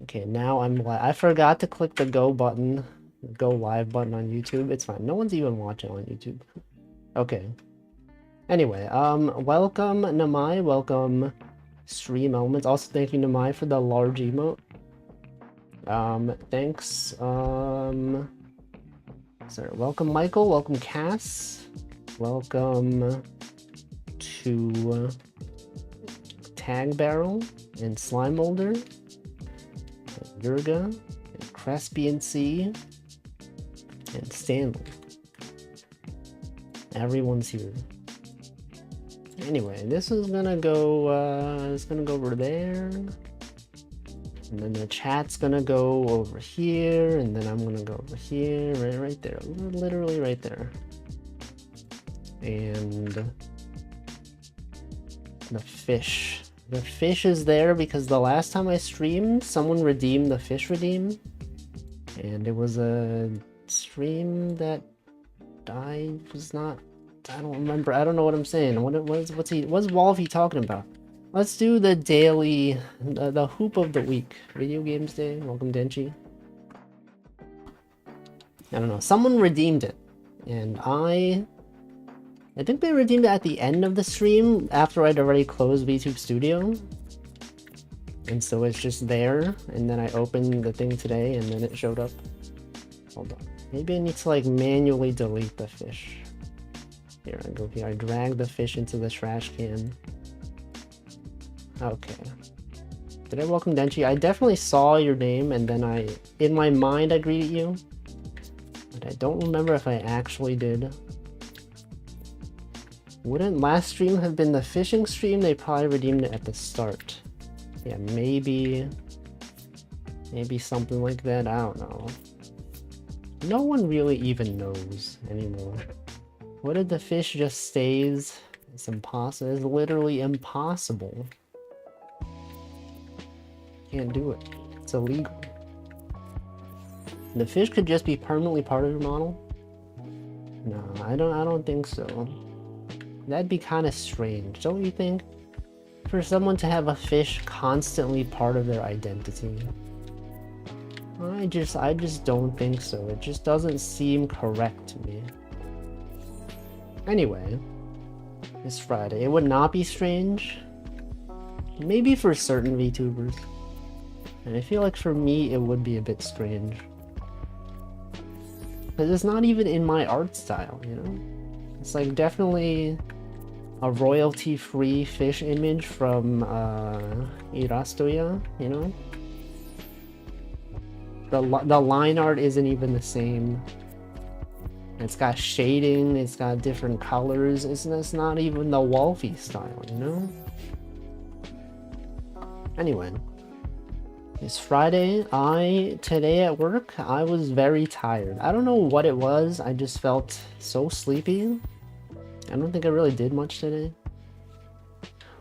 Okay, now I'm live. I forgot to click the go button, go live button on YouTube. It's fine. No one's even watching on YouTube. Okay. Anyway, welcome Namai, welcome Stream Elements. Also, thank you Namai for the large emote. Thanks. Sorry. Welcome Michael. Welcome Cass. Welcome to Tag Barrel and Slime Molder. Yurga, and Crespian C, and Stanley. Everyone's here. Anyway, this is gonna go, it's gonna go over there. And then the chat's gonna go over here, and then I'm gonna go over here, right there, literally right there. And the fish. The fish is there because the last time I streamed, someone redeemed the fish redeem. And it was a stream that I was not... I don't remember. I don't know what I'm saying. What's Wolfie talking about? Let's do the daily... The hoop of the week. Video Games Day. Welcome, Denchi. I don't know. Someone redeemed it. And I think they redeemed it at the end of the stream after I'd already closed VTube Studio. And so it's just there. And then I opened the thing today and then it showed up. Hold on. Maybe I need to like manually delete the fish. Here, I go here. I drag the fish into the trash can. Okay. Did I welcome Denchi? I definitely saw your name and then in my mind, I greeted you. But I don't remember if I actually did. Wouldn't last stream have been the fishing stream? They probably redeemed it at the start. Yeah, maybe something like that. I don't know. No one really even knows anymore. What if the fish just stays? It's impossible. It's literally impossible. Can't do it. It's illegal. The fish could just be permanently part of your model? No, I don't think so. That'd be kind of strange, don't you think? For someone to have a fish constantly part of their identity. I just don't think so. It just doesn't seem correct to me. Anyway, it's Friday. It would not be strange. Maybe for certain VTubers. And I feel like for me, it would be a bit strange. Because it's not even in my art style, you know? It's like definitely a royalty-free fish image from Irastoya, you know? The line art isn't even the same. It's got shading, it's got different colors. It's not even the Wolfie style, you know? Anyway, it's Friday. Today at work, I was very tired. I don't know what it was. I just felt so sleepy. I don't think I really did much today.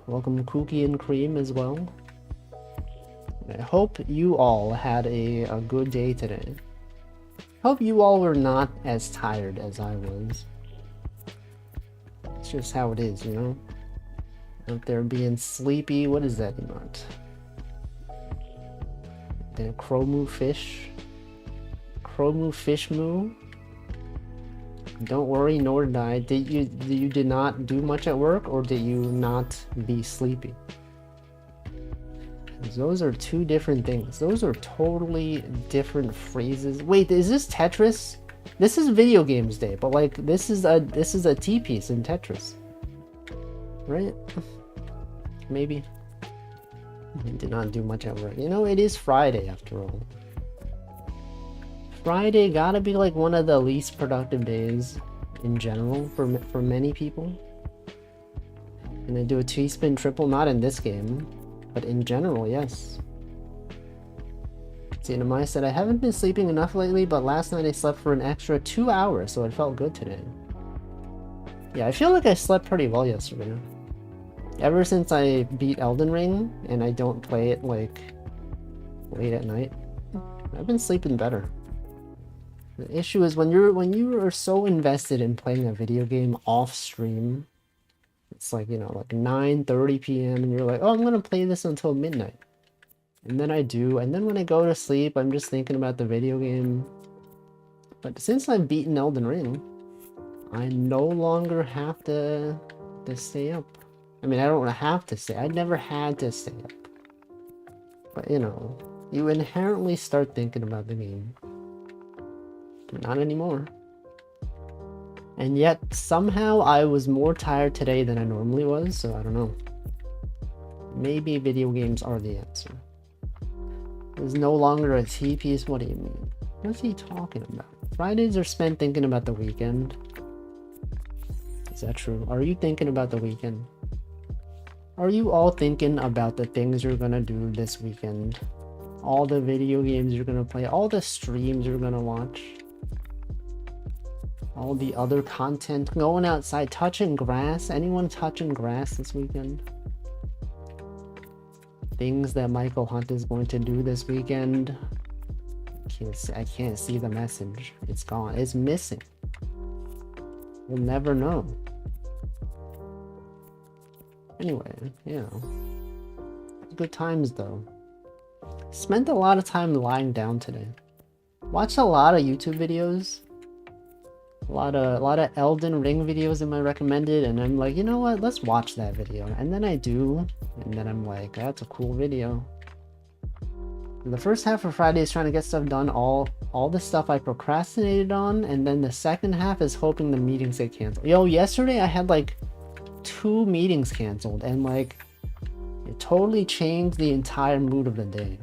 Welcome Cookie and Cream as well. I hope you all had a good day today. Hope you all were not as tired as I was. It's just how it is, you know? Out there being sleepy. What is that emote? The Chromu fish? Chromu fish moo? Don't worry, nor did I. You did not do much at work, or did you not be sleepy? Those are two different things. Those are totally different phrases. Wait, is this Tetris? This is Video Games Day, but like this is a T-piece in Tetris. Right? Maybe. I did not do much at work. You know, it is Friday after all. Friday gotta be like one of the least productive days in general for many people. And then do a T-spin triple, not in this game. But in general, yes. Cinemai said, I haven't been sleeping enough lately, but last night I slept for an extra 2 hours, so it felt good today. Yeah, I feel like I slept pretty well yesterday. Ever since I beat Elden Ring, and I don't play it, like, late at night, I've been sleeping better. The issue is when you are so invested in playing a video game off stream, it's like, you know, like 9:30 p.m. and you're like, oh, I'm gonna play this until midnight. And then I do, and then when I go to sleep, I'm just thinking about the video game. But since I've beaten Elden Ring, I no longer have to stay up. I mean, I don't have to stay. I never had to stay up. But, you know, you inherently start thinking about the game. Not anymore. And yet, somehow, I was more tired today than I normally was, so I don't know. Maybe video games are the answer. There's no longer a T-piece? What do you mean? What's he talking about? Fridays are spent thinking about the weekend. Is that true? Are you thinking about the weekend? Are you all thinking about the things you're gonna do this weekend? All the video games you're gonna play? All the streams you're gonna watch? All the other content? Going outside, touching grass? Anyone touching grass this weekend? Things that Michael Hunt is going to do this weekend. I can't see the message. It's gone. It's missing. We'll never know. Anyway, yeah. Good times though. Spent a lot of time lying down today. Watched a lot of YouTube videos. A lot of Elden Ring videos in my recommended, and I'm like, you know what? Let's watch that video. And then I do, and then I'm like, that's a cool video. And the first half of Friday is trying to get stuff done, all the stuff I procrastinated on, and then the second half is hoping the meetings get canceled. Yo, yesterday I had like 2 meetings canceled, and like it totally changed the entire mood of the day.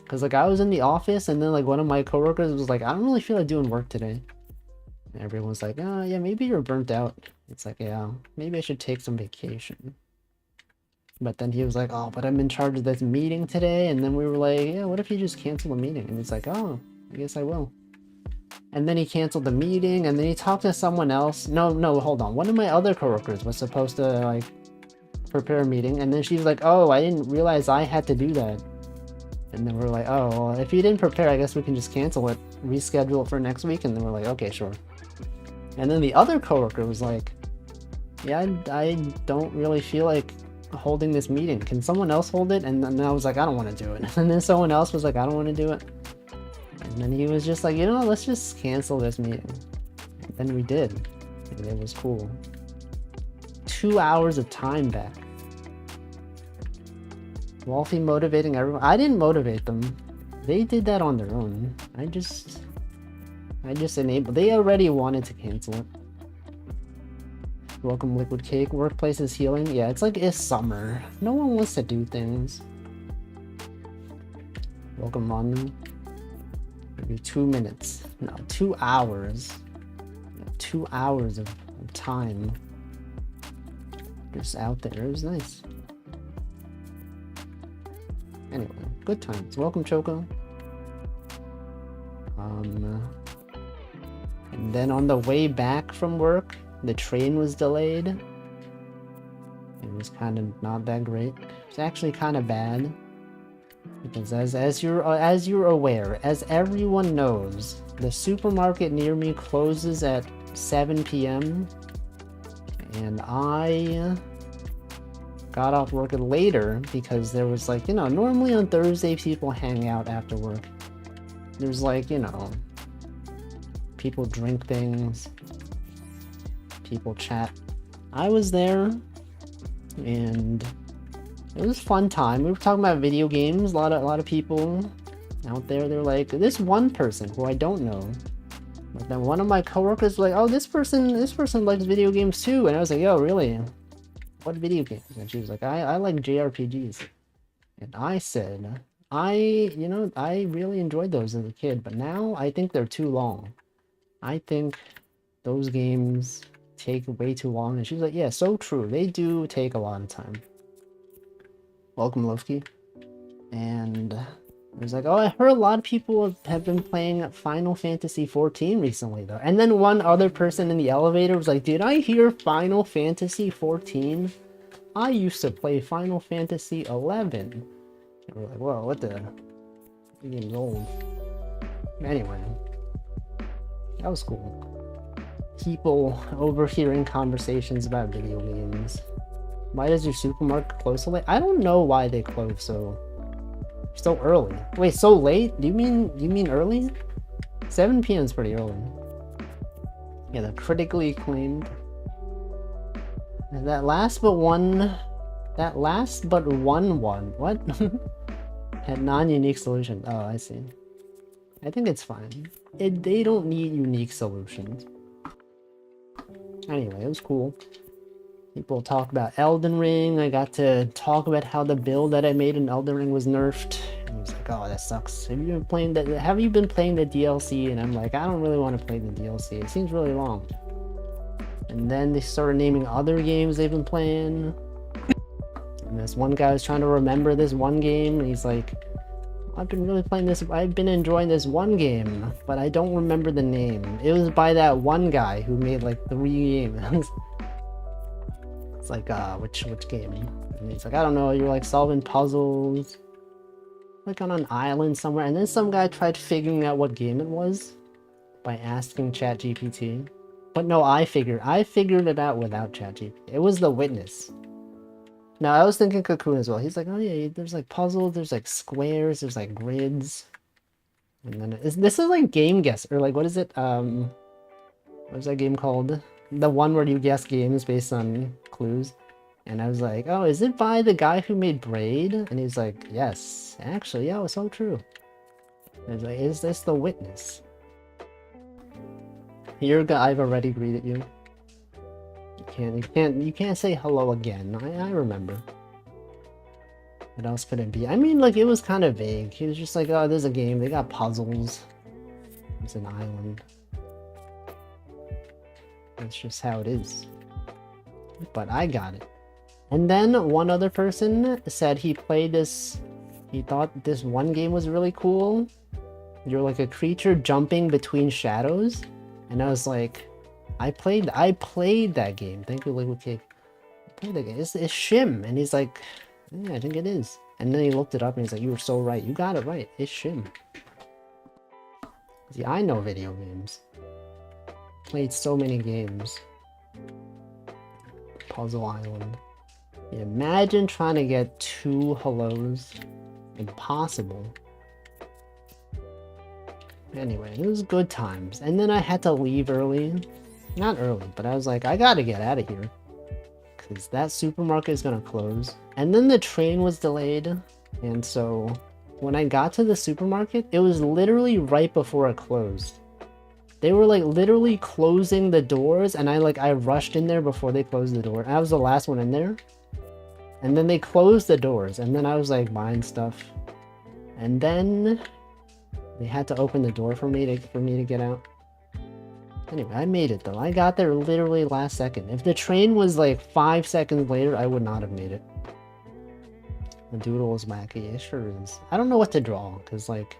Cause like I was in the office, and then like one of my coworkers was like, I don't really feel like doing work today. And everyone's like, oh yeah, maybe you're burnt out. It's like, yeah, maybe I should take some vacation. But then he was like, oh, but I'm in charge of this meeting today. And then we were like, yeah, what if you just cancel the meeting? And he's like, oh, I guess I will. And then he canceled the meeting, and then he talked to someone else. No, hold on. One of my other coworkers was supposed to like prepare a meeting, and then she was like, oh, I didn't realize I had to do that. And then we're like, oh, well, if you didn't prepare, I guess we can just cancel it, reschedule it for next week. And then we're like, okay, sure. And then the other coworker was like, yeah, I don't really feel like holding this meeting. Can someone else hold it? And then I was like, I don't want to do it. And then someone else was like, I don't want to do it. And then he was just like, you know, let's just cancel this meeting. And then we did. And it was cool. 2 hours of time back. Wolfie motivating everyone. I didn't motivate them. They did that on their own. I just enabled. They already wanted to cancel it. Welcome Liquid Cake. Workplace is healing. Yeah, it's like it's summer. No one wants to do things. Welcome London. Maybe 2 minutes. No, 2 hours. 2 hours of time. Just out there. It was nice. Anyway, good times. Welcome Choco. And then on the way back from work, the train was delayed. It was kind of not that great. It's actually kind of bad. Because as you're aware, as everyone knows, the supermarket near me closes at 7 p.m. And I got off work later because there was like, you know, normally on Thursday people hang out after work. There's like, you know, people drink things, people chat. I was there and it was a fun time. We were talking about video games. A lot of people out there, they're like, this one person who I don't know. But then one of my coworkers was like, oh, this person likes video games too. And I was like, yo, really? What video games? And she was like, I like JRPGs. And I said, I really enjoyed those as a kid, but now I think they're too long. I think those games take way too long. And she was like, yeah, so true. They do take a lot of time. Welcome, Lofky. And I was like, oh, I heard a lot of people have been playing Final Fantasy 14 recently, though. And then one other person in the elevator was like, did I hear Final Fantasy 14? I used to play Final Fantasy 11. And we're like, whoa, what the? The game's old. Anyway, that was cool. People overhearing conversations about video games. Why does your supermarket close so late? I don't know why they close so So early. Wait, so late? Do you mean early? 7 p.m. is pretty early. Yeah, the critically acclaimed. And that last but one. What? Had non-unique solution. Oh, I see. I think it's fine. They don't need unique solutions. Anyway, it was cool. People talk about Elden Ring. I got to talk about how the build that I made in Elden Ring was nerfed. And he was like, "Oh, that sucks. Have you been playing that? Have you been playing the DLC?" And I'm like, "I don't really want to play the DLC. It seems really long." And then they started naming other games they've been playing. And this one guy was trying to remember this one game, and he's like, I've been really playing this. I've been enjoying this one game, but I don't remember the name. It was by that one guy who made like 3 games. It's like, which game? And he's like, I don't know. You're like solving puzzles, like on an island somewhere. And then some guy tried figuring out what game it was by asking ChatGPT. But no, I figured it out without ChatGPT. It was The Witness. No, I was thinking Cocoon as well. He's like, oh yeah, there's like puzzles, there's like squares, there's like grids. And then this is like Game Guess, or like, what is it? What's that game called? The one where you guess games based on clues. And I was like, oh, is it by the guy who made Braid? And he's like, yes, actually, yeah, it was so true. And I was like, is this The Witness? Yurga, I've already greeted you. You can't say hello again. I remember. What else could it be? I mean, like, it was kind of vague. He was just like, oh, there's a game. They got puzzles. It's an island. That's just how it is. But I got it. And then one other person said he played this. He thought this one game was really cool. You're like a creature jumping between shadows. And I was like, I played that game. Thank you, Liquid Cake. I played that game. It's Shim. And he's like, yeah, I think it is. And then he looked it up and he's like, you were so right. You got it right. It's Shim. See, I know video games. Played so many games. Puzzle Island. Yeah, imagine trying to get 2 hellos. Impossible. Anyway, it was good times. And then I had to leave early. Not early, but I was like, I gotta get out of here. Because that supermarket is gonna close. And then the train was delayed. And so when I got to the supermarket, it was literally right before it closed. They were like literally closing the doors, and I rushed in there before they closed the door. I was the last one in there. And then they closed the doors, and then I was like buying stuff. And then they had to open the door for me to get out. Anyway, I made it though. I got there literally last second. If the train was like 5 seconds later, I would not have made it. The doodle is wacky. It sure is. I don't know what to draw, because like,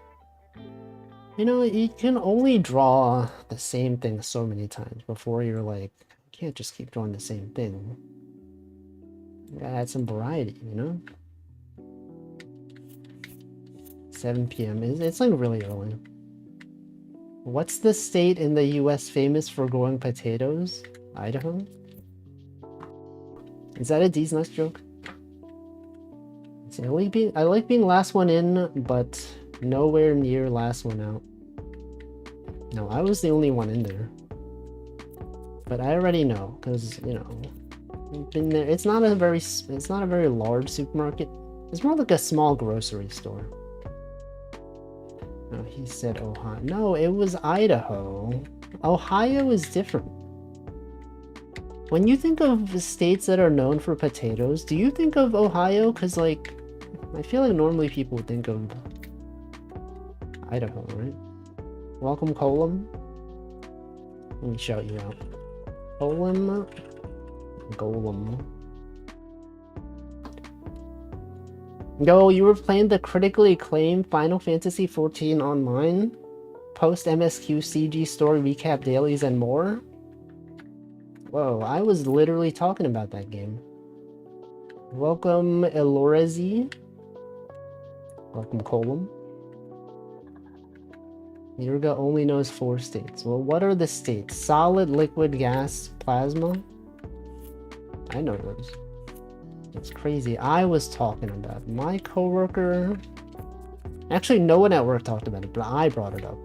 you know, you can only draw the same thing so many times before you're like, you can't just keep drawing the same thing. You gotta add some variety, you know? 7 p.m. It's like really early. What's the state in the US famous for growing potatoes? Idaho? Is that a D's Nuts joke? See, I like being last one in, but nowhere near last one out. No, I was the only one in there. But I already know, because, you know, I've been there. It's not a very large supermarket. It's more like a small grocery store. Oh, he said Ohio. No, it was Idaho. Ohio is different. When you think of states that are known for potatoes, do you think of Ohio? Because, like, I feel like normally people would think of Idaho, right? Welcome, Colum. Let me shout you out. Colum. Golem. Yo, you were playing the critically acclaimed Final Fantasy XIV online? Post MSQ CG story recap dailies and more? Whoa, I was literally talking about that game. Welcome, Elorezi. Welcome, Colum. Yurga only knows 4 states. Well, what are the states? Solid, liquid, gas, plasma? I know those. It's crazy. I was talking about my coworker Actually, no one at work talked about it, but I brought it up.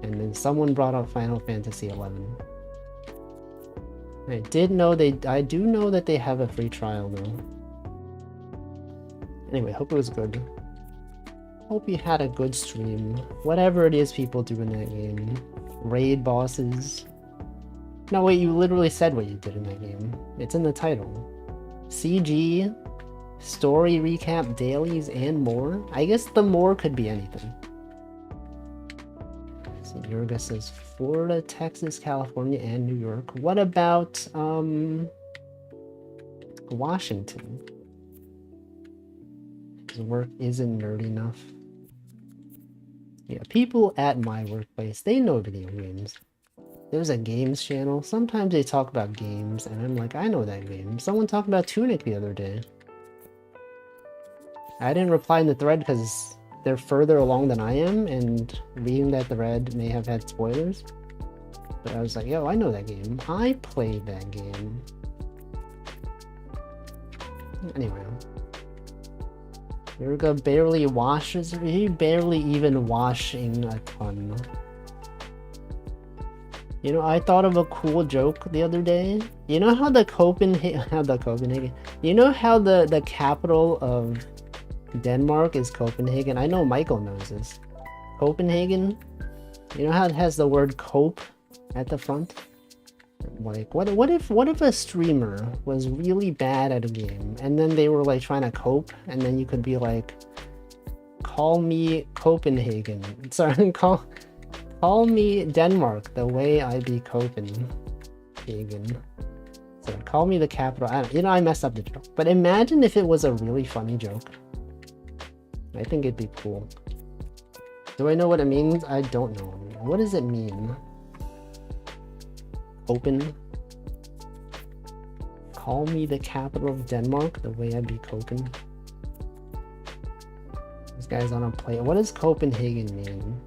And then someone brought up Final Fantasy 11. I do know that they have a free trial though. Anyway, hope it was good. Hope you had a good stream. Whatever it is people do in that game. Raid bosses. No, wait, you literally said what you did in that game. It's in the title. CG, story recap, dailies, and more. I guess the more could be anything. So Yurga says Florida, Texas, California, and New York. What about Washington? His work isn't nerdy enough. Yeah, people at my workplace, they know video games. There's a games channel. Sometimes they talk about games, and I'm like, I know that game. Someone talked about Tunic the other day. I didn't reply in the thread because they're further along than I am, and reading that thread may have had spoilers. But I was like, yo, I know that game. I played that game. Anyway. Yurga barely washes. He barely even washing a ton. You know, I thought of a cool joke the other day. You know how the Copenhagen. You know how the capital of Denmark is Copenhagen? I know Michael knows this. Copenhagen. You know how it has the word cope at the front? Like, what if a streamer was really bad at a game, and then they were like trying to cope, and then you could be like, call me Copenhagen. Sorry, call me Denmark the way I be Copenhagen. So call me the capital. I messed up the joke. But imagine if it was a really funny joke. I think it'd be cool. Do I know what it means? I don't know. What does it mean? Open. Call me the capital of Denmark the way I be Copenhagen. This guy's on a plate. What does Copenhagen mean?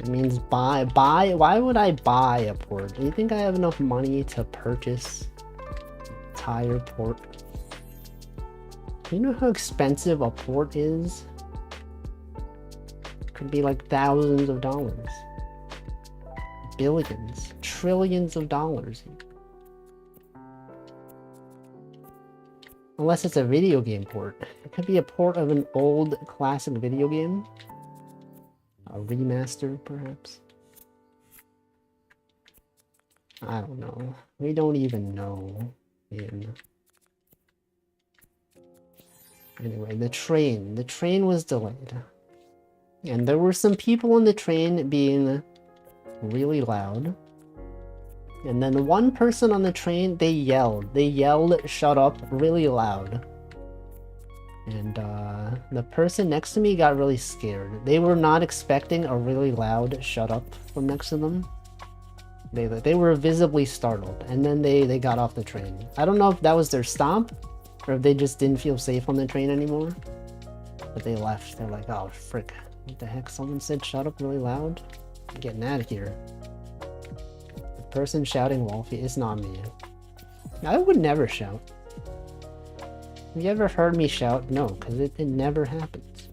It means buy. Why would I buy a port? Do you think I have enough money to purchase an entire port? You know how expensive a port is? It could be like thousands of dollars. Billions, trillions of dollars. Unless it's a video game port. It could be a port of an old classic video game. A remaster, perhaps. I don't know. We don't even know. Anyway, the train was delayed. And there were some people on the train being really loud. And then one person on the train, they yelled, shut up, really loud. And the person next to me got really scared. They were not expecting a really loud shut up from next to them. They were visibly startled, and then they got off the train. I don't know if that was their stop, or if they just didn't feel safe on the train anymore. But they left. They're like, oh, frick. What the heck? Someone said shut up really loud? I'm getting out of here. The person shouting Wolfie is not me. I would never shout. Have you ever heard me shout? No, because it never happens.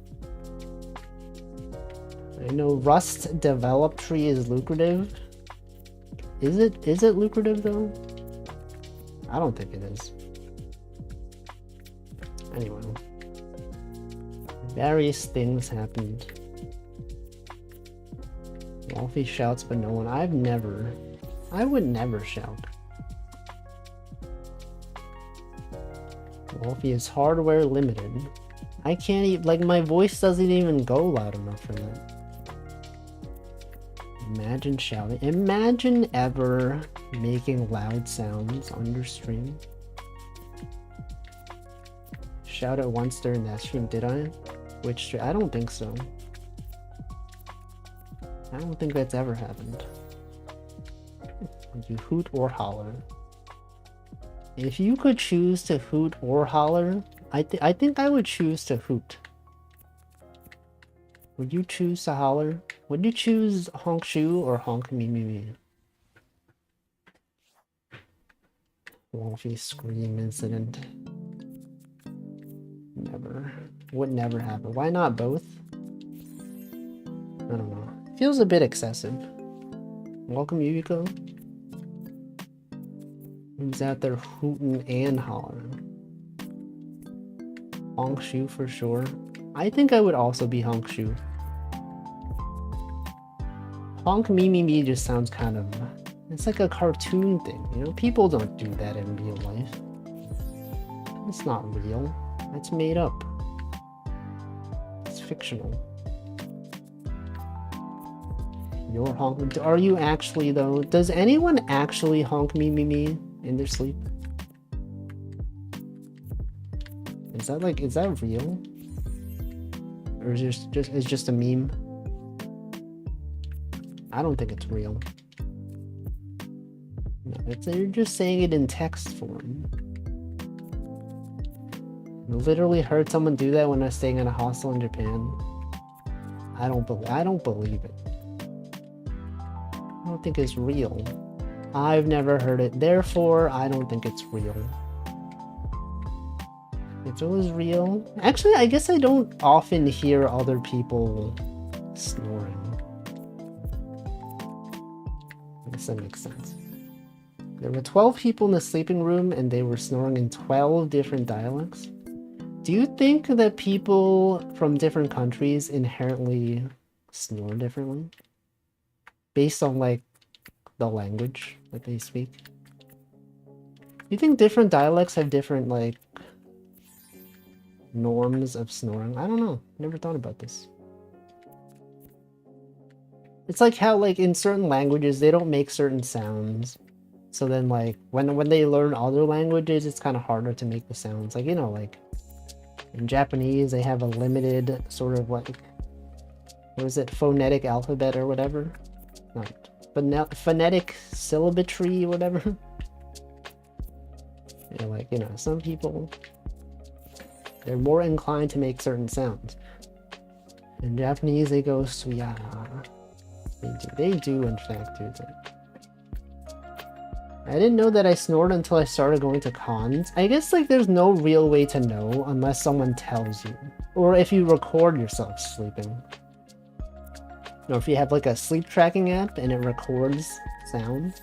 I know Rust develop tree is lucrative. Is it lucrative though? I don't think it is. Anyway. Various things happened. Wolfie shouts, but no one. I would never shout. Wolfie is hardware limited. I can't even, like, my voice doesn't even go loud enough for that. Imagine shouting. Imagine ever making loud sounds on your stream. Shout out once during that stream, did I? Which stream? I don't think so. I don't think that's ever happened. You hoot or holler. If you could choose to hoot or holler, I think I would choose to hoot. Would you choose to holler? Would you choose honk shoe or honk me me me? Wolfie scream incident. Never. Would never happen. Why not both? I don't know. Feels a bit excessive. Welcome, Yukiko. Who's out there hooting and hollering? Honk Shu for sure. I think I would also be Honk Shu. Honk Me Me Me just sounds kind of... It's like a cartoon thing, you know? People don't do that in real life. It's not real. It's made up. It's fictional. You're honking. Are you actually, though? Does anyone actually honk Me Me Me in their sleep? Is that like, is that real? Or is it just a meme? I don't think it's real. No, you're just saying it in text form. I literally heard someone do that when I was staying in a hostel in Japan. I don't believe it. I don't think it's real. I've never heard it, therefore I don't think it's real. If it was real... Actually, I guess I don't often hear other people snoring. I guess that makes sense. There were 12 people in the sleeping room and they were snoring in 12 different dialects. Do you think that people from different countries inherently snore differently? Based on, like, the language that they speak? You think different dialects have different, like, norms of snoring? I don't know. Never thought about this. It's like how, like, in certain languages, they don't make certain sounds. So then, like, when they learn other languages, it's kind of harder to make the sounds. Like, you know, like, in Japanese, they have a limited sort of, like, what is it? Phonetic alphabet or whatever? Not phonetic syllabetry or whatever. Yeah, like, you know, some people, they're more inclined to make certain sounds. In Japanese, they go suya. They do in fact do that. I didn't know that I snored until I started going to cons. I guess, like, there's no real way to know unless someone tells you. Or if you record yourself sleeping. Or if you have, like, a sleep tracking app and it records sound.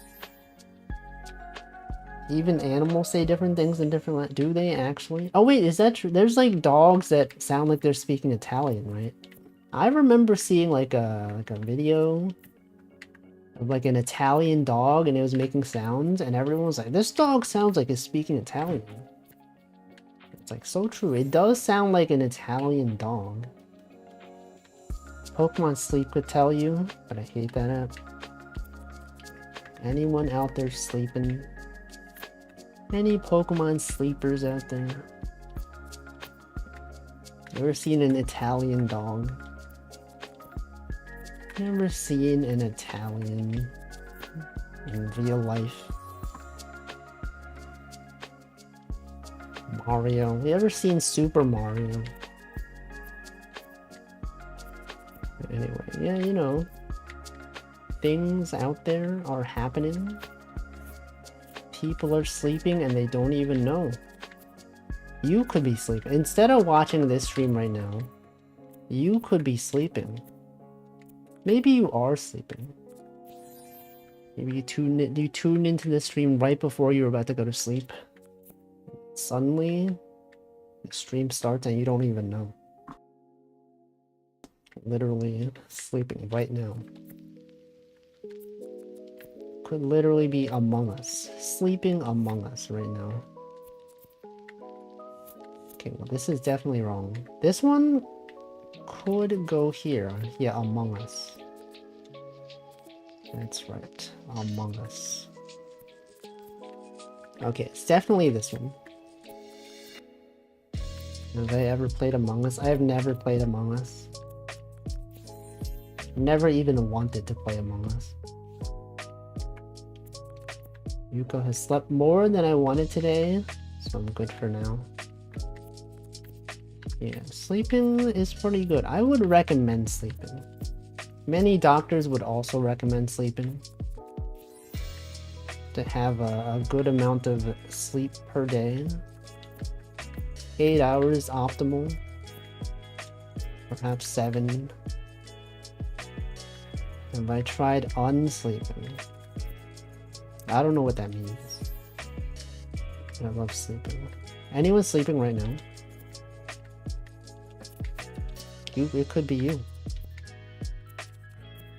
Even animals say different things in different... Do they actually? Oh wait, is that true? There's, like, dogs that sound like they're speaking Italian, right? I remember seeing, like a video of, like, an Italian dog and it was making sounds and everyone was like, this dog sounds like it's speaking Italian. It's, like, so true. It does sound like an Italian dog. Pokemon Sleep could tell you, but I hate that app. Anyone out there sleeping? Any Pokemon sleepers out there? Ever seen an Italian dog? Never seen an Italian in real life. Mario. You ever seen Super Mario? Anyway, yeah, you know, things out there are happening. People are sleeping and they don't even know. You could be sleeping. Instead of watching this stream right now, you could be sleeping. Maybe you are sleeping. Maybe you tuned into the stream right before you were about to go to sleep. Suddenly, the stream starts and you don't even know. Literally sleeping right now. Could literally be among us. Sleeping among us right now. Okay, well, this is definitely wrong. This one could go here. Yeah, among us. That's right. Among us. Okay, it's definitely this one. Have I ever played Among Us? I have never played Among Us. Never even wanted to play Among Us. Yuko has slept more than I wanted today, so I'm good for now. Yeah, sleeping is pretty good. I would recommend sleeping. Many doctors would also recommend sleeping. To have a good amount of sleep per day. 8 hours optimal. perhaps 7. Have I tried unsleeping? I don't know what that means. I love sleeping. Anyone sleeping right now? It could be you.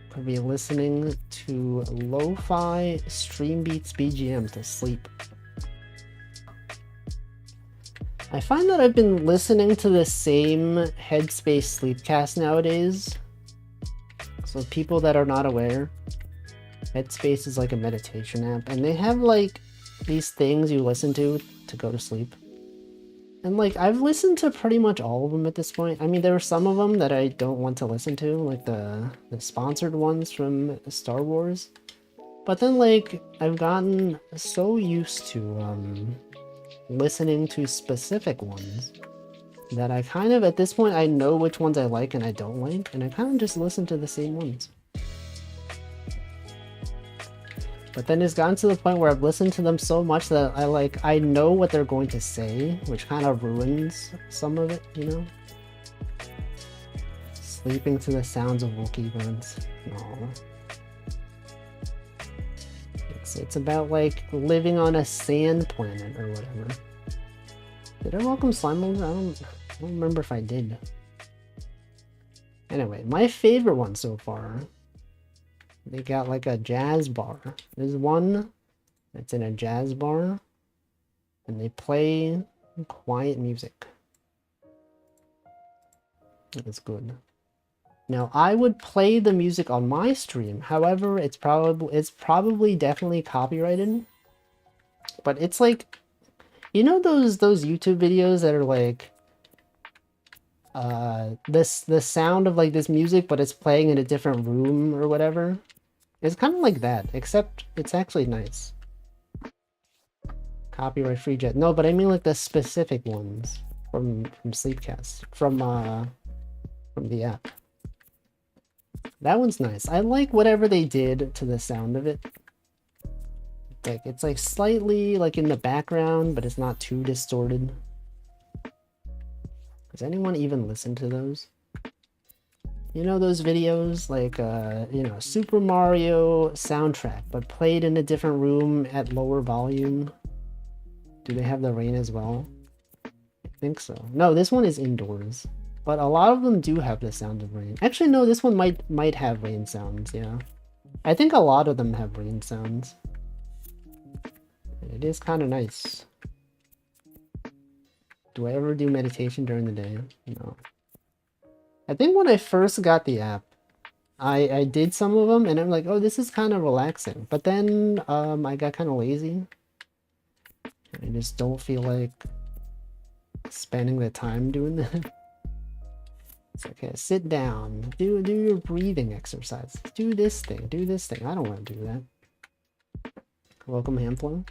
Could be listening to lo-fi stream beats BGM to sleep. I find that I've been listening to the same Headspace sleepcast nowadays. So people that are not aware, Headspace is like a meditation app, and they have like these things you listen to go to sleep. And like, I've listened to pretty much all of them at this point. I mean, there are some of them that I don't want to listen to, like the sponsored ones from Star Wars. But then like, I've gotten so used to listening to specific ones that I kind of, at this point, I know which ones I like and I don't like, and I kind of just listen to the same ones. But then it's gotten to the point where I've listened to them so much that I know what they're going to say, which kind of ruins some of it, you know? Sleeping to the sounds of Wookiee grunts. No. It's about like living on a sand planet or whatever. Did I welcome slime mold? I don't remember if I did. Anyway, my favorite one so far. They got like a jazz bar. There's one that's in a jazz bar, and they play quiet music. It's good. Now, I would play the music on my stream. However, it's probably definitely copyrighted. But it's like, you know those YouTube videos that are like the sound of like this music, but it's playing in a different room or whatever? It's kind of like that, except it's actually nice. Copyright free jet. No, but I mean like the specific ones from Sleepcast, from the app. That one's nice. I like whatever they did to the sound of it. Like, it's like slightly like in the background, but it's not too distorted. Does anyone even listen to those? You know those videos, like, you know, Super Mario soundtrack, but played in a different room at lower volume? Do they have the rain as well? I think so. No, this one is indoors. But a lot of them do have the sound of rain. Actually, no, this one might have rain sounds, yeah. I think a lot of them have rain sounds. It is kind of nice. Do I ever do meditation during the day? No. I think when I first got the app, I did some of them, and I'm like, oh, this is kind of relaxing. But then I got kind of lazy. I just don't feel like spending the time doing that. It's okay, sit down, do your breathing exercise, do this thing. I don't want to do that. Welcome, Hamflow.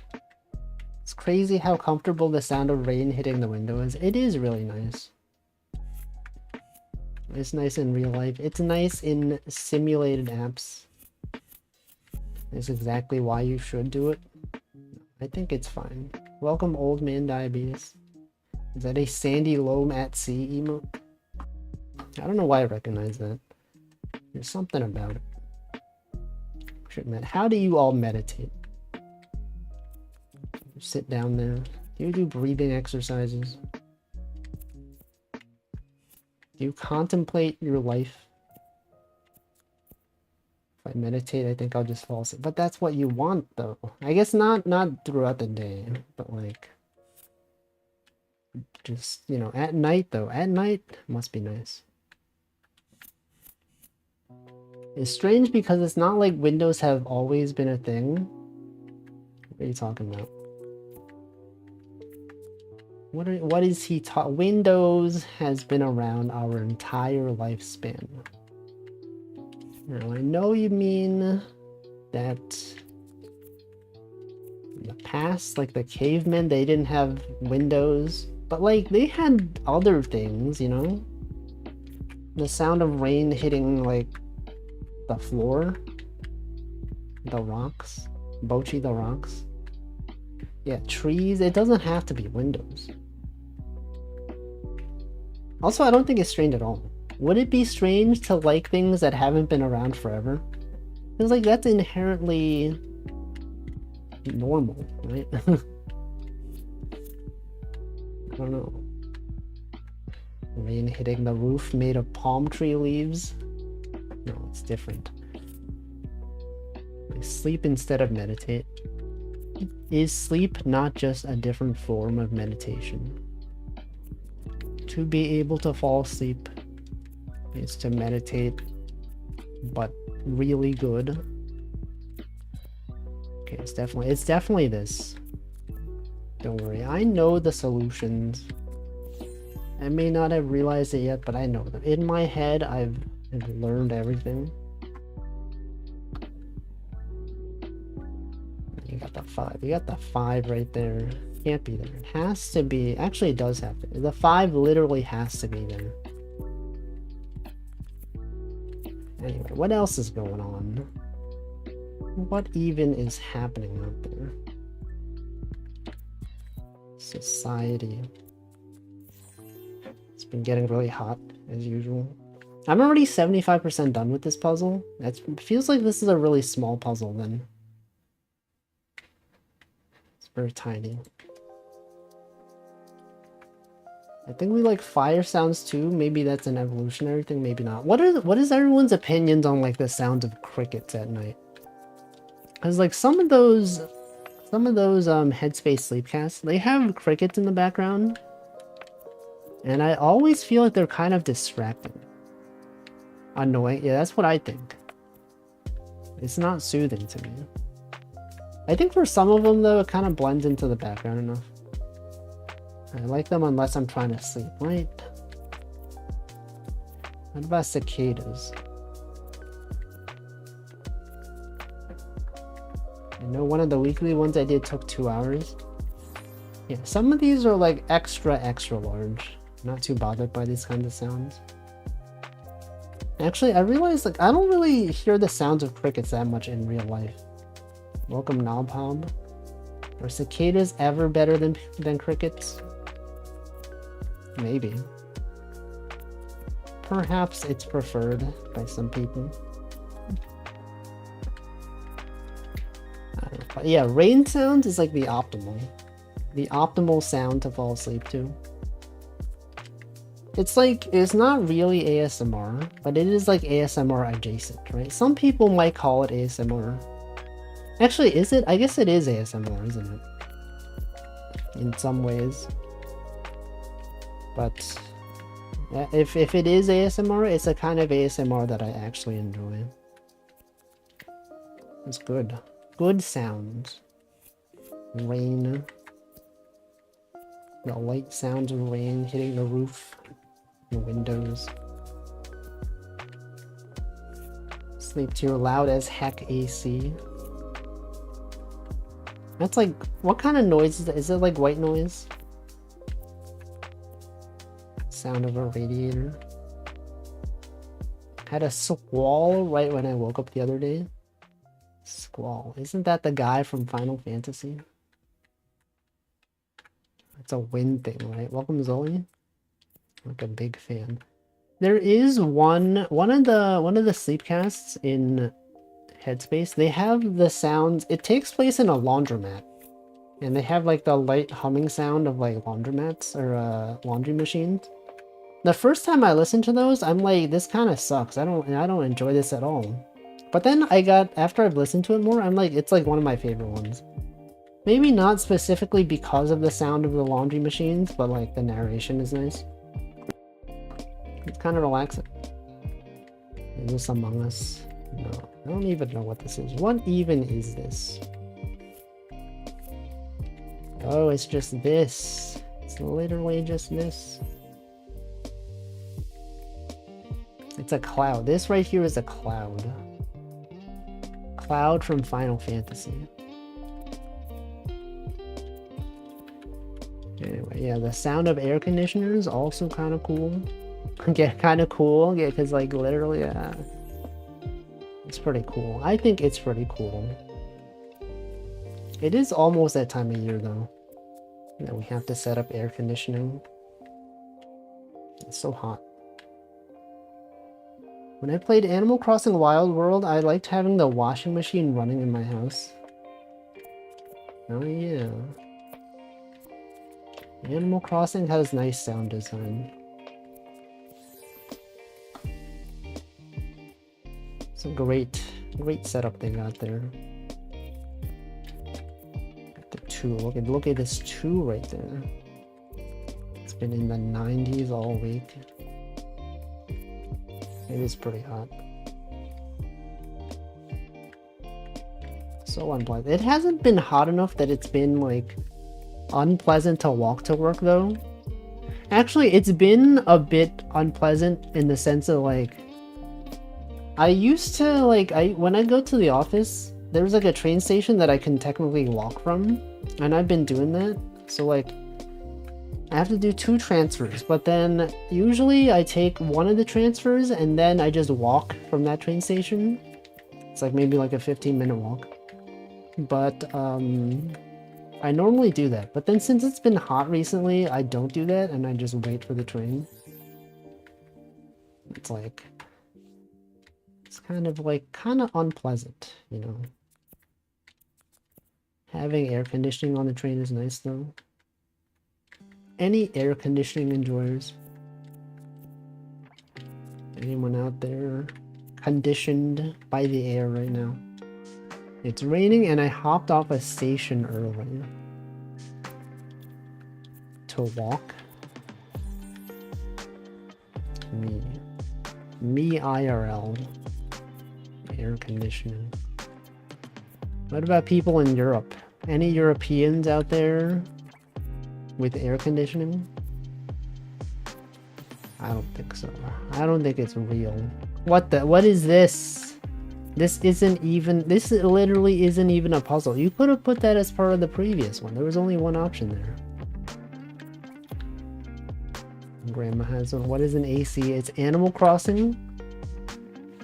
It's crazy how comfortable the sound of rain hitting the window is. It is really nice. It's nice in real life. It's nice in simulated apps. It's exactly why you should do it. I think it's fine. Welcome, Old Man Diabetes. Is that a Sandy Loam at Sea emote? I don't know why I recognize that. There's something about it. How do you all meditate? You sit down there. Do you do breathing exercises? Do you contemplate your life? If I meditate, I think I'll just fall asleep. But that's what you want, though. I guess not throughout the day, but like, just, you know, at night, though. At night must be nice. It's strange because it's not like Windows have always been a thing. What are you talking about? What is he talking? Windows has been around our entire lifespan. Now, I know you mean that in the past, like the cavemen, they didn't have Windows, but like they had other things, you know? The sound of rain hitting like the floor, the rocks, Bochi the rocks. Yeah, trees. It doesn't have to be Windows. Also, I don't think it's strange at all. Would it be strange to like things that haven't been around forever? Because, like, that's inherently normal, right? I don't know. Rain hitting the roof made of palm tree leaves? No, it's different. I sleep instead of meditate. Is sleep not just a different form of meditation? To be able to fall asleep is to meditate, but really good. Okay, it's definitely this. Don't worry, I know the solutions. I may not have realized it yet, but I know them. In my head, I've learned everything. You got the 5. You got the 5 right there. Can't be there. It has to be. Actually, it does have to. The 5 literally has to be there. Anyway, what else is going on? What even is happening out there? Society. It's been getting really hot, as usual. I'm already 75% done with this puzzle. It feels like this is a really small puzzle then. It's very tiny. I think we like fire sounds too. Maybe that's an evolutionary thing, maybe not. What is everyone's opinions on like the sounds of crickets at night? Because like some of those Headspace sleepcasts, they have crickets in the background. And I always feel like they're kind of distracting. Annoying. Yeah, that's what I think. It's not soothing to me. I think for some of them though, it kind of blends into the background enough. I like them unless I'm trying to sleep, right? What about cicadas? I know one of the weekly ones I did took 2 hours. Yeah, some of these are like extra large. Not too bothered by these kinds of sounds. Actually, I realized like I don't really hear the sounds of crickets that much in real life. Welcome, Knobhob. Are cicadas ever better than crickets? Maybe. Perhaps it's preferred by some people. But yeah, rain sounds is like the optimal sound to fall asleep to. It's like, it's not really ASMR, but it is like ASMR adjacent, right? Some people might call it ASMR. Actually, is it? I guess it is ASMR, isn't it? In some ways. But if it is ASMR, it's a kind of ASMR that I actually enjoy. It's good. Good sounds. Rain. The light sounds of rain hitting the roof. The windows. Sleep to your loud as heck AC. That's like, what kind of noise is that? Is it like white noise? Sound of a radiator. Had a squall right when I woke up the other day. Squall. Isn't that the guy from Final Fantasy? It's a wind thing, right? Welcome, Zoe. Like a big fan. There is one of the sleepcasts in Headspace. They have the sounds. It takes place in a laundromat, and they have like the light humming sound of like laundromats or laundry machines. The first time I listened to those, I'm like, this kind of sucks. I don't enjoy this at all. But then after I've listened to it more, I'm like, it's like one of my favorite ones. Maybe not specifically because of the sound of the laundry machines, but like the narration is nice. It's kind of relaxing. Is this Among Us? No, I don't even know what this is. What even is this? Oh, it's just this. It's literally just this. It's a cloud. This right here is a cloud. Cloud from Final Fantasy. Anyway, yeah, the sound of air conditioners also kind of cool. Yeah, kind of cool. Yeah, because like literally, it's pretty cool. I think it's pretty cool. It is almost that time of year though. That we have to set up air conditioning. It's so hot. When I played Animal Crossing Wild World, I liked having the washing machine running in my house. Oh yeah. Animal Crossing has nice sound design. It's a great setup they got there. Got the 2. Look at this 2 right there. It's been in the 90s all week. It is pretty hot. So unpleasant. It hasn't been hot enough that it's been like unpleasant to walk to work though. Actually, it's been a bit unpleasant in the sense of like I used to like when I go to the office, there's like a train station that I can technically walk from, and I've been doing that. So like I have to do 2 transfers, but then usually I take one of the transfers and then I just walk from that train station. It's like maybe like a 15-minute walk. But I normally do that. But then since it's been hot recently, I don't do that and I just wait for the train. It's like it's kind of unpleasant, you know. Having air conditioning on the train is nice though. Any air conditioning enjoyers? Anyone out there conditioned by the air right now? It's raining and I hopped off a station early to walk. Me IRL. Air conditioning. What about people in Europe? Any Europeans out there with air conditioning? I don't think so. I don't think it's real. What is this? This literally isn't even a puzzle. You could have put that as part of the previous one. There was only one option there. Grandma has one. What is an AC? It's Animal Crossing,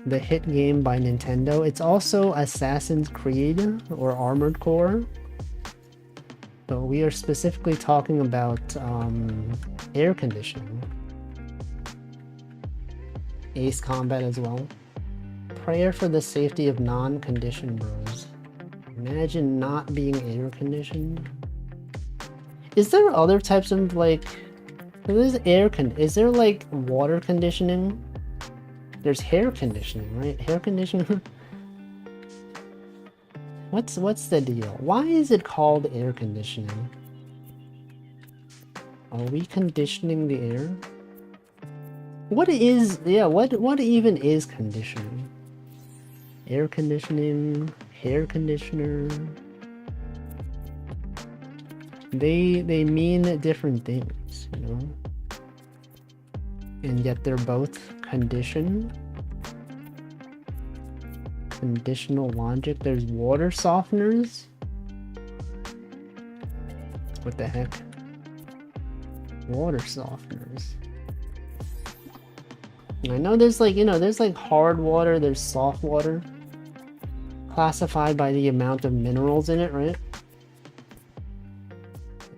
the hit game by Nintendo. It's also Assassin's Creed or Armored Core. But we are specifically talking about air conditioning. Ace Combat as well. Prayer for the safety of non-conditioned bros. Imagine not being air conditioned. Is there other types of like... There's is there like water conditioning? There's hair conditioning, right? Hair conditioning? What's the deal? Why is it called air conditioning? Are we conditioning the air? What even is conditioning? Air conditioning, hair conditioner. They mean different things, you know? And yet they're both conditioned. Conditional logic. There's water softeners. What the heck? Water softeners. I know there's like, there's like hard water, there's soft water. Classified by the amount of minerals in it, right?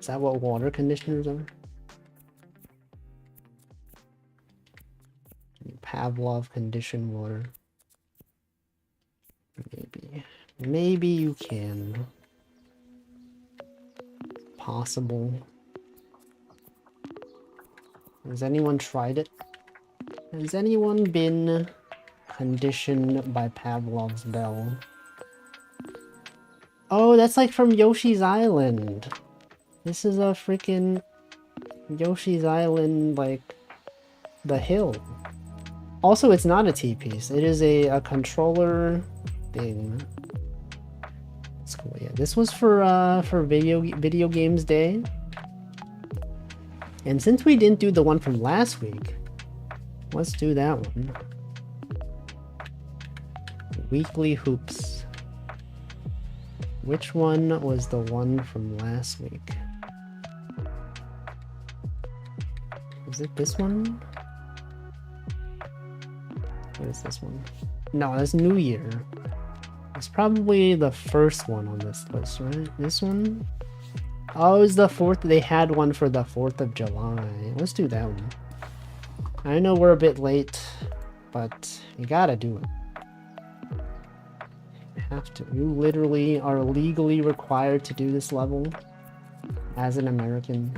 Is that what water conditioners are? Pavlov conditioned water. Maybe you can. Possible. Has anyone tried it? Has anyone been conditioned by Pavlov's bell? Oh, that's like from Yoshi's Island. This is a freaking Yoshi's Island, like the hill. Also, it's not a T-piece. It is a controller thing. That's cool. Yeah, this was for video games day. And since we didn't do the one from last week, let's do that one. Weekly hoops. Which one was the one from last week? Is it this one? What is this one? No, that's New Year. It's probably the first one on this list, right? This one? Oh, it was the 4th. They had one for the 4th of July. Let's do that one. I know we're a bit late. but you gotta do it. You have to. You literally are legally required to do this level as an American.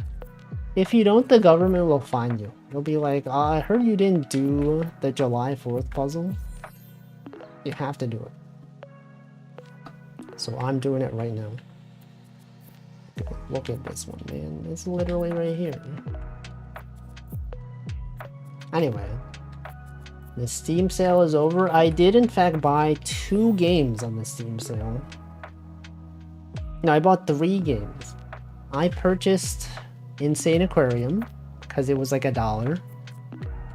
If you don't, the government will fine you. They'll be like, oh, I heard you didn't do the July 4th puzzle. You have to do it. So I'm doing it right now. Look at this one, man. It's literally right here. Anyway, the Steam sale is over. I did in fact buy 2 games on the Steam sale. No, I bought 3 games. I purchased Insane Aquarium because it was like $1.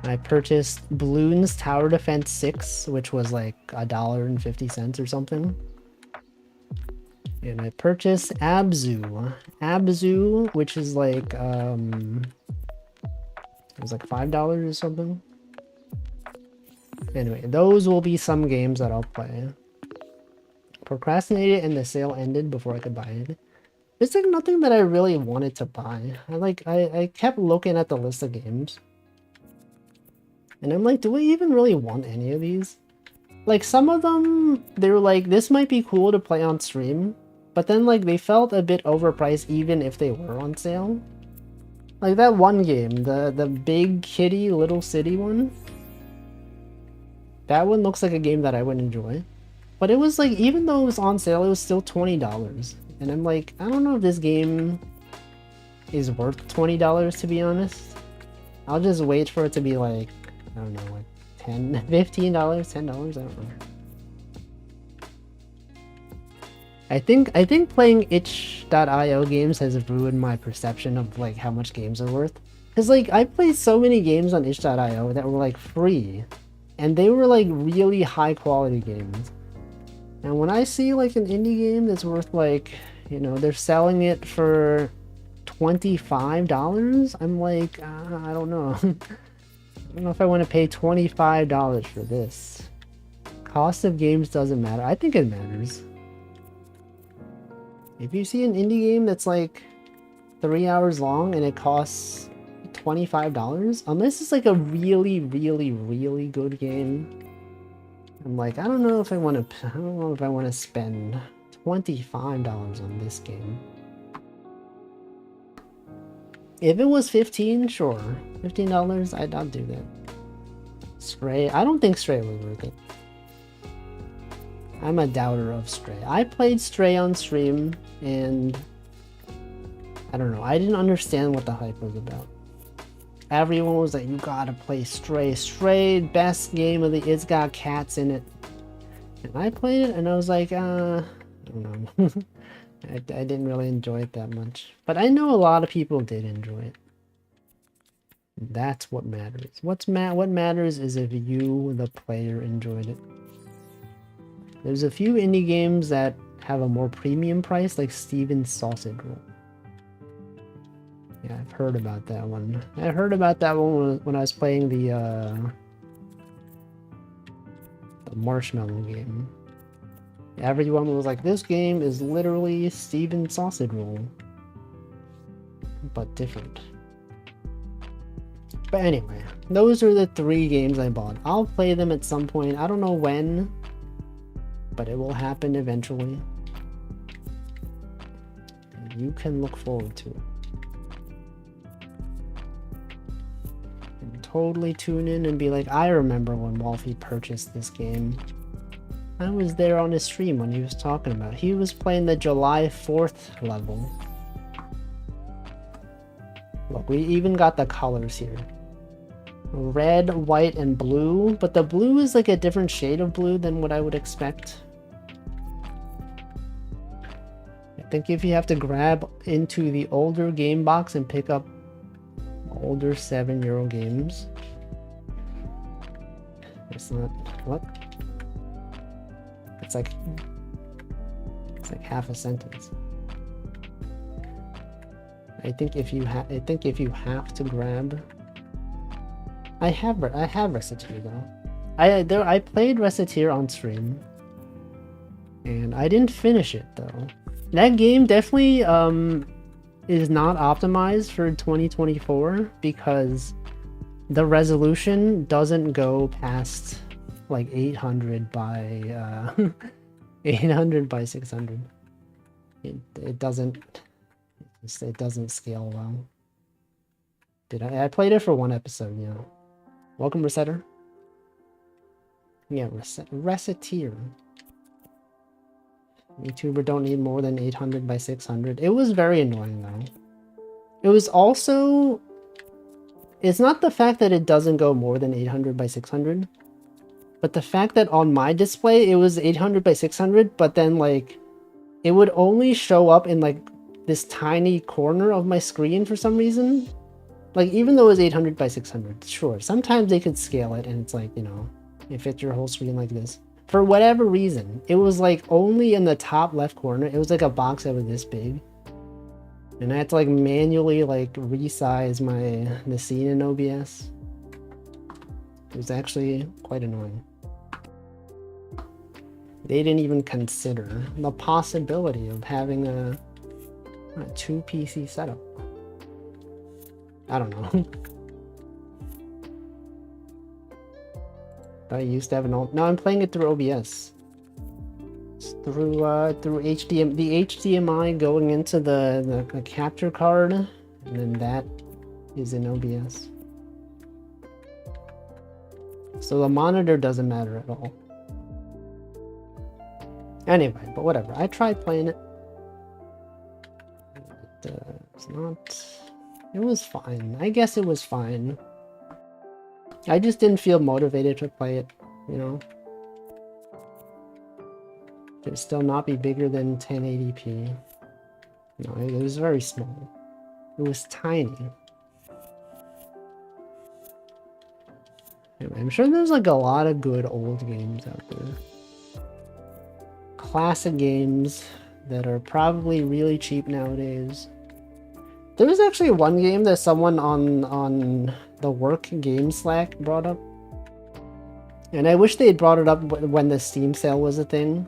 I purchased Bloons Tower Defense 6, which was like $1.50 or something. And I purchased Abzu. Abzu, which is like it was like $5 or something. Anyway, those will be some games that I'll play. Procrastinated and the sale ended before I could buy it. It's like nothing that I really wanted to buy. I kept looking at the list of games. And I'm like, do we even really want any of these? Like some of them, they were like, this might be cool to play on stream. But then like they felt a bit overpriced even if they were on sale. Like that one game, the Big Kitty Little City one. That one looks like a game that I would enjoy. But it was like, even though it was on sale, it was still $20. And I'm like, I don't know if this game is worth $20 to be honest. I'll just wait for it to be like, I don't know, like $10, $15, $10, I don't know. I think playing itch.io games has ruined my perception of like how much games are worth. Cause like I played so many games on itch.io that were like free. And they were like really high quality games. And when I see like an indie game that's worth like, you know, they're selling it for $25, I'm like, I don't know. I don't know if I want to pay $25 for this. Cost of games doesn't matter. I think it matters. If you see an indie game that's like 3 hours long and it costs $25, unless it's like a really, really, really good game, I'm like, I don't know if I want to spend $25 on this game. If it was $15, sure. $15, I'll do that. Stray, I don't think Stray was worth it. I'm a doubter of Stray. I played Stray on stream, and I don't know. I didn't understand what the hype was about. Everyone was like, you gotta play Stray. Stray, best game of the... It's got cats in it. And I played it, and I was like, I don't know. I didn't really enjoy it that much. But I know a lot of people did enjoy it. That's what matters. What matters is if you, the player, enjoyed it. There's a few indie games that have a more premium price, like Steven's Sausage Roll. Yeah, I've heard about that one. I heard about that one when I was playing the Marshmallow game. Everyone was like, this game is literally Steven's Sausage Roll. But different. But anyway, those are the 3 games I bought. I'll play them at some point. I don't know when, but it will happen eventually. And you can look forward to it. And totally tune in and be like, I remember when Wolfie purchased this game. I was there on his stream when he was talking about it. He was playing the July 4th level. Look, we even got the colors here. Red, white, and blue, but the blue is like a different shade of blue than what I would expect. I think if you have to grab into the older game box and pick up older 7-year games. It's not... What? It's like half a sentence. I think if you have to grab... I have Reciteer though. I played Reciteer on stream, and I didn't finish it though. That game definitely is not optimized for 2024 because the resolution doesn't go past like 800 by 800 by 600. It doesn't scale well. I played it for one episode, yeah. Welcome, Resetter. Yeah, Reciteer. YouTuber don't need more than 800 by 600. It was very annoying though. It was also... It's not the fact that it doesn't go more than 800 by 600, but the fact that on my display it was 800 by 600, but then like it would only show up in like this tiny corner of my screen for some reason. Like even though it was 800 by 600, sure, sometimes they could scale it and it's like, you know, it fits your whole screen like this. For whatever reason, it was like only in the top left corner. It was like a box that was this big. And I had to like manually like resize the scene in OBS. It was actually quite annoying. They didn't even consider the possibility of having a 2 PC setup. I don't know. I used to have an old... No, I'm playing it through OBS. It's through HDMI, the HDMI going into the capture card, and then that is in OBS. So the monitor doesn't matter at all. Anyway, but whatever. I tried playing it. It's not... It was fine. I guess it was fine. I just didn't feel motivated to play it, you know? It would still not be bigger than 1080p. No, it was very small. It was tiny. Anyway, I'm sure there's like a lot of good old games out there. Classic games that are probably really cheap nowadays. There was actually one game that someone on the work game Slack brought up. And I wish they had brought it up when the Steam sale was a thing.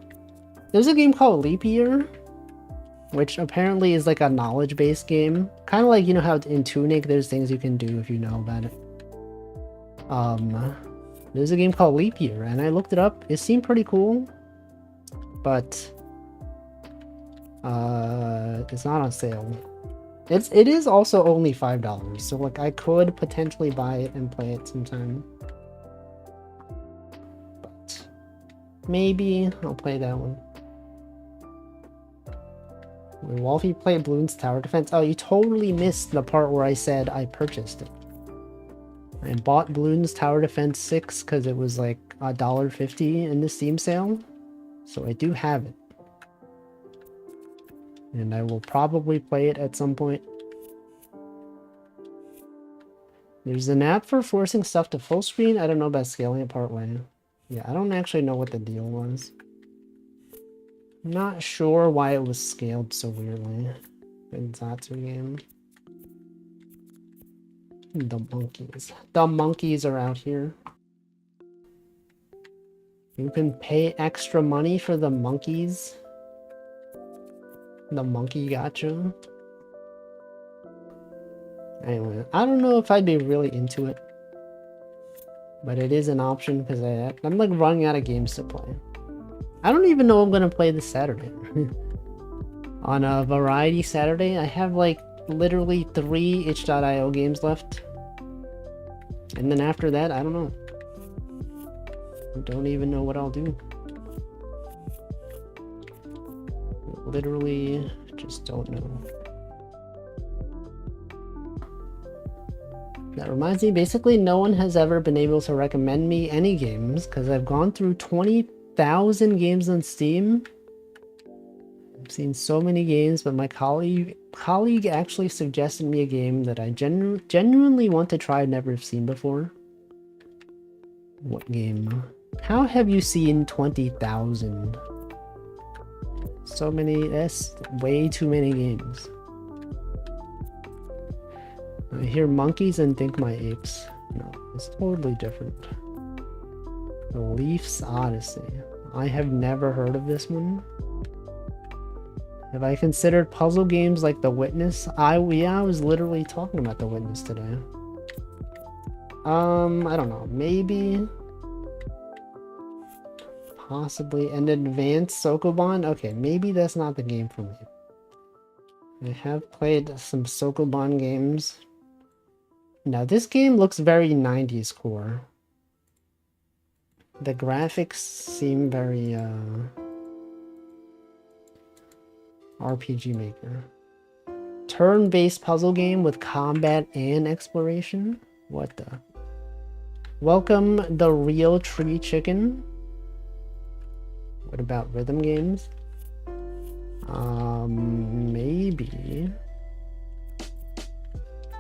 There's a game called Leap Year, which apparently is like a knowledge-based game. Kind of like, you know how in Tunic there's things you can do if you know about it. There's a game called Leap Year, and I looked it up. It seemed pretty cool. But it's not on sale. It is also only $5, so like I could potentially buy it and play it sometime. But maybe I'll play that one. When Wolfie played Bloons Tower Defense, oh, you totally missed the part where I said I purchased it. I bought Bloons Tower Defense 6 because it was like $1.50 in the Steam sale. So I do have it. And I will probably play it at some point. There's an app for forcing stuff to full screen. I don't know about scaling it part way. Yeah, I don't actually know what the deal was. Not sure why it was scaled so weirdly. In Zatsu game. The monkeys. The monkeys are out here. You can pay extra money for the monkeys. The monkey gotcha. Anyway, I don't know if I'd be really into it. But it is an option because I'm like running out of games to play. I don't even know I'm going to play this Saturday. On a Variety Saturday, I have like literally 3 itch.io games left. And then after that, I don't know. I don't even know what I'll do. Literally just don't know. That reminds me, basically no one has ever been able to recommend me any games because I've gone through 20,000 games on Steam. I've seen so many games, but my colleague actually suggested me a game that I genuinely want to try, never have seen before. What game? How have you seen 20,000? So many, that's way too many games. I hear monkeys and think my apes. No, it's totally different. The Leaf's Odyssey. I have never heard of this one. Have I considered puzzle games like The Witness? Yeah, I was literally talking about The Witness today. I don't know. Maybe. Possibly an advanced Sokoban? Okay, maybe that's not the game for me. I have played some Sokoban games. Now, this game looks very 90s core. The graphics seem very, RPG Maker. Turn-based puzzle game with combat and exploration? What the? Welcome the Real Tree Chicken. What about rhythm games? Maybe.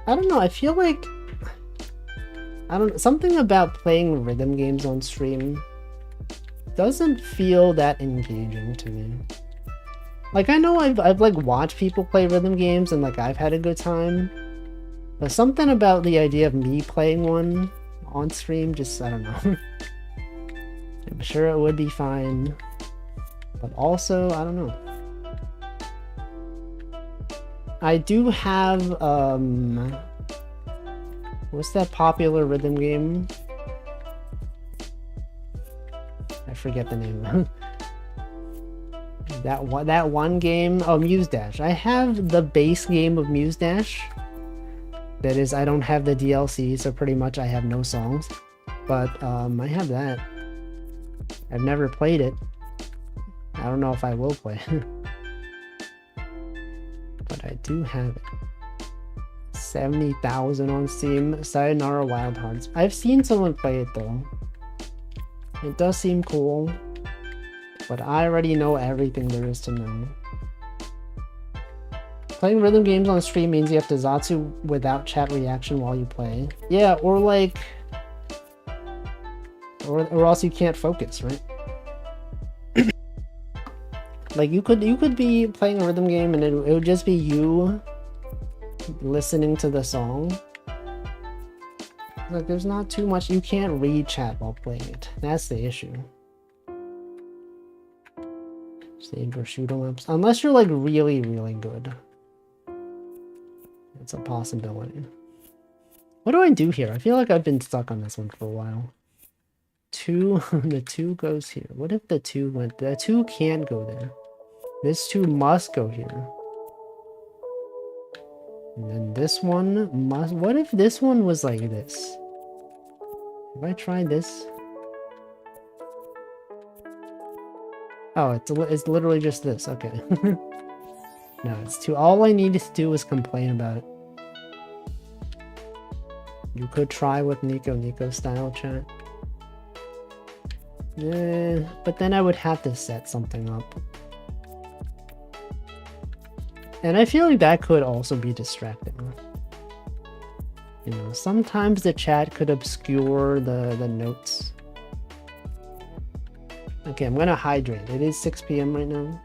I don't know, I feel like something about playing rhythm games on stream doesn't feel that engaging to me. Like, I know I've like watched people play rhythm games and like I've had a good time, but something about the idea of me playing one on stream just, I don't know. I'm sure it would be fine, but also, I don't know. I do have, what's that popular rhythm game? I forget the name. that one game. Oh, Muse Dash. I have the base game of Muse Dash. That is, I don't have the DLC, so pretty much I have no songs. But I have that. I've never played it. I don't know if I will play. But I do have it. 70,000 on Steam. Sayonara Wild Hearts. I've seen someone play it though. It does seem cool, but I already know everything there is to know. Playing rhythm games on stream means you have to Zatsu without chat reaction while you play. Yeah, or like, or else you can't focus, right? Like you could be playing a rhythm game and it would just be you listening to the song. Like, there's not too much. You can't read chat while playing it. That's the issue. Save for shoot 'em ups. Unless you're like really, really good. It's a possibility. What do I do here? I feel like I've been stuck on this one for a while. 2, the 2 goes here. What if the 2 went? The 2 can't go there. This 2 must go here. And then this one must... What if this one was like this? Have I tried this? Oh, it's literally just this. Okay. No, it's 2. All I needed to do was complain about it. You could try with Nico style chat. But then I would have to set something up. And I feel like that could also be distracting. You know, sometimes the chat could obscure the notes. Okay, I'm gonna hydrate. It is 6 p.m. right now.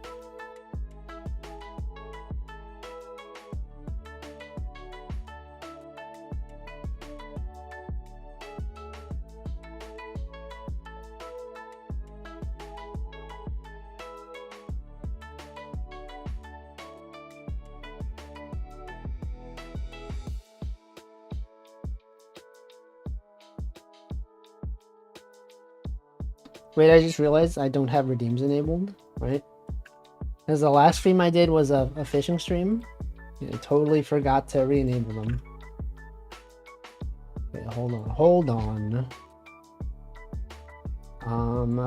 Wait, I just realized I don't have redeems enabled, right? Because the last stream I did was a fishing stream. I totally forgot to re-enable them. Wait, hold on.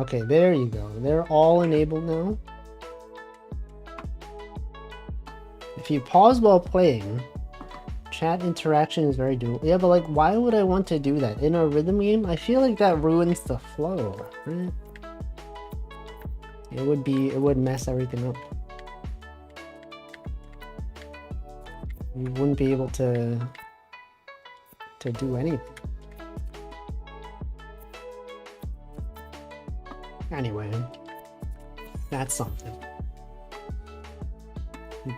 Okay, there you go. They're all enabled now. If you pause while playing, chat interaction is very doable. Yeah, but like, why would I want to do that? In a rhythm game, I feel like that ruins the flow, right? It would mess everything up. You wouldn't be able to do anything. Anyway, that's something.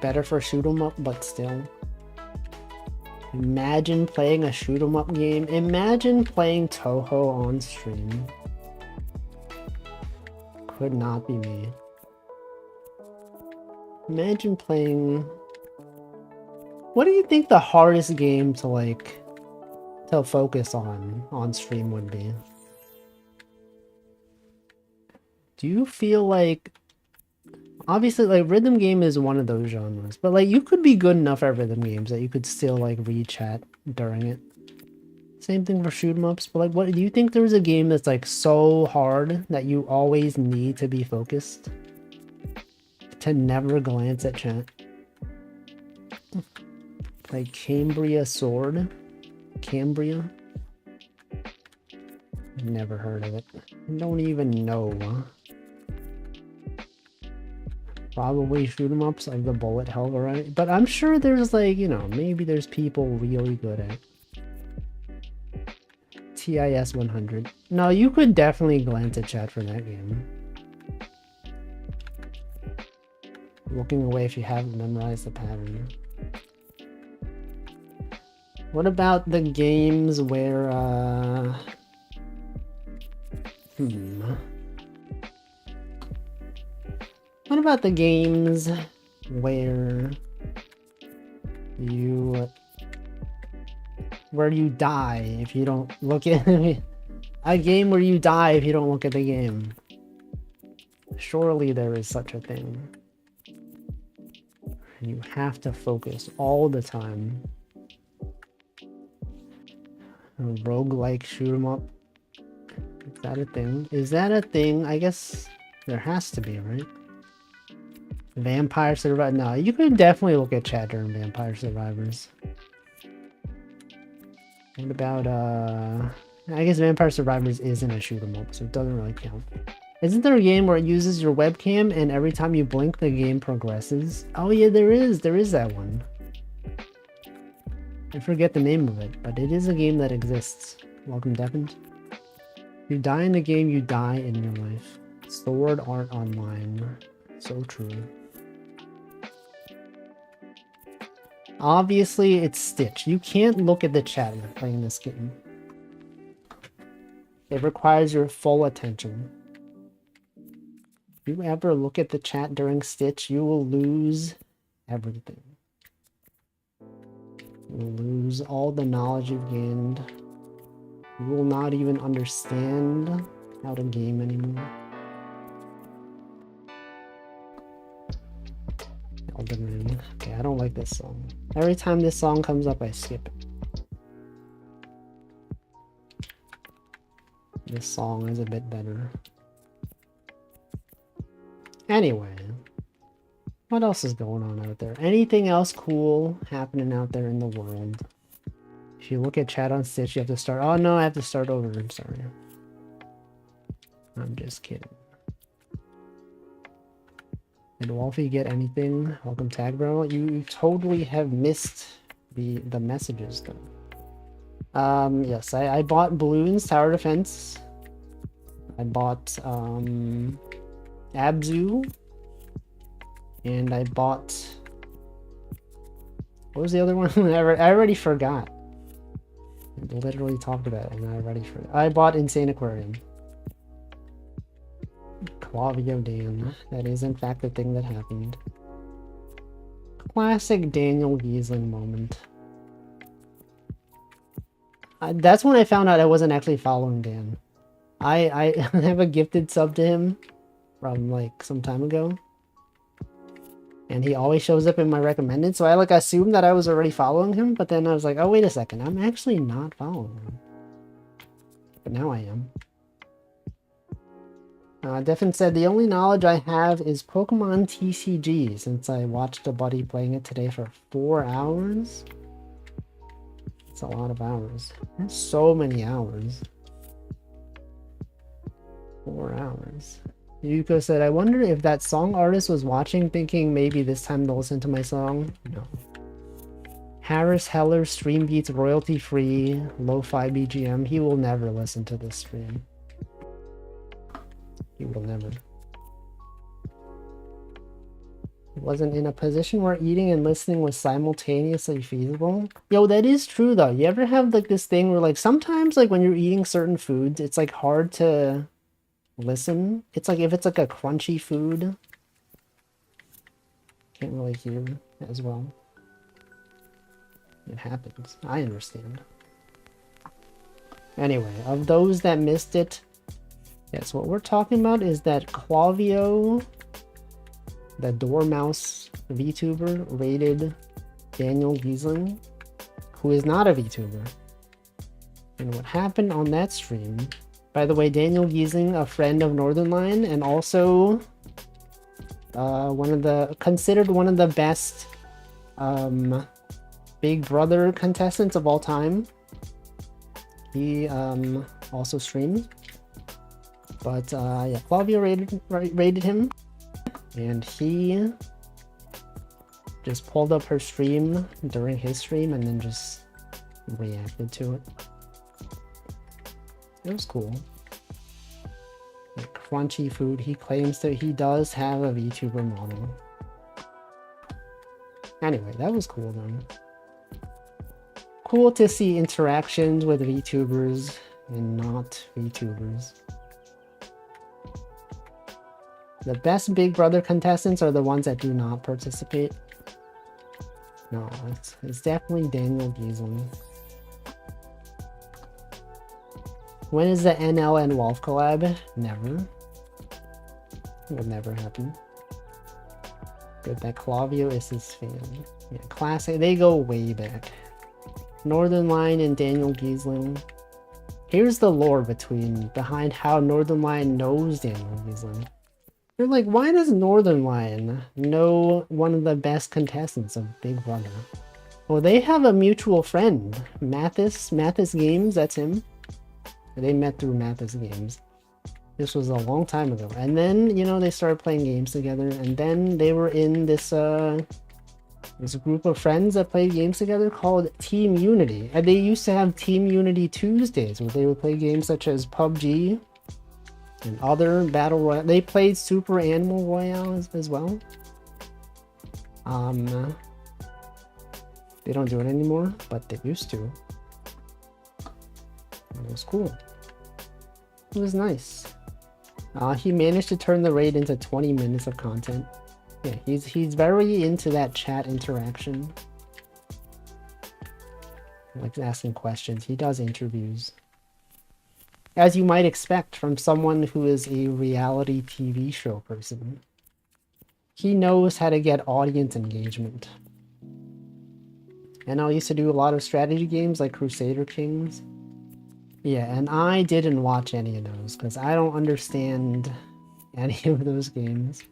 Better for shoot 'em up, but still. Imagine playing a shoot 'em up game. Imagine playing Toho on stream. Could not be me. Imagine playing... What do you think the hardest game to to focus on stream would be. Do you feel like, obviously, like, rhythm game is one of those genres, but like you could be good enough at rhythm games that you could still like read chat during it. Same thing for shoot 'em ups, but like, what do you think there's a game that's like so hard that you always need to be focused? To never glance at chat? Like Cambria Sword? Cambria? Never heard of it. I don't even know. Probably shoot 'em ups like the bullet hell variety. But I'm sure there's like, you know, maybe there's people really good at TIS 100. No, you could definitely glance at chat for that game. Looking away if you haven't memorized the pattern. What about the games where, What about the games where you die if you don't look at a game where you die if you don't look at the game? Surely there is such a thing. You have to focus all the time. A roguelike shoot 'em up. Is that a thing? Is that a thing? I guess there has to be, right? Vampire Survivor. No, you could definitely look at chat during Vampire Survivors. What about I guess Vampire Survivors isn't a shoot 'em up, so it doesn't really count. Isn't there a game where it uses your webcam and every time you blink the game progresses? Oh yeah, there is that one. I forget the name of it, but it is a game that exists. Welcome, Devin. You die in the game, you die in your life. Sword Art Online. So true. Obviously, it's Stitch. You can't look at the chat when playing this game. It requires your full attention. If you ever look at the chat during Stitch, you will lose everything. You will lose all the knowledge you've gained. You will not even understand how to game anymore. Elden Ring. Okay, I don't like this song. Every time this song comes up, I skip it. This song is a bit better. Anyway, what else is going on out there? Anything else cool happening out there in the world? If you look at chat on Stitch, you have to start. Oh no, I have to start over. I'm sorry. I'm just kidding. Did Wolfie get anything? Welcome, Tag Bro. You totally have missed the messages though. Yes, I bought Balloons Tower Defense. I bought Abzu. And I bought, what was the other one? I already forgot. I literally talked about it and I already forgot. I bought Insane Aquarium. Clavio Dan. That is in fact the thing that happened. Classic Daniel Giesling moment. That's when I found out I wasn't actually following Dan. I have a gifted sub to him from like some time ago. And he always shows up in my recommended, so I like assumed that I was already following him, but then I was like, oh wait a second, I'm actually not following him. But now I am. Devin said, the only knowledge I have is Pokemon TCG, since I watched a buddy playing it today for 4 hours. It's a lot of hours. That's so many hours. 4 hours. Yuko said, I wonder if that song artist was watching thinking maybe this time they'll listen to my song. No. Harris Heller stream beats royalty free, lo-fi BGM. He will never listen to this stream. He will never. He wasn't in a position where eating and listening was simultaneously feasible. Yo, that is true though. You ever have like this thing where like sometimes like when you're eating certain foods, it's like hard to listen. It's like if it's like a crunchy food, can't really hear as well. It happens. I understand. Anyway, of those that missed it, yes, what we're talking about is that Clavio, the Dormouse VTuber, raided Daniel Giesling, who is not a VTuber. And what happened on that stream, by the way, Daniel Giesling, a friend of Northernlion, and also considered one of the best Big Brother contestants of all time. He also streamed. But yeah, Flavio raided him, and he just pulled up her stream during his stream and then just reacted to it. It was cool. Like crunchy food. He claims that he does have a VTuber model. Anyway, that was cool though. Cool to see interactions with VTubers and not VTubers. The best Big Brother contestants are the ones that do not participate. No, it's definitely Daniel Giesling. When is the NL and Wolf collab? Never. It would never happen. Good that Clavio is his fan. Yeah, classic. They go way back. Northernlion and Daniel Giesling. Here's the lore behind how Northernlion knows Daniel Giesling. You're like, why does Northernlion know one of the best contestants of Big Brother? Well, they have a mutual friend, Mathis Games, that's him. They met through Mathis Games. This was a long time ago. And then, you know, they started playing games together, and then they were in this this group of friends that played games together called Team Unity. And they used to have Team Unity Tuesdays where they would play games such as PUBG and other battle royale. They played Super Animal Royale as well. They don't do it anymore, but they used to. It was cool. It was nice. He managed to turn the raid into 20 minutes of content. Yeah, he's very into that chat interaction. Like asking questions. He does interviews. As you might expect from someone who is a reality TV show person. He knows how to get audience engagement. And I used to do a lot of strategy games like Crusader Kings. Yeah, and I didn't watch any of those because I don't understand any of those games.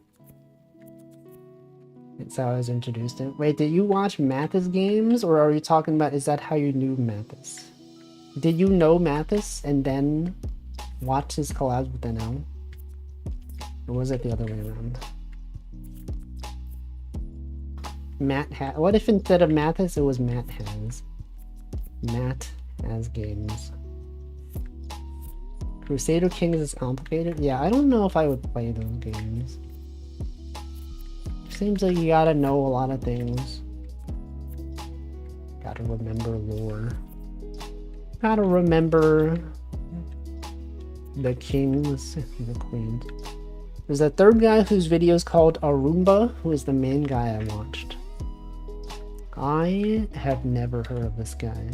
That's how I was introduced in. Wait, did you watch Mathis games, or are you talking about, is that how you knew Mathis? Did you know Mathis and then watch his collabs with NL? Or was it the other way around? What if instead of Mathis it was Matt Has? Matt Has Games. Crusader Kings is complicated? Yeah, I don't know if I would play those games. Seems like you gotta know a lot of things. Gotta remember lore. Gotta remember the kings and the queens. There's a third guy whose video is called Arumba, who is the main guy I watched. I have never heard of this guy.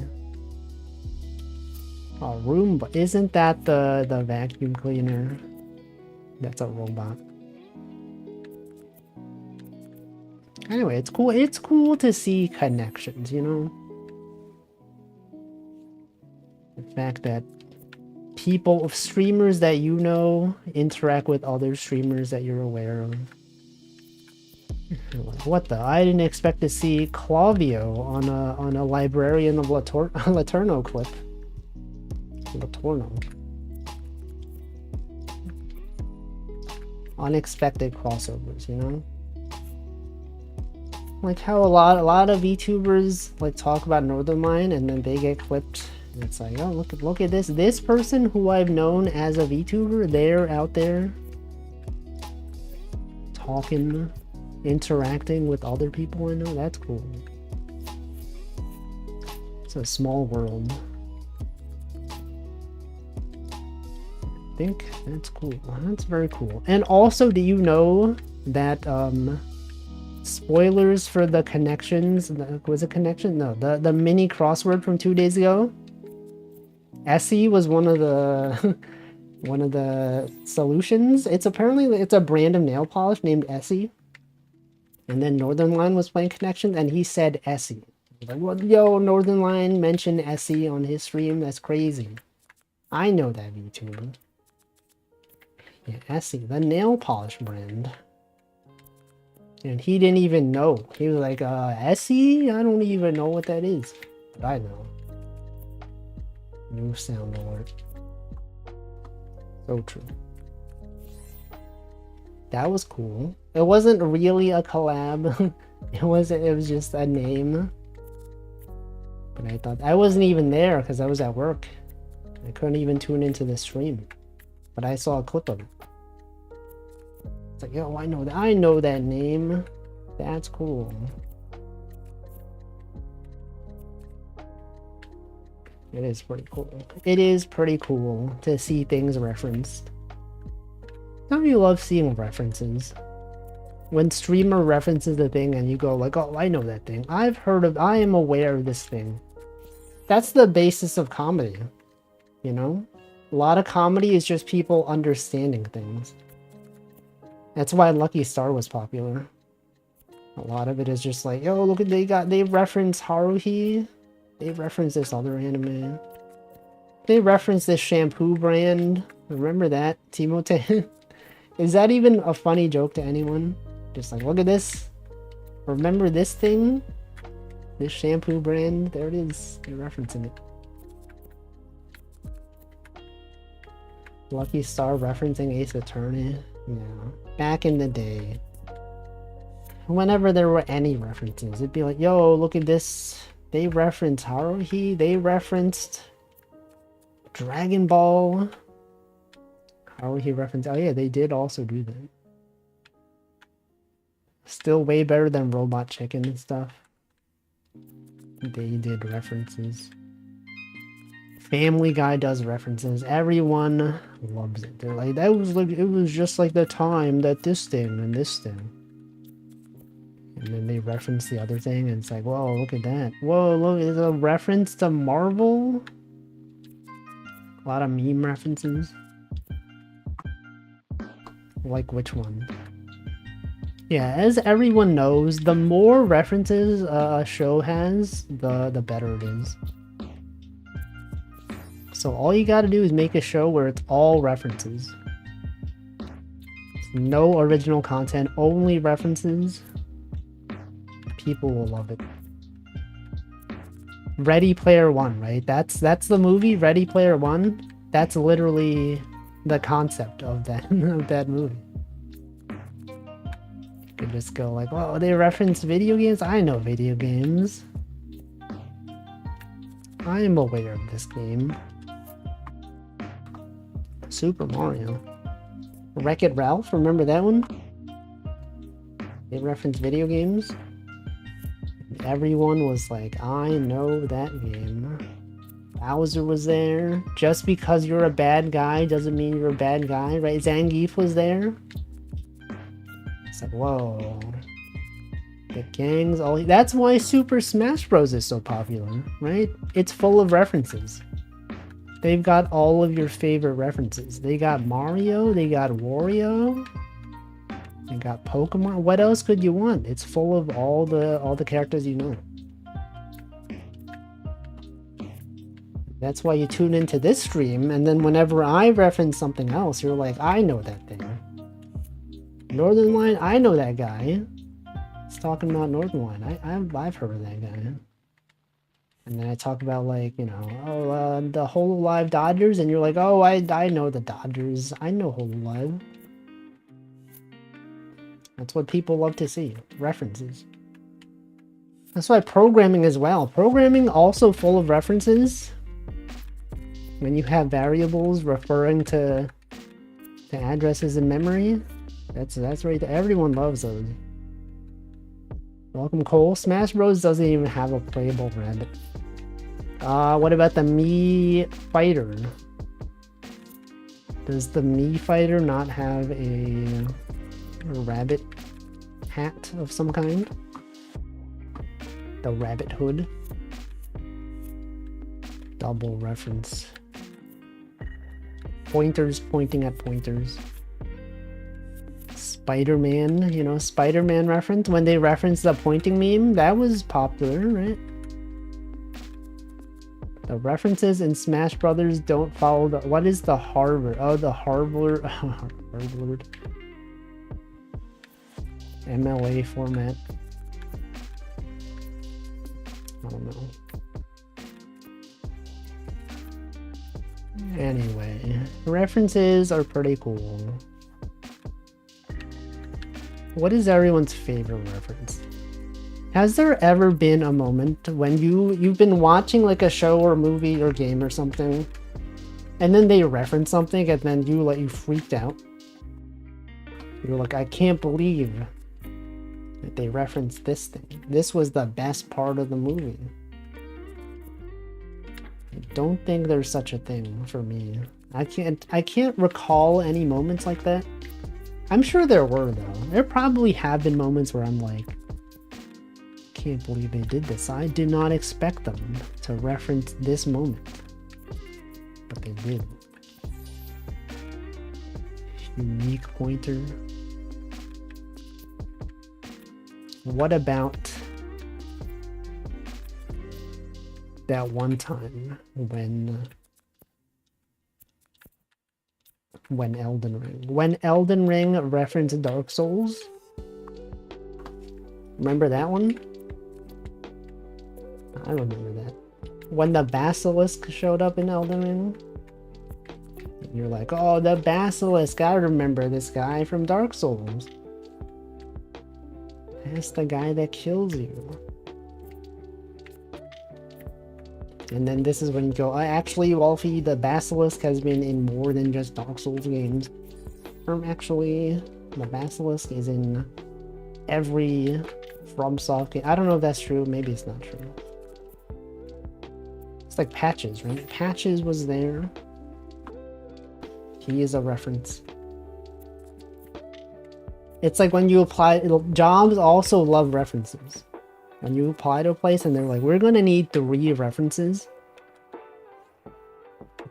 Roomba, isn't that the vacuum cleaner? That's a robot. Anyway, it's cool. It's cool to see connections, you know? The fact that people, streamers that you know, interact with other streamers that you're aware of. What the? I didn't expect to see Clavio on a Librarian of Laterno clip. Latorno. Unexpected crossovers, you know? Like how a lot of VTubers like talk about Northernlion and then they get clipped. And it's like, oh, look at this. This person who I've known as a VTuber, they're out there talking, interacting with other people I know. That's cool. It's a small world. I think that's cool. That's very cool. And also, do you know that spoilers for the connections, was it connection? No, the mini crossword from 2 days ago. Essie was one of the one of the solutions. It's apparently it's a brand of nail polish named Essie. And then Northern Line was playing Connections, and he said Essie. Like, well, yo, Northern Line mentioned Essie on his stream. That's crazy. I know that VTuber. Yeah, Essie, the nail polish brand. And he didn't even know. He was like, Essie? I don't even know what that is. But I know. New sound alert. So true. That was cool. It wasn't really a collab. It was just a name. But I thought I wasn't even there because I was at work. I couldn't even tune into the stream. But I saw a clip of it. It's like, yo, I know that name. That's cool. It is pretty cool. It is pretty cool to see things referenced. Don't you love seeing references? When streamer references a thing and you go like, oh, I know that thing. I am aware of this thing. That's the basis of comedy, you know? A lot of comedy is just people understanding things. That's why Lucky Star was popular. A lot of it is just like, yo, look at they reference Haruhi. They reference this other anime. They reference this shampoo brand. Remember that? Timote? Is that even a funny joke to anyone? Just like, look at this. Remember this thing? This shampoo brand? There it is. They're referencing it. Lucky Star referencing Ace Attorney. Yeah. Back in the day. Whenever there were any references, it'd be like, yo, look at this. They referenced Haruhi. They referenced Dragon Ball. Haruhi referenced... Oh yeah, they did also do that. Still way better than Robot Chicken and stuff. They did references. Family Guy does references. Everyone loves it. They're like, that was like, it was just like the time that this thing and this thing. And then they reference the other thing, and it's like, whoa, look at that. Whoa, look, it's a reference to Marvel? A lot of meme references. Like which one? Yeah, as everyone knows, the more references a show has, the better it is. So all you gotta do is make a show where it's all references. It's no original content, only references. People will love it. Ready Player One, right? That's the movie, Ready Player One. That's literally the concept of that of that movie. You could just go like, oh, they reference video games? I know video games. I am aware of this game. Super Mario. Wreck-It Ralph, remember that one? They reference video games. Everyone was like, I know that game. Bowser was there. Just because you're a bad guy doesn't mean you're a bad guy, right? Zangief was there. It's like, whoa. The gangs, all... That's why Super Smash Bros. Is so popular, right? It's full of references. They've got all of your favorite references. They got Mario, they got Wario, they got Pokemon. What else could you want? It's full of all the characters you know. That's why you tune into this stream, and then whenever I reference something else, you're like, I know that thing. Northern Line, I know that guy. It's talking about Northern Line. I've heard of that guy. And then I talk about, like, you know, oh, the Hololive Dodgers, and you're like, oh, I know the Dodgers. I know Hololive. That's what people love to see. References. That's why programming as well. Programming also full of references. When you have variables referring to addresses in memory, that's right there. Everyone loves those. Welcome, Cole. Smash Bros. Doesn't even have a playable rabbit. What about the Mii Fighter? Does the Mii Fighter not have a rabbit hat of some kind? The rabbit hood? Double reference. pointers pointing at pointers. Spider-Man, you know, Spider-Man reference. When they referenced the pointing meme, that was popular, right? The references in Smash Brothers don't follow the... What is the Harvard? Oh, the Harvard... Harvard... MLA format. I don't know. Anyway, references are pretty cool. What is everyone's favorite reference? Has there ever been a moment when you've been watching like a show or movie or game or something, and then they reference something and then you freaked out? You're like, I can't believe that they referenced this thing. This was the best part of the movie. I don't think there's such a thing for me. I can't recall any moments like that. I'm sure there were though. There probably have been moments where I'm like, can't believe they did this. I did not expect them to reference this moment. But they did. Unique pointer. What about that one time when Elden Ring referenced Dark Souls? Remember that one? I remember that. When the Basilisk showed up in Elden Ring, you're like, oh, the Basilisk, I remember this guy from Dark Souls. That's the guy that kills you. And then this is when you go, actually, Wolfie, the Basilisk has been in more than just Dark Souls games. Actually, the Basilisk is in every FromSoft game. I don't know if that's true. Maybe it's not true. It's like Patches, right? Patches was there. He is a reference. It's like when you apply, jobs also love references. When you apply to a place and they're like, we're going to need 3 references.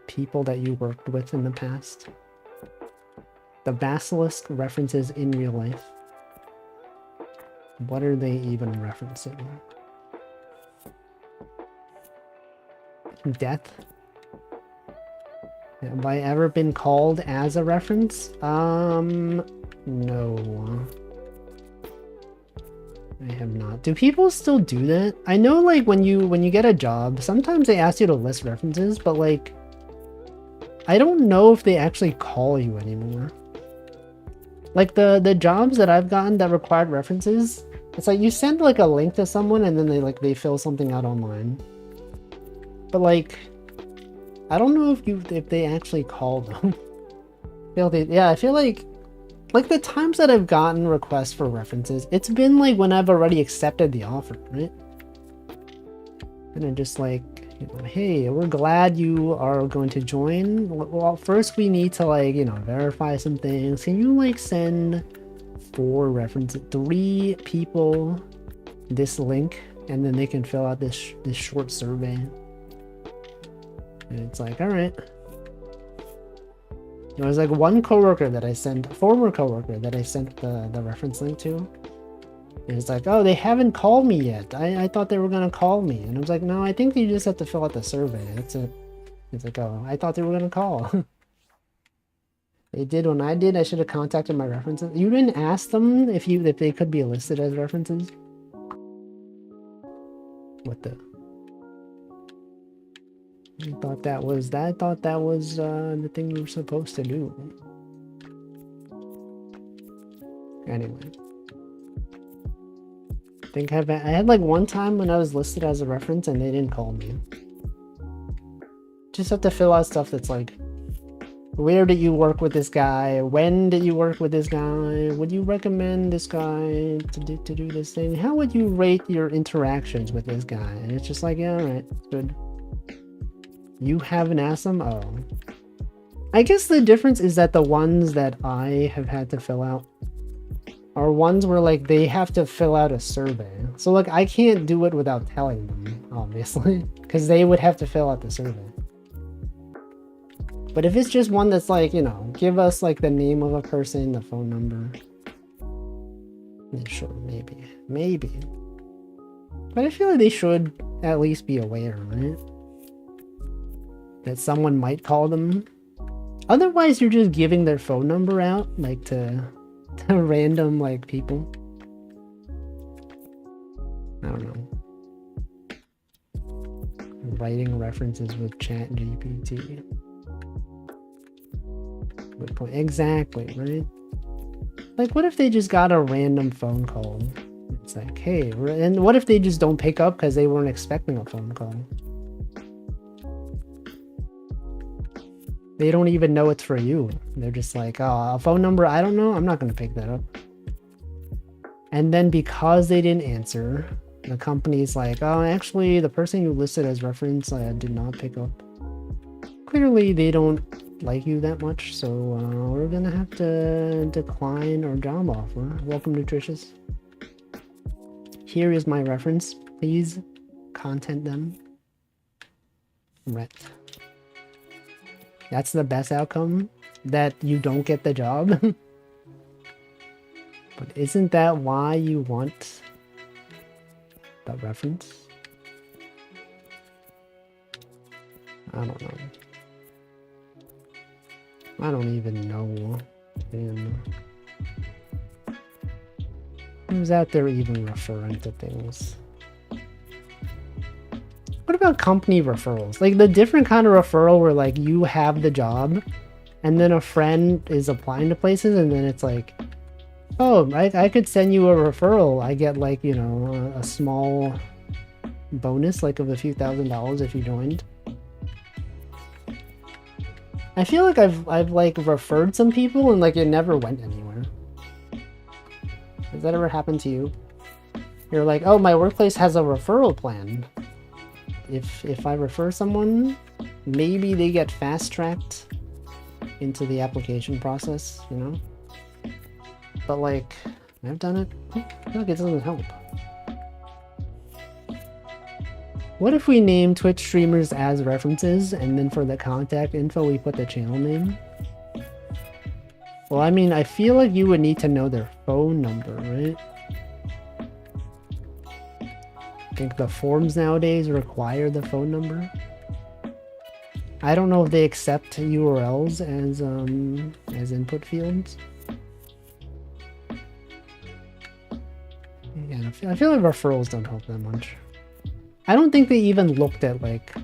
People that you worked with in the past. The Basilisk references in real life. What are they even referencing? Death? Have I ever been called as a reference? No. I have not. Do people still do that? I know, like, when you get a job, sometimes they ask you to list references, but like, I don't know if they actually call you anymore. Like the jobs that I've gotten that required references, it's like you send like a link to someone and then they fill something out online. But like, I don't know if they actually call them. Yeah, I feel like the times that I've gotten requests for references, it's been like when I've already accepted the offer, right? And I'm just like, you know, hey, we're glad you are going to join. Well, first we need to, like, you know, verify some things. Can you like send 4 references, 3 people this link, and then they can fill out this short survey? And it's like, all right. There was like one coworker that I sent, a former coworker that I sent the reference link to. And it's like, oh, they haven't called me yet. I thought they were gonna call me. And I was like, no, I think you just have to fill out the survey. That's it. It's like, oh, I thought they were gonna call. They did when I did. I should have contacted my references. You didn't ask them if they could be listed as references? What the? I thought that was the thing we were supposed to do. Anyway. I had like one time when I was listed as a reference and they didn't call me. Just have to fill out stuff that's like, where did you work with this guy? When did you work with this guy? Would you recommend this guy to do this thing? How would you rate your interactions with this guy? And it's just like, yeah, all right, good. You haven't asked them? Oh. I guess the difference is that the ones that I have had to fill out are ones where like they have to fill out a survey. So like I can't do it without telling them, obviously, because they would have to fill out the survey. But if it's just one that's like, you know, give us like the name of a person, the phone number. Yeah, sure, maybe. But I feel like they should at least be aware, right? That someone might call them. Otherwise, you're just giving their phone number out, like to random like people. I don't know. Writing references with ChatGPT. Good point. Exactly, right? Like, what if they just got a random phone call? It's like, hey, and what if they just don't pick up because they weren't expecting a phone call? They don't even know it's for you. They're just like, oh, a phone number, I don't know. I'm not going to pick that up. And then because they didn't answer, the company's like, oh, actually, the person you listed as reference did not pick up. Clearly, they don't like you that much, so we're going to have to decline our job offer. Welcome, Nutritious. Here is my reference. Please content them. Right. That's the best outcome, that you don't get the job. But isn't that why you want the reference? I don't know. I don't even know. Damn. Who's out there even referring to things? What about company referrals? Like the different kind of referral where like you have the job and then a friend is applying to places and then it's like, oh, I could send you a referral. I get like, you know, a small bonus like of a few $1,000s if you joined. I feel like I've like referred some people and like it never went anywhere. Has that ever happened to you? You're like, oh, my workplace has a referral plan. If I refer someone, maybe they get fast-tracked into the application process, you know? But like, I've done it. I feel like it doesn't help. What if we name Twitch streamers as references, and then for the contact info we put the channel name? Well, I mean, I feel like you would need to know their phone number, right? I think the forms nowadays require the phone number. I don't know if they accept URLs as input fields. Yeah, I feel like referrals don't help that much. I don't think they even looked at like.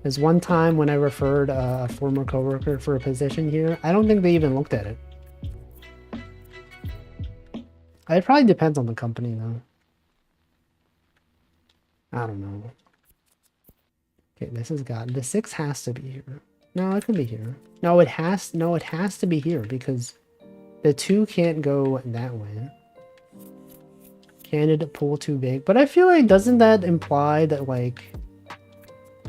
There's one time when I referred a former coworker for a position here. I don't think they even looked at it. It probably depends on the company though. I don't know. Okay, this has got the 6 has to be here. No, it can be here. No, it has to be here because the 2 can't go that way. Candidate pool too big. But I feel like doesn't that imply that like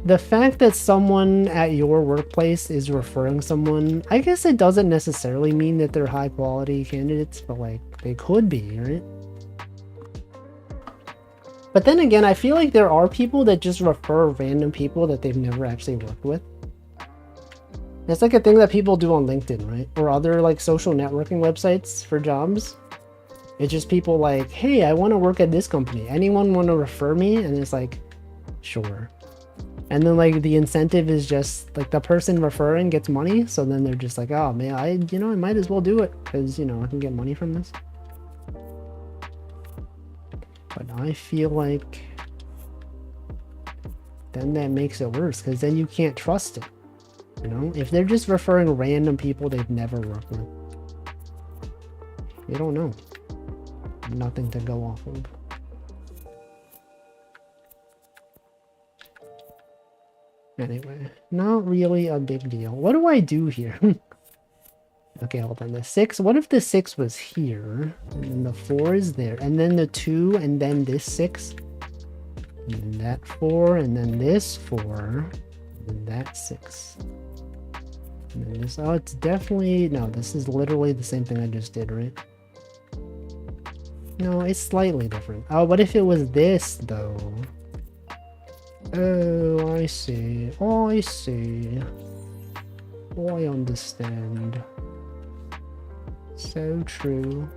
the fact that someone at your workplace is referring someone, I guess it doesn't necessarily mean that they're high quality candidates, but like they could be, right? But then again, I feel like there are people that just refer random people that they've never actually worked with. It's like a thing that people do on LinkedIn, right? Or other like social networking websites for jobs. It's just people like, hey, I want to work at this company. Anyone want to refer me? And it's like, sure. And then like the incentive is just like the person referring gets money. So then they're just like, oh man, I might as well do it because, I can get money from this. But I feel like then that makes it worse because then you can't trust it. If they're just referring random people they've never worked with, you don't know. Nothing to go off of. Anyway, not really a big deal. What do I do here? Okay, hold on. The 6, what if the 6 was here? And then the 4 is there. And then the 2, and then this 6. And then that 4, and then this 4. And then that 6. And then this, oh, it's definitely, no, this is literally the same thing I just did, right? No, it's slightly different. Oh, what if it was this, though? Oh, I see. Oh, I see. Oh, I understand. So true.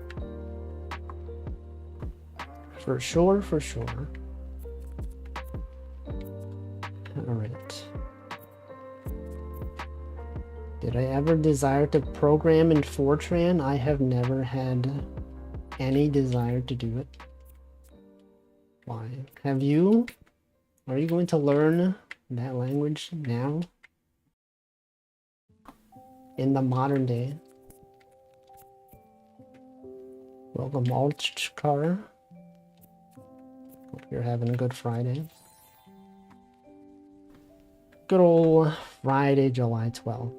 For sure, for sure. Alright. Did I ever desire to program in Fortran? I have never had any desire to do it. Why? Have you? Are you going to learn that language now? In the modern day? Welcome, Altchkar. Hope you're having a good Friday. Good old Friday, July 12th.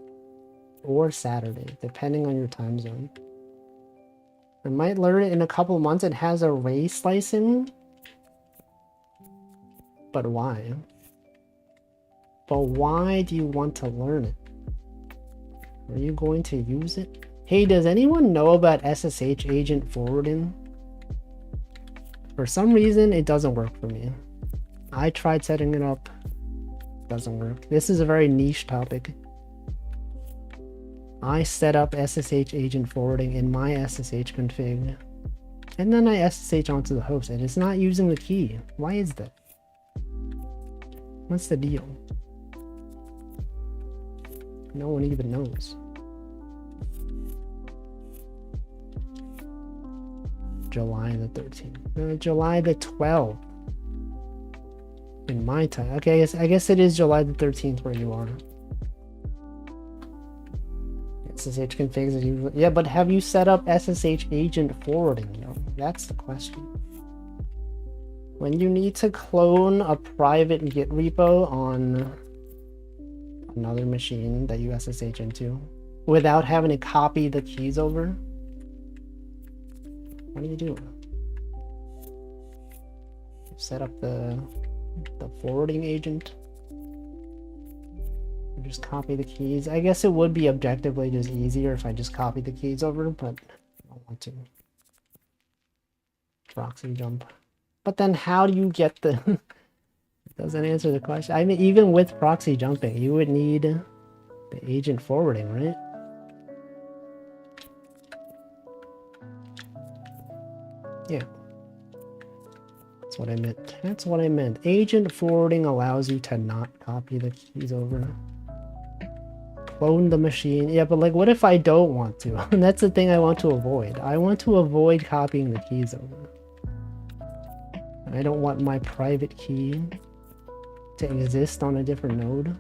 Or Saturday, depending on your time zone. I might learn it in a couple months. It has array slicing. But why? But why do you want to learn it? Are you going to use it? Hey, does anyone know about SSH agent forwarding? For some reason, it doesn't work for me. I tried setting it up. Doesn't work. This is a very niche topic. I set up SSH agent forwarding in my SSH config. And then I SSH onto the host, and it's not using the key. Why is that? What's the deal? No one even knows. July the 13th. July the 12th. In my time. Okay, I guess it is July the 13th where you are. SSH configs as usual. Yeah, but have you set up SSH agent forwarding? You know, that's the question. When you need to clone a private Git repo on another machine that you SSH into without having to copy the keys over, what do you do? Set up the forwarding agent. Or just copy the keys. I guess it would be objectively just easier if I just copy the keys over, but I don't want to. Proxy jump. But then how do you get the... It doesn't answer the question. I mean, even with proxy jumping, you would need the agent forwarding, right? Yeah. That's what I meant. That's what I meant. Agent forwarding allows you to not copy the keys over. Clone the machine. Yeah, but like, what if I don't want to? And that's the thing I want to avoid. I want to avoid copying the keys over. I don't want my private key to exist on a different node.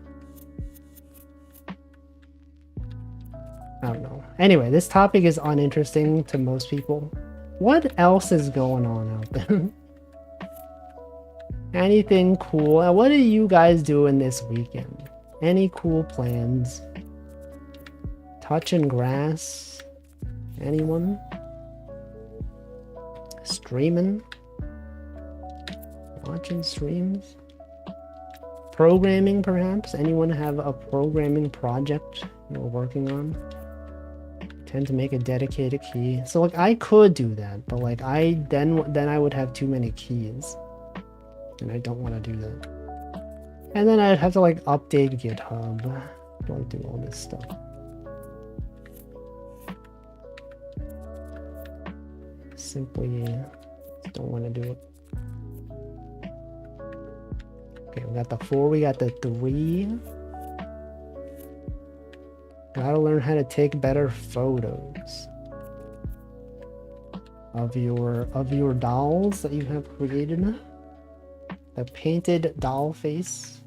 I don't know. Anyway, this topic is uninteresting to most people. What else is going on out there? Anything cool? What are you guys doing this weekend? Any cool plans? Touching grass? Anyone? Streaming? Watching streams? Programming, perhaps? Anyone have a programming project you're working on? Tend to make a dedicated key. So like I could do that, but like then I would have too many keys. And I don't want to do that. And then I'd have to like update GitHub. Don't do all this stuff. Simply don't want to do it. Okay, we got the 4, we got the 3. Gotta learn how to take better photos of your dolls that you have created. The painted doll face.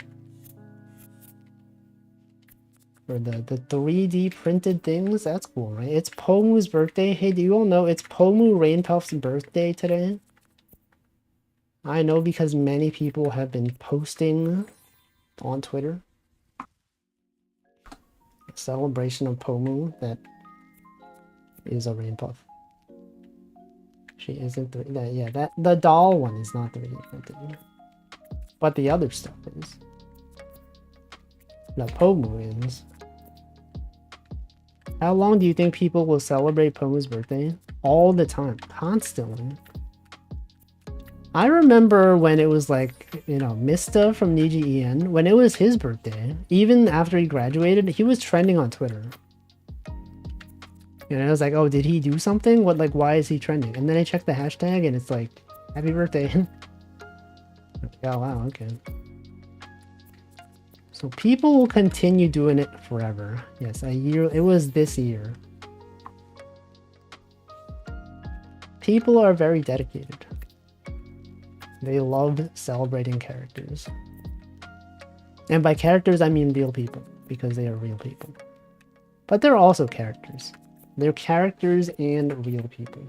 Or the 3D printed things. That's cool, right? It's Pomu's birthday. Hey, do you all know it's Pomu Rainpuff's birthday today? I know because many people have been posting on Twitter. A celebration of Pomu that is a Rainpuff. She isn't 3D. Yeah, the doll one is not 3D printed. But the other stuff is. No, Pomu is. How long do you think people will celebrate Pomu's birthday? All the time. Constantly. I remember when it was like, you know, Mista from NijiEN, when it was his birthday, even after he graduated, he was trending on Twitter. And I was like, oh, did he do something? What, like, why is he trending? And then I checked the hashtag and it's like, happy birthday. Oh, wow, okay. So people will continue doing it forever. Yes, a year, it was this year. People are very dedicated. They love celebrating characters. And by characters, I mean real people, because they are real people. But they're also characters. They're characters and real people.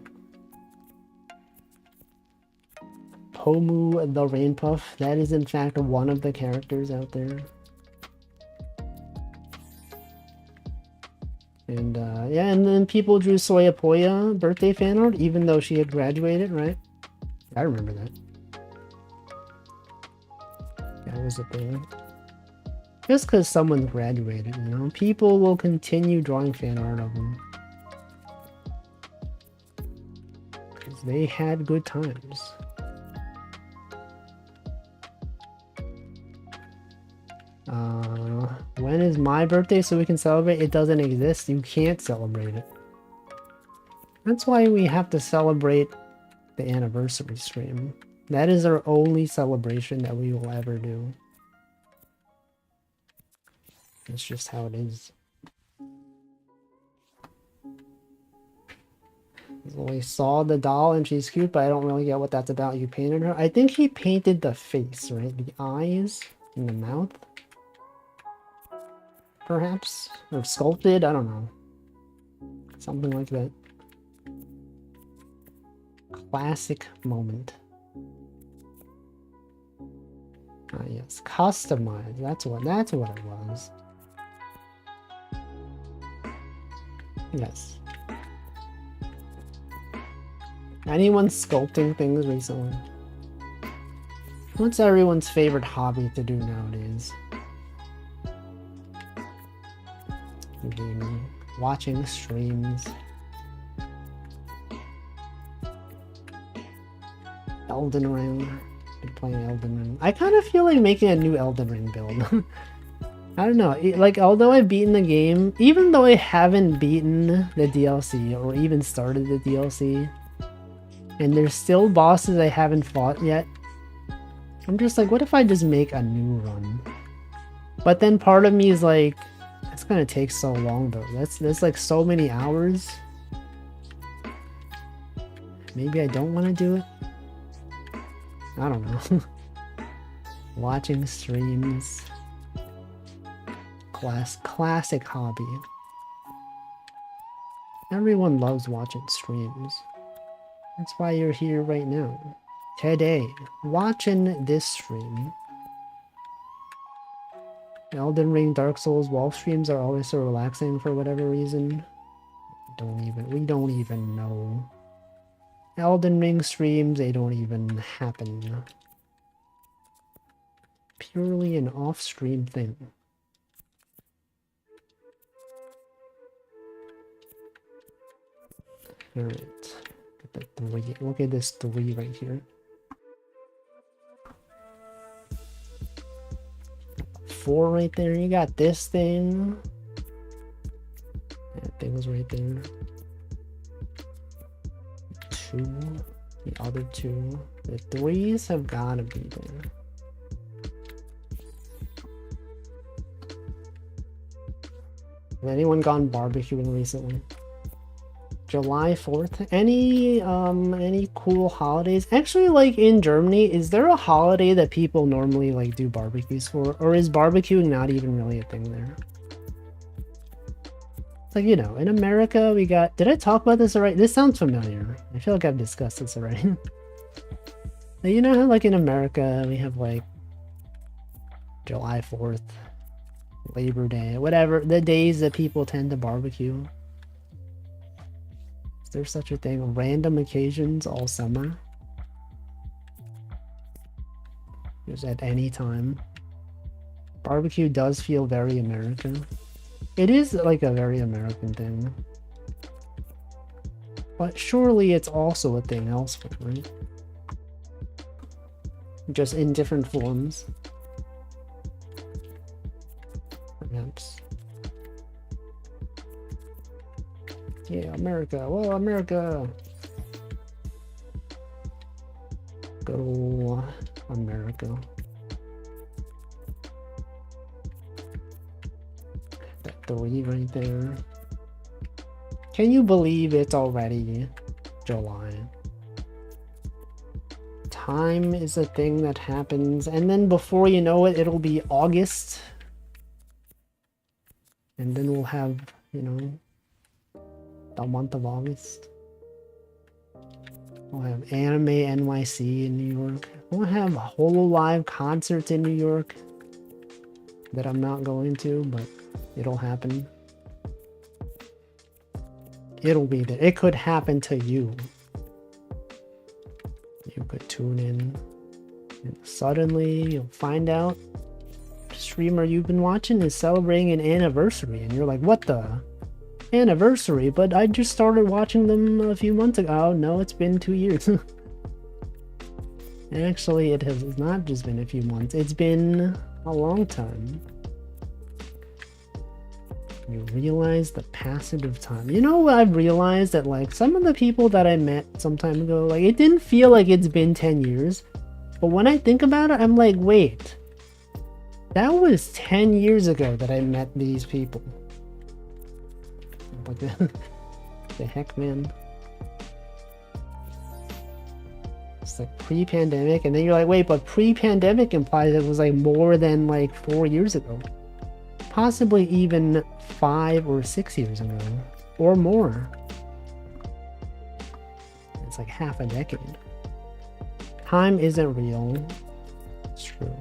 Pomu the Rainpuff, that is in fact one of the characters out there. And yeah, and then people drew Soyapoya birthday fan art, even though she had graduated, right? I remember that. That was a thing. Just because someone graduated, you know, people will continue drawing fan art of them. Because they had good times. When is my birthday so we can celebrate? It doesn't exist. You can't celebrate it. That's why we have to celebrate the anniversary stream. That is our only celebration that we will ever do. It's just how it is. We saw the doll and she's cute, but I don't really get what that's about. You painted her? I think he painted the face, right? The eyes and the mouth. Perhaps? Or sculpted? I don't know. Something like that. Classic moment. Ah, yes. Customized. That's what it was. Yes. Anyone sculpting things recently? What's everyone's favorite hobby to do nowadays? Gaming, watching streams, Elden Ring. Been playing Elden Ring. I kind of feel like making a new Elden Ring build. I don't know. Like, although I've beaten the game, even though I haven't beaten the DLC or even started the DLC, and there's still bosses I haven't fought yet, I'm just like, what if I just make a new run? But then part of me is like, it's gonna take so long though. That's like so many hours. Maybe I don't want to do it. I don't know. Watching streams. Classic hobby. Everyone loves watching streams. That's why you're here right now. Today, watching this stream. Elden Ring, Dark Souls, Wolf streams are always so relaxing for whatever reason. We don't even know. Elden Ring streams, they don't even happen. Purely an off-stream thing. Alright. Get the 3. Look at this 3 right here. 4 right there. You got this thing. That thing's right there. 2. The other 2. The 3s have gotta be there. Has anyone gone barbecuing recently? July 4th? Any cool holidays? Actually, like in Germany, is there a holiday that people normally like do barbecues for? Or is barbecuing not even really a thing there? It's like, you know, in America we got... Did I talk about this already? This sounds familiar. I feel like I've discussed this already. You know how like in America we have like July 4th, Labor Day, whatever, the days that people tend to barbecue. Is there such a thing? Random occasions all summer? Just at any time. Barbecue does feel very American. It is like a very American thing. But surely it's also a thing elsewhere, right? just in different forms. Perhaps. Yeah, America. Well, America. Go America. That 3 right there. Can you believe it's already July? Time is a thing that happens, and then before you know it, it'll be August. And then we'll have, you know, the month of August. We'll have Anime NYC in New York. We'll have HoloLive concerts in New York that I'm not going to, but it'll happen. It'll be there. It could happen to you. You could tune in and suddenly you'll find out the streamer you've been watching is celebrating an anniversary and you're like, what the anniversary? But I just started watching them a few months ago. Oh, no, it's been 2 years. Actually, it has not just been a few months. It's been a long time. You realize the passage of time. You know what I've realized? That like some of the people that I met some time ago, like it didn't feel like it's been 10 years. But when I think about it, I'm like, wait. That was 10 years ago that I met these people. Like the heck, man. It's like pre-pandemic, and then you're like, wait, but pre-pandemic implies it was like more than like 4 years ago. Possibly even 5 or 6 years ago, or more. It's like half a decade. Time isn't real. It's true.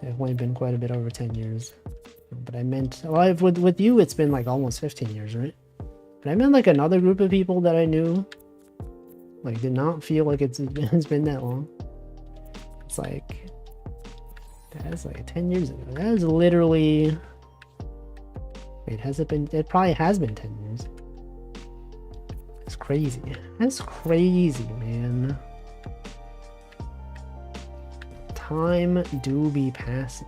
Definitely been quite a bit over 10 years. But I meant, well, with you, it's been like almost 15 years, right? But I meant like another group of people that I knew, like did not feel like it's been that long. It's like, that's like 10 years ago. That is literally, wait, has it been, it probably has been 10 years. It's crazy. That's crazy, man. Time do be passing.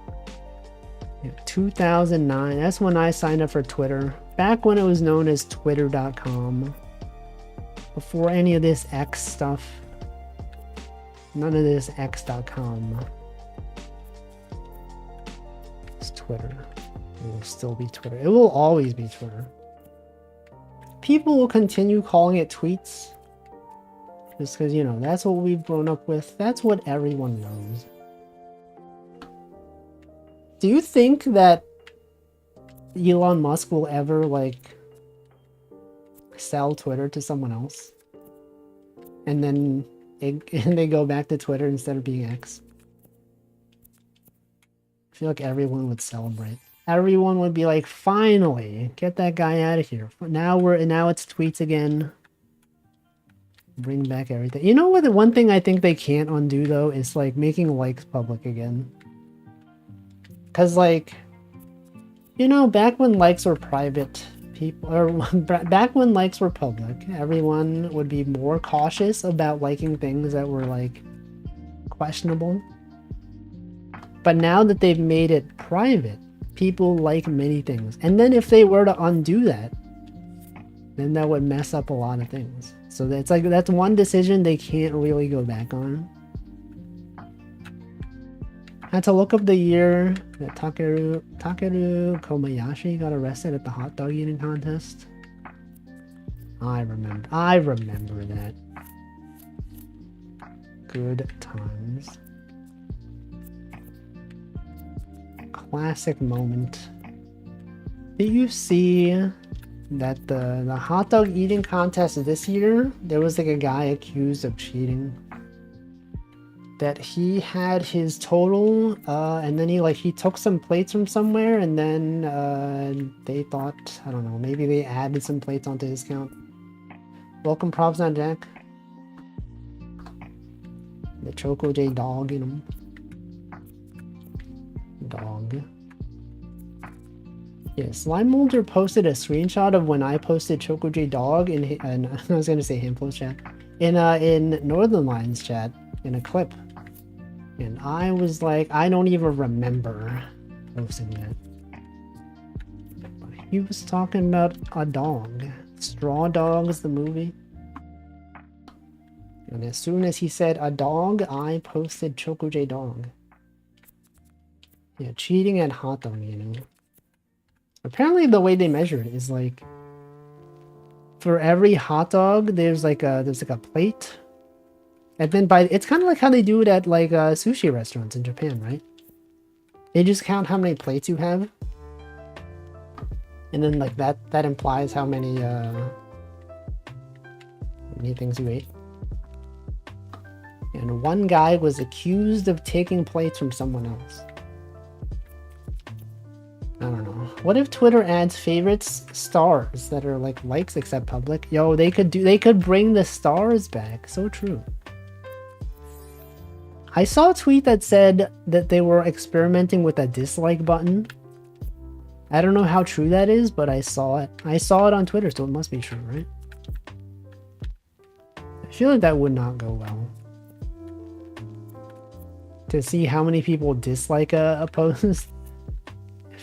Yeah, 2009, that's when I signed up for Twitter. Back when it was known as twitter.com. Before any of this X stuff. None of this x.com. It's Twitter. It will still be Twitter. It will always be Twitter. People will continue calling it tweets. Just because, you know, that's what we've grown up with. That's what everyone knows. Do you think that Elon Musk will ever, like, sell Twitter to someone else? And then they go back to Twitter instead of being X? I feel like everyone would celebrate. Everyone would be like, finally, get that guy out of here. Now it's tweets again. Bring back everything. You know what? The one thing I think they can't undo, though, is, like, making likes public again. Because, like, you know, back when likes were private, back when likes were public, everyone would be more cautious about liking things that were, like, questionable. But now that they've made it private, people like many things. And then if they were to undo that, then that would mess up a lot of things. So that's like, that's one decision they can't really go back on. I had to look up the year that Takeru Kobayashi got arrested at the hot dog eating contest. I remember that. Good times. Classic moment. Did you see that the hot dog eating contest this year, there was like a guy accused of cheating? That he had his total, and then he took some plates from somewhere, and then they thought, I don't know, maybe they added some plates onto his count. Welcome, Props on Jack. The Choco J dog, you know. Dog. Yeah, Slime Molder posted a screenshot of when I posted Choco J dog in I was gonna say Hampo's chat. In Northern Lions chat, in a clip. And I was like, I don't even remember posting that. But he was talking about a dog. Straw Dogs, the movie. And as soon as he said a dog, I posted Chokuje Dog. Yeah, cheating at hot dog, you know. Apparently the way they measure it is like, for every hot dog, there's like a plate. And then it's kind of like how they do it at like sushi restaurants in Japan, right? They just count how many plates you have. And then like that implies how many things you ate. And one guy was accused of taking plates from someone else. I don't know. What if Twitter adds favorites stars that are like likes except public? Yo, they could bring the stars back. So true. I saw a tweet that said that they were experimenting with a dislike button. I don't know how true that is, but I saw it. I saw it on Twitter, so it must be true, right? I feel like that would not go well. To see how many people dislike a post.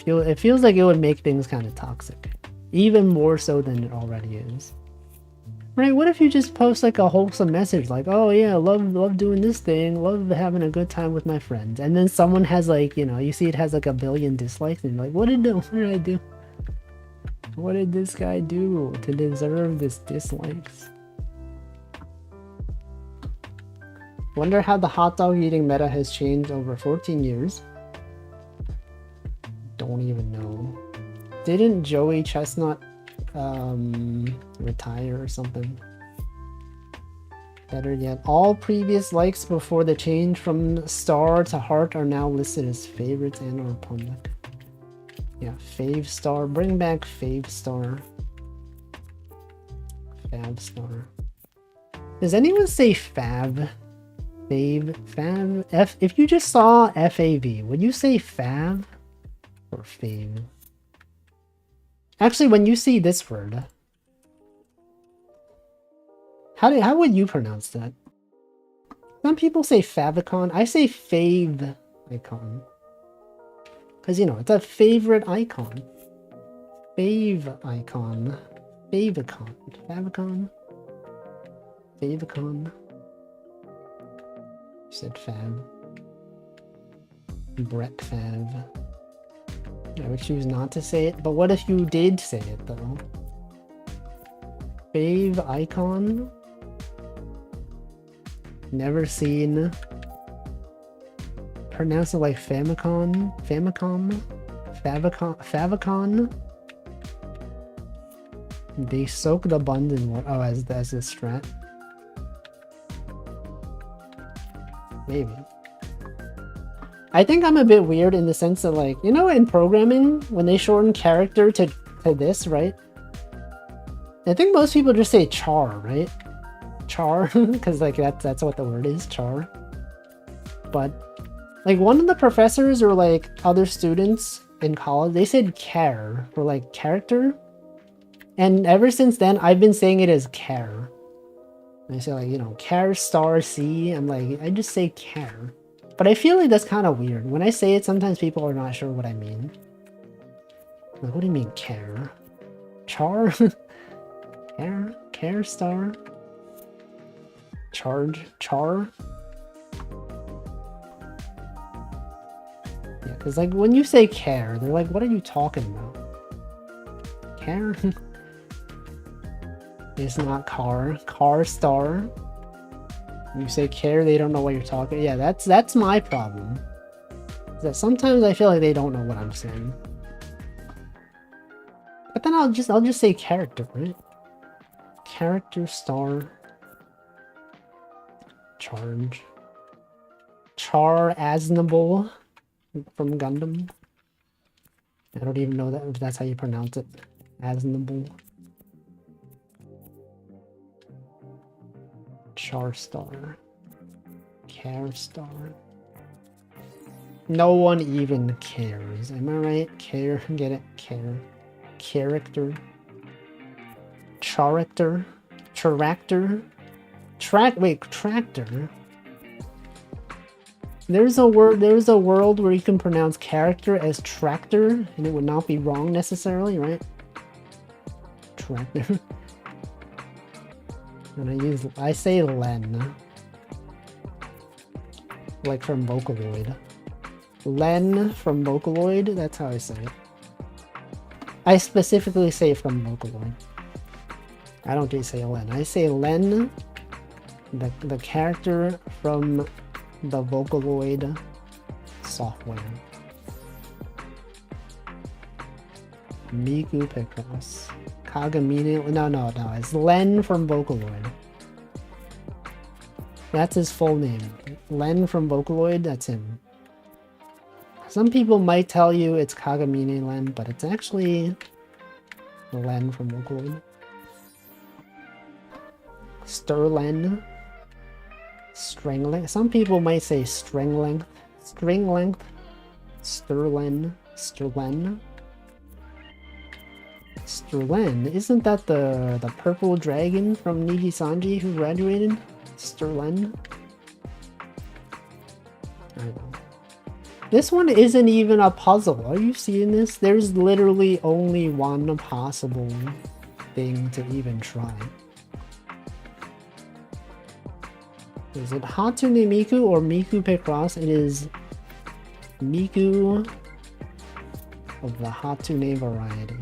It feels like it would make things kind of toxic. Even more so than it already is. Right, what if you just post like a wholesome message like, oh yeah, love doing this thing, love having a good time with my friends. And then someone has like, you know, you see it has like 1 billion dislikes and you're like, what did I do? What did this guy do to deserve this dislikes? Wonder how the hot dog eating meta has changed over 14 years. Don't even know. Didn't Joey Chestnut retire or something? Better yet, all previous likes before the change from star to heart are now listed as favorites and or public. Yeah, fave star. Bring back fave star. Fab star. Does anyone say fab? Fave? Fab? If you just saw FAV, would you say fab? Or fave? Actually, when you see this word, how would you pronounce that? Some people say favicon. I say fave icon. Because, you know, it's a favorite icon. Fave icon. Favicon. Favicon? Favicon. You said fab. Brett Fav. I would choose not to say it, but what if you did say it though? Fave icon? Never seen. Pronounce it like Famicom? Famicom? Favicon? They soak the buns in water. Oh, as a strat? Maybe. I think I'm a bit weird in the sense that, like, you know, in programming, when they shorten character to this, right? I think most people just say char, right? Char, because like that's what the word is, char. But like one of the professors or like other students in college, they said care for like character. And ever since then, I've been saying it as care. I say like, you know, care star C. I'm like, I just say care. But I feel like that's kind of weird. When I say it, sometimes people are not sure what I mean. Like, what do you mean, care? Char? Care? Care star? Charge? Char? Yeah, because like when you say care, they're like, what are you talking about? Care? It's not car. Car star? You say care, they don't know what you're talking. Yeah, that's my problem. Is that sometimes I feel like they don't know what I'm saying. But then I'll just say character, right? Character star. Charge. Char Aznable from Gundam. I don't even know that if that's how you pronounce it. Aznable. Char star. Care star. No one even cares. Am I right? Care. Get it? Care. Character. Character. Tractor. Wait, tractor. There's a world where you can pronounce character as tractor, and it would not be wrong necessarily, right? Tractor. And I say Len. Like from Vocaloid. Len from Vocaloid, that's how I say it. I specifically say from Vocaloid. I don't just say Len. I say Len, the character from the Vocaloid software. Miku Picross. Kagamine. No. It's Len from Vocaloid. That's his full name. Len from Vocaloid, that's him. Some people might tell you it's Kagamine Len, but it's actually Len from Vocaloid. Sterlen. String length. Some people might say string length. String length. Sterlen. Sterlen. Sterlen. Isn't that the purple dragon from Niji Sanji who graduated? Sterlen. I don't know. This one isn't even a puzzle. Are you seeing this? There's literally only one possible thing to even try. Is it Hatsune Miku or Miku Picross? It is Miku of the Hatsune variety.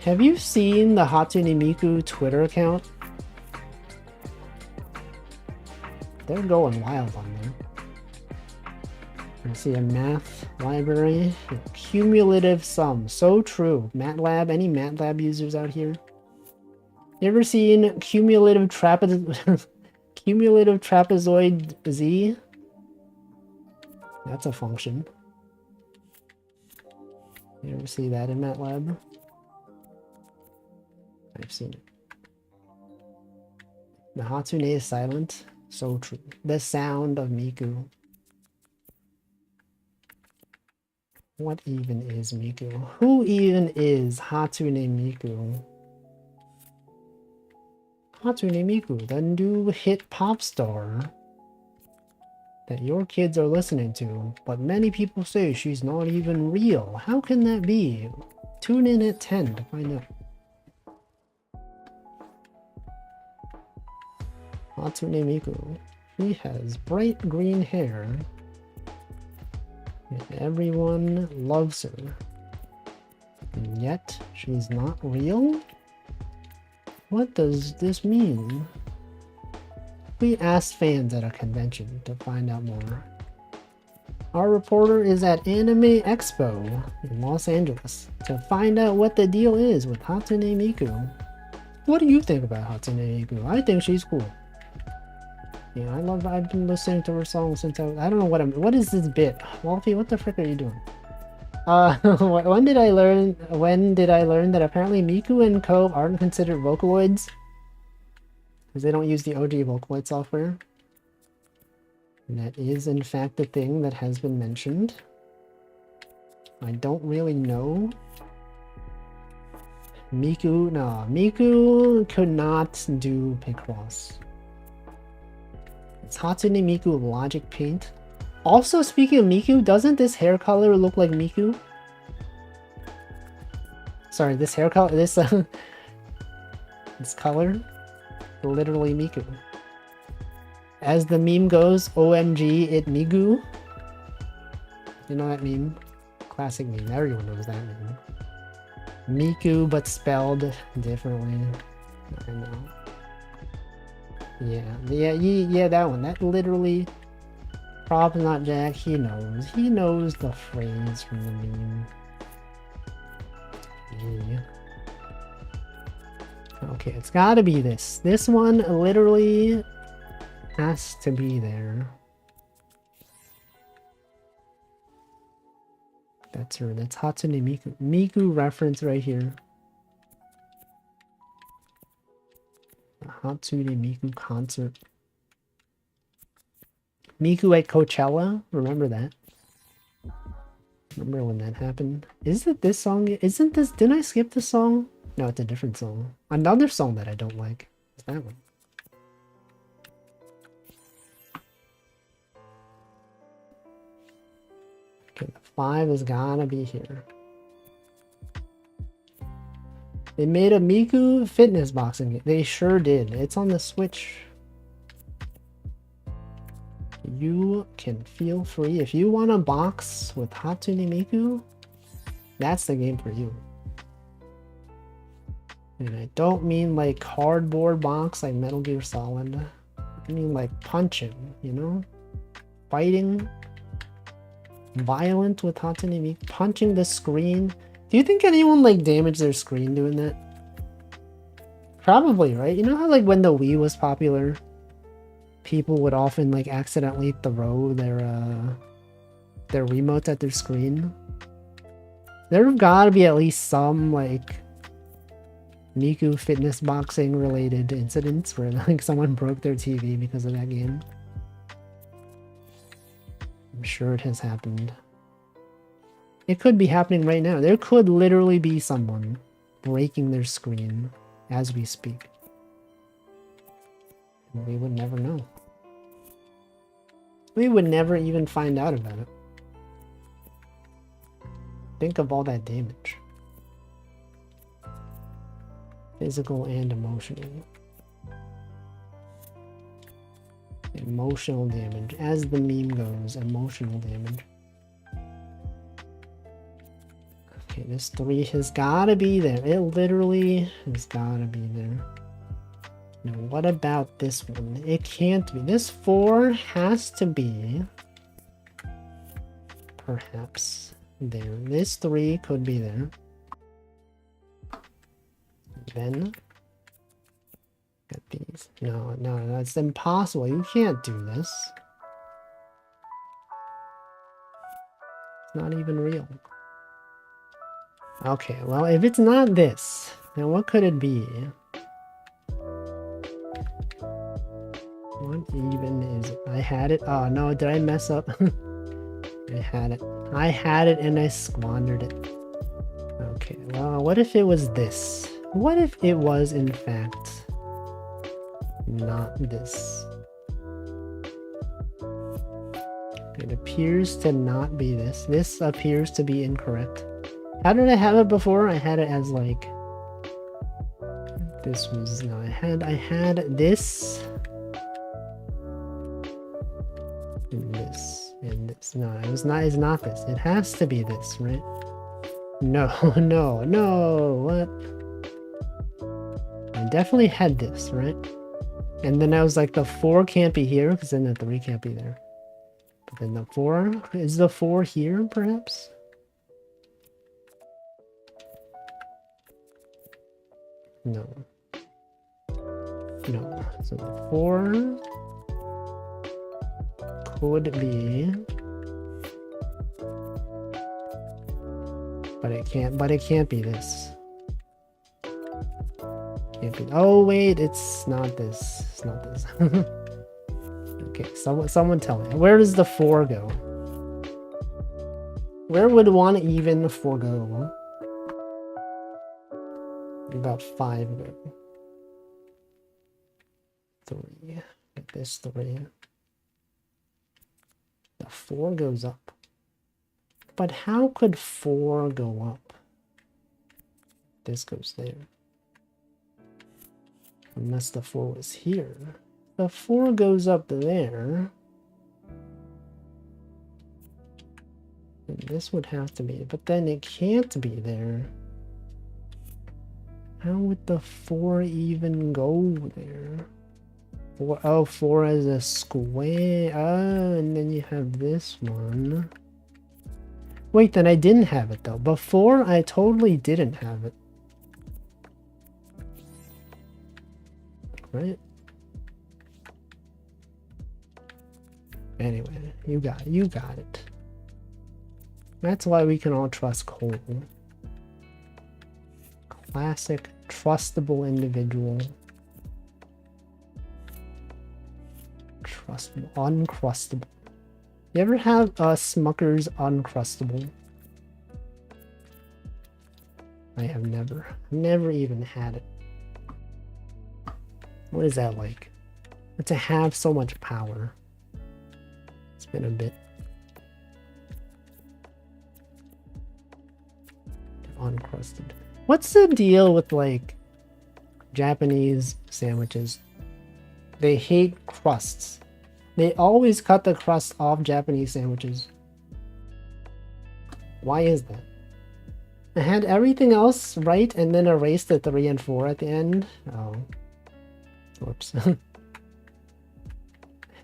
Have you seen the Hatsune Miku Twitter account? They're going wild on there. I see a math library. Cumulative sum. So true. MATLAB. Any MATLAB users out here? You ever seen cumulative trapezoid Z? That's a function. You ever see that in MATLAB? I've seen it. The Hatsune is silent. So true. The sound of Miku. What even is Miku? Who even is Hatsune Miku? Hatsune Miku, the new hit pop star that your kids are listening to, but many people say she's not even real. How can that be? Tune in at 10 to find out. Hatsune Miku. She has bright green hair. And everyone loves her. And yet, she's not real? What does this mean? We asked fans at a convention to find out more. Our reporter is at Anime Expo in Los Angeles to find out what the deal is with Hatsune Miku. What do you think about Hatsune Miku? I think she's cool. Yeah, I've been listening to her songs since I don't know what is this bit? Wolfie, what the frick are you doing? When did I learn that apparently Miku and Ko aren't considered Vocaloids? Because they don't use the OG Vocaloid software. And that is in fact a thing that has been mentioned. I don't really know. Miku could not do Picross. It's Hatsune Miku Logic Paint. Also, speaking of Miku, doesn't this hair color look like Miku? Sorry, this hair color, this color, literally Miku. As the meme goes, OMG, it Migu. You know that meme? Classic meme. Everyone knows that meme. Miku, but spelled differently. I know. Yeah, that one. That literally. Props not Jack. He knows. He knows the phrase from the meme. Yeah. Okay, it's gotta be this. This one literally has to be there. That's her. That's Hatsune Miku. Miku reference right here. The Hatsune Miku concert. Miku at Coachella. Remember that? Remember when that happened? Is it this song? Isn't this? Didn't I skip this song? No, it's a different song. Another song that I don't like is that one. 5 has gotta be here. They made a Miku fitness boxing game. They sure did. It's on the Switch. You can feel free. If you want a box with Hatsune Miku, that's the game for you. And I don't mean like cardboard box like Metal Gear Solid. I mean like punching, you know? Fighting. Violent with Hatsune Miku. Punching the screen. Do you think anyone like damaged their screen doing that? Probably, right? You know how like when the Wii was popular, people would often like accidentally throw their remotes at their screen? There've gotta be at least some like Miku fitness boxing related incidents where like someone broke their TV because of that game. I'm sure it has happened. It could be happening right now. There could literally be someone breaking their screen as we speak. And we would never know. We would never even find out about it. Think of all that damage. Physical and emotional. Emotional damage. As the meme goes, emotional damage. Okay, this 3 has gotta be there. It literally has gotta be there. Now, what about this one? It can't be. This 4 has to be perhaps there. This 3 could be there. Then got these. No, that's impossible. You can't do this. It's not even real. Okay, well, if it's not this, then what could it be? What even is it? I had it. Oh no, did I mess up? I had it. I had it and I squandered it. Okay, well, what if it was this? What if it was, in fact, not this? It appears to not be this. This appears to be incorrect. How did I have it before? I had it as like... This was... No, I had this... And this. And this. No, it's not this. It has to be this, right? No, no, what? I definitely had this, right? And then I was like, the 4 can't be here, because then the 3 can't be there. But then the 4... Is the 4 here, perhaps? No. No. So the 4... could be... But it can't be this. Can't be. Oh wait, it's not this. It's not this. Okay, someone tell me. Where does the 4 go? Where would 1 even 4 go? About 5 go. 3. This 3. The 4 goes up. But how could 4 go up? This goes there. Unless the 4 was here. The 4 goes up there. And this would have to be, but then it can't be there. How would the 4 even go there? 4, oh, 4 as a square. Oh, and then you have this one. Wait, then I didn't have it though. Before, I totally didn't have it. Right? Anyway, you got it. That's why we can all trust Cole. Classic, trustable individual. Trustable, uncrustable. You ever have Smucker's Uncrustable? I have never even had it. What is that like? To have so much power. It's been a bit. uncrusted. What's the deal with like Japanese sandwiches? They hate crusts. They always cut the crust off Japanese sandwiches. Why is that? I had everything else right and then erased the 3 and 4 at the end. Oh. Whoops.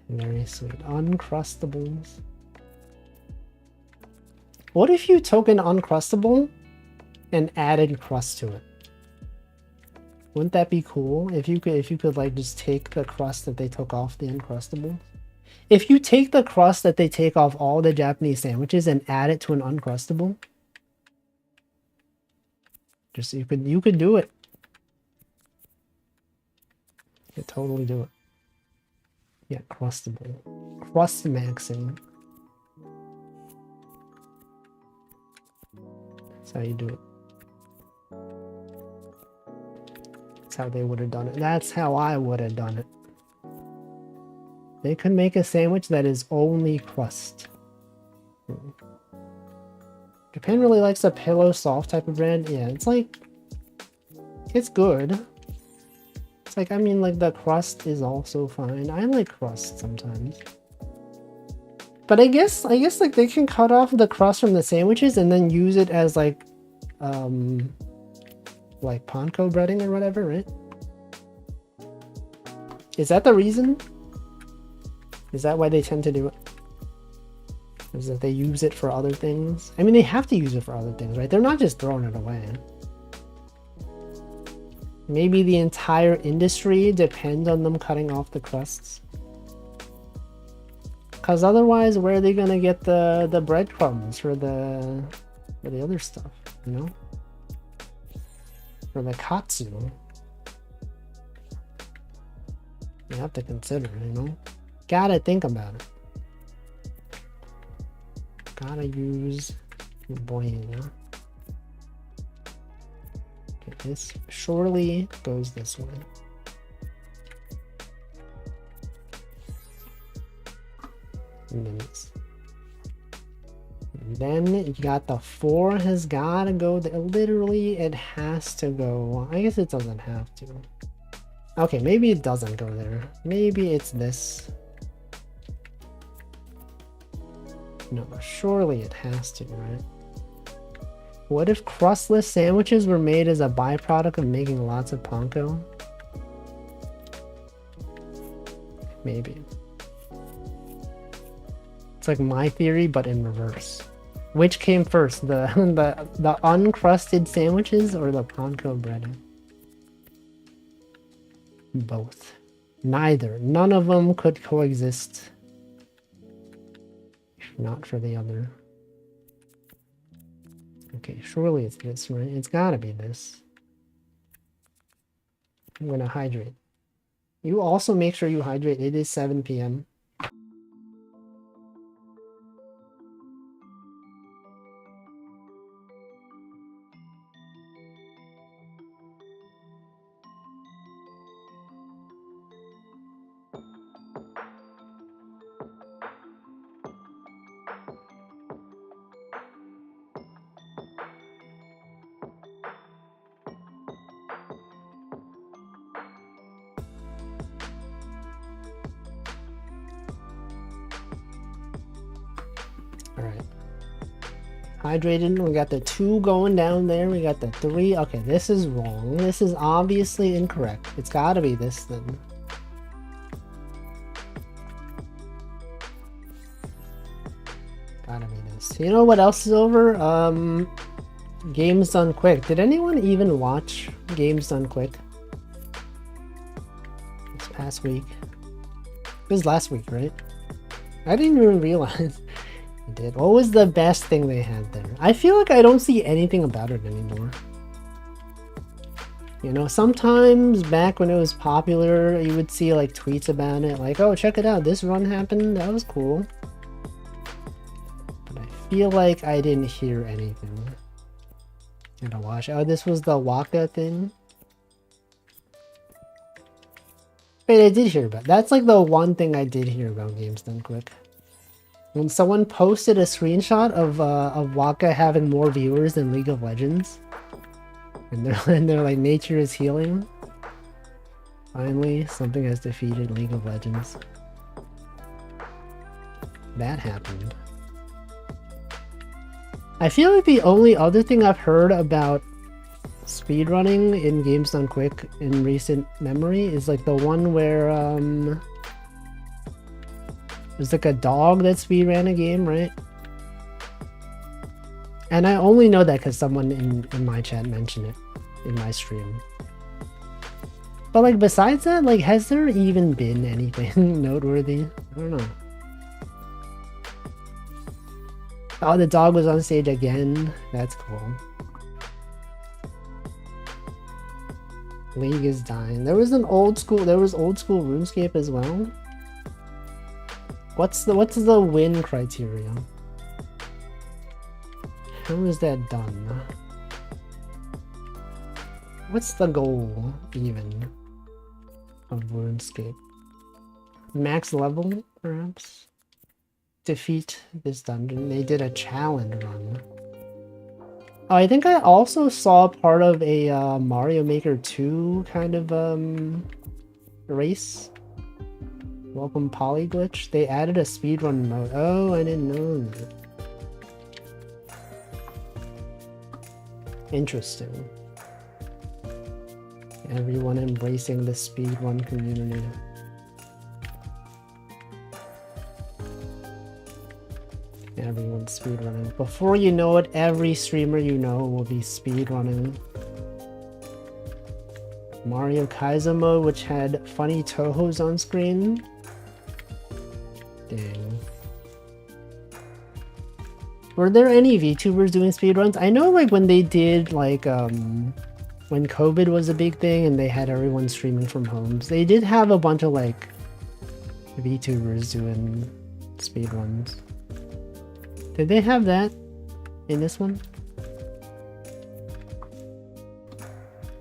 Very sweet. Uncrustables. What if you took an Uncrustable and added crust to it? Wouldn't that be cool? If you could like just take the crust that they took off the Uncrustable? If you take the crust that they take off all the Japanese sandwiches and add it to an Uncrustable, just you could do it. You could totally do it. Yeah, crustable. Crust maxing. That's how you do it. That's how they would have done it. That's how I would have done it. They could make a sandwich that is only crust. Japan really likes a pillow soft type of bread. Yeah, it's like, it's good. It's like, I mean, like the crust is also fine. I like crust sometimes. But I guess like they can cut off the crust from the sandwiches and then use it as like panko breading or whatever, right? Is that the reason? Is that why they tend to do it? Is that they use it for other things? I mean, they have to use it for other things, right? They're not just throwing it away. Maybe the entire industry depends on them cutting off the crusts. Because otherwise, where are they going to get the breadcrumbs for the other stuff, you know? For the katsu. You have to consider, you know? Gotta think about it. Gotta use your brain, yeah? Okay, this surely goes this way. Minutes. And then you got the 4 has gotta go there. Literally, it has to go. I guess it doesn't have to. Okay, maybe it doesn't go there. Maybe it's this. No, surely it has to, right? What if crustless sandwiches were made as a byproduct of making lots of panko? Maybe. It's like my theory, but in reverse. Which came first, the uncrusted sandwiches or the panko breading? Both. Neither. None of them could coexist. Not for the other. Okay, surely it's this, right? It's gotta be this. I'm gonna hydrate. You also make sure you hydrate. It is 7 p.m. Hydrated. We got the 2 going down there. We got the 3. Okay, this is wrong. This is obviously incorrect. It's got to be this then. Gotta be this. You know what else is over? Games Done Quick. Did anyone even watch Games Done Quick this past week? It was last week, right? I didn't even realize. Did. What was the best thing they had there? I feel like I don't see anything about it anymore. You know, sometimes back when it was popular, you would see like tweets about it, like, oh, check it out, this run happened, that was cool. But I feel like I didn't hear anything. Gotta watch. Oh, this was the Waka thing? Wait, I did hear about it. That's like the one thing I did hear about Games Done Quick. When someone posted a screenshot of Waka having more viewers than League of Legends. And they're like, nature is healing. Finally, something has defeated League of Legends. That happened. I feel like the only other thing I've heard about speedrunning in Games Done Quick in recent memory is like the one where there's like a dog that speedran a game, right? And I only know that because someone in my chat mentioned it in my stream. But like besides that, like has there even been anything noteworthy? I don't know. Oh, the dog was on stage again. That's cool. League is dying. There was old school RuneScape as well. What's the win criteria? How is that done? What's the goal even of RuneScape? Max level, perhaps? Defeat this dungeon. They did a challenge run. Oh, I think I also saw part of a Mario Maker 2 kind of race. Welcome Polyglitch. They added a speedrun mode. Oh, I didn't know that. Interesting. Everyone embracing the speedrun community. Everyone's speedrunning. Before you know it, every streamer you know will be speedrunning. Mario Kaiser mode, which had funny Tohos on screen. Dang. Were there any VTubers doing speedruns? I know like when they did like when COVID was a big thing and they had everyone streaming from homes, they did have a bunch of like VTubers doing speedruns. Did they have that in this one?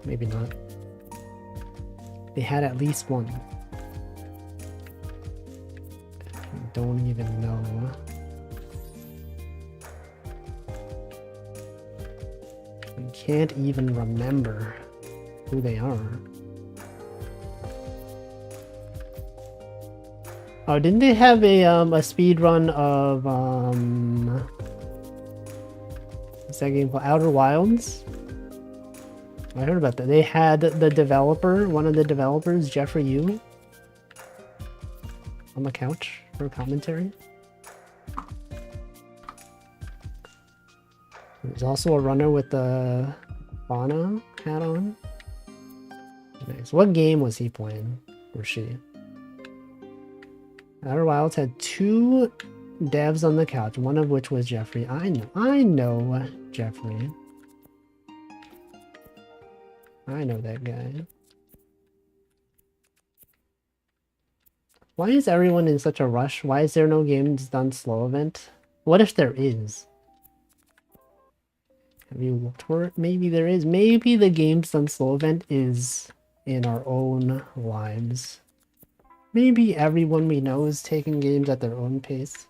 Maybe not. They had at least one. I don't even know. I can't even remember who they are. Oh, didn't they have a speed run of what's that game called? Outer Wilds? I heard about that. They had the developer, one of the developers, Jeffrey Yu, on the couch for commentary. There's also a runner with the Fauna hat on. Nice. What game was he playing? Or she? Outer Wilds had 2 devs on the couch, one of which was Jeffrey. I know Jeffrey. I know that guy. Why is everyone in such a rush? Why is there no Games Done Slow event? What if there is? Have you looked for it? Maybe there is. Maybe the Games Done Slow event is in our own lives. Maybe everyone we know is taking games at their own pace.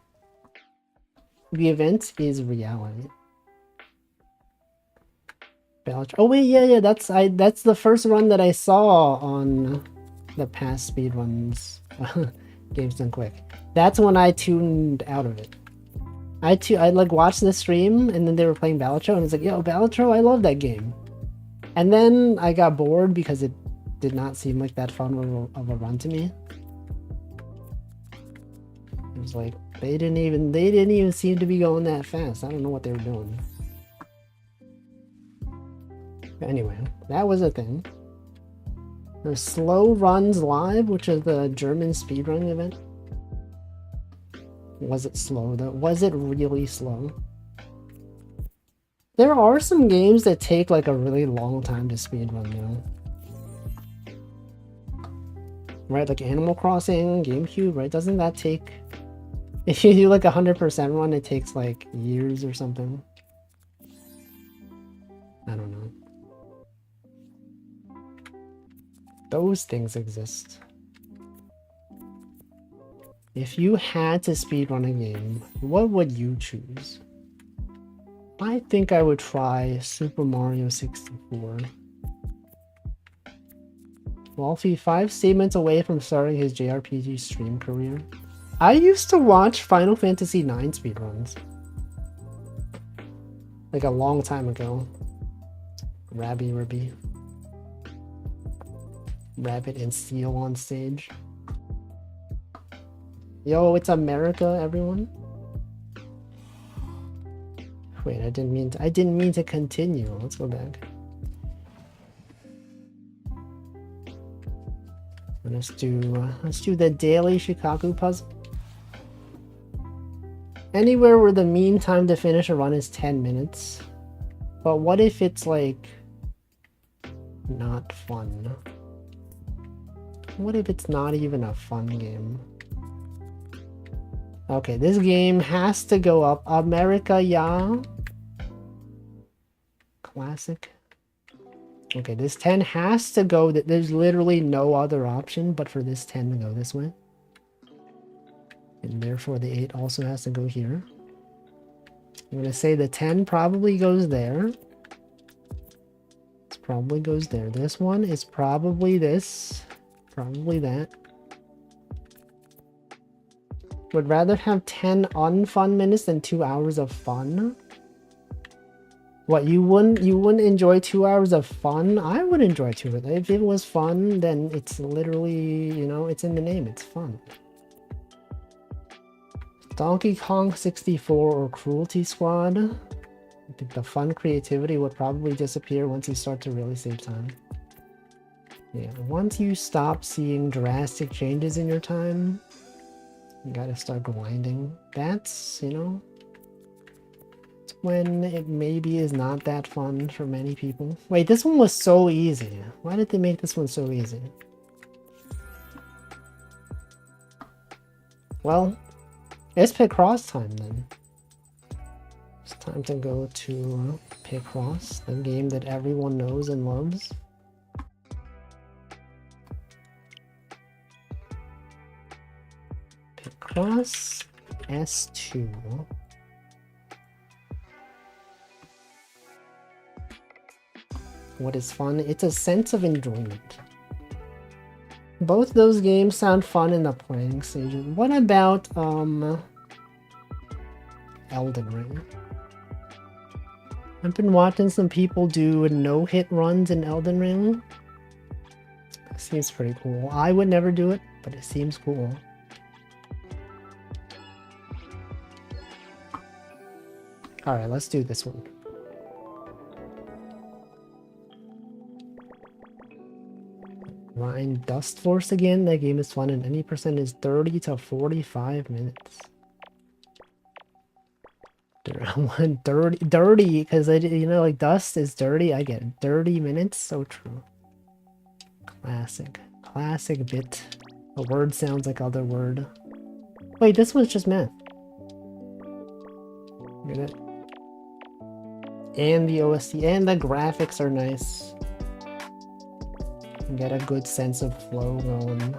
The event is reality. Oh wait, yeah, that's the first run that I saw on the past speedruns. Games Done Quick. That's when I tuned out of it. I like watched the stream and then they were playing Balatro and I was like, yo, Balatro, I love that game. And then I got bored because it did not seem like that fun of a run to me. It was like they didn't even seem to be going that fast. I don't know what they were doing. But anyway, that was a thing. There's Slow Runs Live, which is the German speedrun event. Was it slow though? Was it really slow? There are some games that take like a really long time to speedrun though. Right, like Animal Crossing, GameCube, right? Doesn't that take... If you do like 100% run, it takes like years or something. I don't know. Those things exist. If you had to speedrun a game, what would you choose? I think I would try Super Mario 64. Wolfie, 5 statements away from starting his JRPG stream career. I used to watch Final Fantasy IX speedruns. Like a long time ago. Rabbit and Steel on stage. Yo, it's America, everyone. Wait, I didn't mean to continue. Let's go back. Let's do the daily Shikaku puzzle. Anywhere where the mean time to finish a run is 10 minutes. But what if it's like not fun? What if it's not even a fun game? Okay, this game has to go up. America, yeah. Classic. Okay, this 10 has to go. There's literally no other option but for this 10 to go this way. And therefore the 8 also has to go here. I'm going to say the 10 probably goes there. It probably goes there. This one is probably this. Probably that. Would rather have 10 unfun minutes than 2 hours of fun. What, you wouldn't enjoy 2 hours of fun? I would enjoy 2 hours. If it was fun, then it's literally, you know, it's in the name. It's fun. Donkey Kong 64 or Cruelty Squad. I think the fun creativity would probably disappear once you start to really save time. Yeah, once you stop seeing drastic changes in your time, you gotta start grinding. That's, you know, it's when it maybe is not that fun for many people. Wait, this one was so easy. Why did they make this one so easy? Well, it's Picross time then. It's time to go to Picross, the game that everyone knows and loves. Picross S2. What is fun? It's a sense of enjoyment. Both those games sound fun in the playing stages. What about Elden Ring? I've been watching some people do no-hit runs in Elden Ring. It seems pretty cool. I would never do it, but it seems cool. Alright, let's do this one. Grind Dust Force again. That game is fun and any percent is 30 to 45 minutes. 30 because you know, like dust is dirty. I get it. 30 minutes, so true. Classic bit. A word sounds like other word. Wait, this one's just math. Look at it. And the OST and the graphics are nice. Get a good sense of flow going.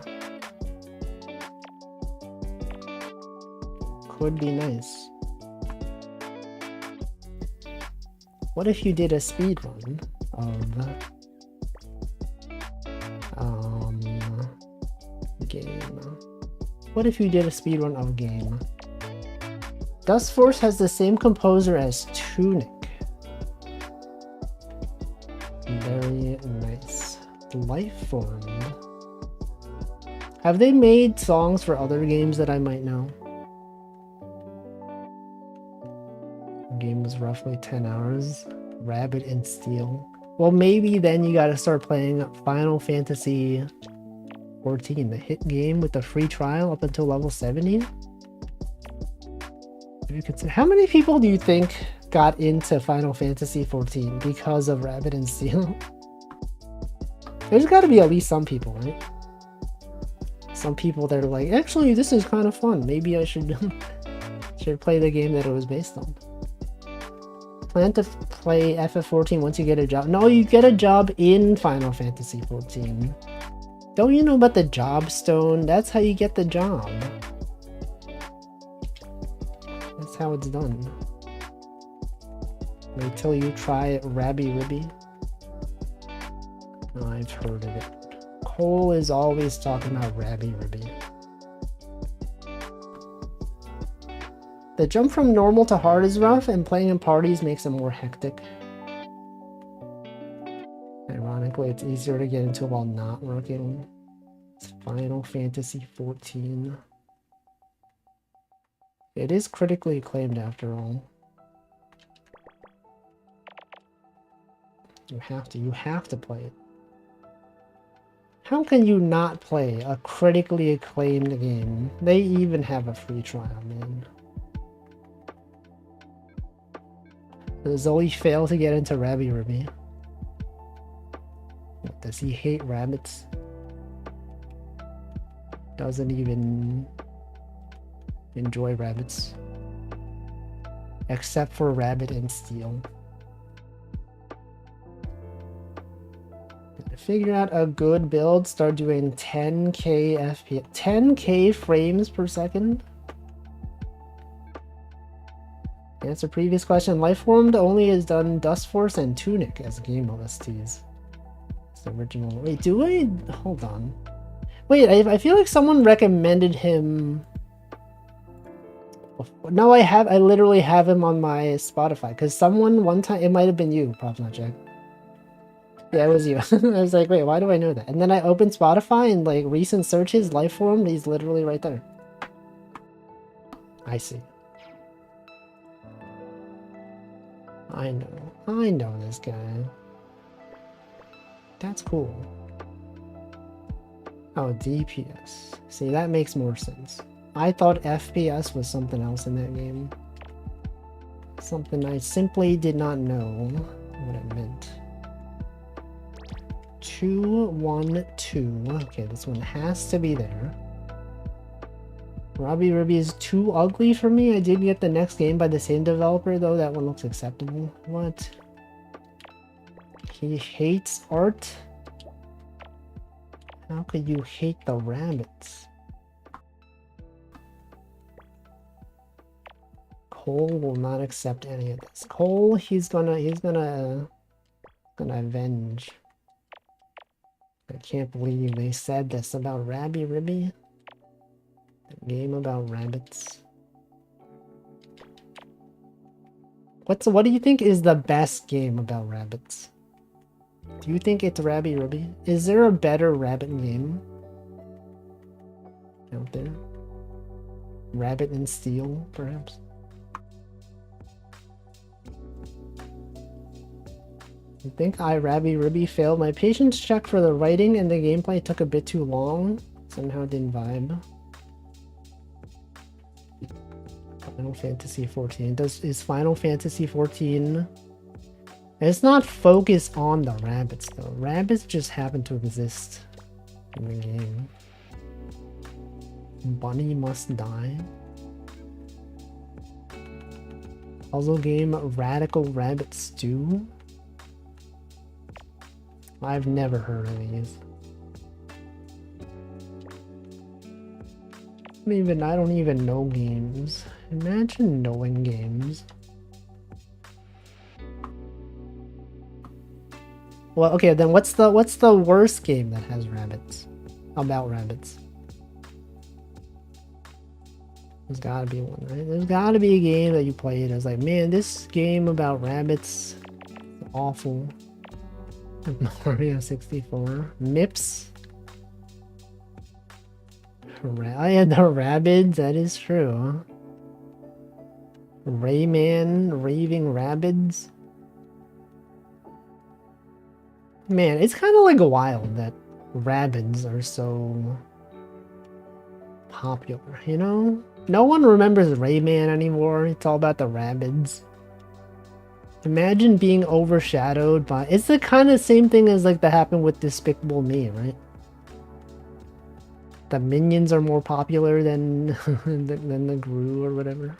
Could be nice. What if you did a speed run of game? What if you did a speed run of game? Dust Force has the same composer as Tunic. Very nice. Lifeform. Have they made songs for other games that I might know? The game was roughly 10 hours. Rabbit and Steel. Well, maybe then you gotta start playing Final Fantasy 14, the hit game with the free trial up until level 70. How many people do you think got into Final Fantasy 14 because of Rabbit and Steel? There's got to be at least some people, right? Some people that are like, actually, this is kind of fun. Maybe I should play the game that it was based on. Plan to play FF14 once you get a job. No, you get a job in Final Fantasy 14. Don't you know about the job stone? That's how you get the job. That's how it's done. Wait till you try Rabby Ribby. Oh, I've heard of it. Cole is always talking about Rabby Ribby. The jump from normal to hard is rough, and playing in parties makes it more hectic. Ironically, it's easier to get into while not working. It's Final Fantasy XIV. It is critically acclaimed after all. You have to play it. How can you not play a critically acclaimed game? They even have a free trial, man. Does Zoe fail to get into Rabby Ribby? Does he hate rabbits? Doesn't even enjoy rabbits. Except for Rabbit and Steel. To figure out a good build, start doing 10k FPS, 10k frames per second. Answer previous question. Lifeformed only has done Dust Force and Tunic as game OSTs. It's the original. Wait, do I? Hold on. Wait, I feel like someone recommended him. No, I literally have him on my Spotify because someone one time, it might have been you, Props Not Jack. Yeah, it was you. I was like, wait, why do I know that? And then I opened Spotify and like recent searches, Lifeformed, he's literally right there. I see. I know this guy. That's cool. Oh, DPS. See, that makes more sense. I thought FPS was something else in that game. Something I simply did not know what it meant. 212. Okay, this one has to be there. Rabby Ribby is too ugly for me. I did get the next game by the same developer though. That one looks acceptable. What? He hates art? How could you hate the rabbits? Cole will not accept any of this. Cole, he's gonna avenge. I can't believe they said this about Rabby Ribby. A game about rabbits. What do you think is the best game about rabbits? Do you think it's Rabby Ribby? Is there a better rabbit game out there? Rabbit and Steel, perhaps? I think Rabby Ribby failed. My patience check for the writing and the gameplay took a bit too long. Somehow didn't vibe. Final Fantasy XIV. Is Final Fantasy XIV... It's not focused on the rabbits though. Rabbits just happen to exist in the game. Bunny Must Die. Puzzle game Radical Rabbit Stew. I've never heard of these. I don't even know games. Imagine knowing games. Well, okay, then what's the worst game that has rabbits? About rabbits? There's gotta be one, right? There's gotta be a game that you played as like, man, this game about rabbits is awful. Mario 64. Mips. I had the Rabbids, that is true. Rayman, Raving Rabbids. Man, it's kind of like wild that Rabbids are so popular, you know? No one remembers Rayman anymore. It's all about the Rabbids. Imagine being overshadowed by... It's the kind of same thing as like that happened with Despicable Me, right? The minions are more popular than than the Gru or whatever.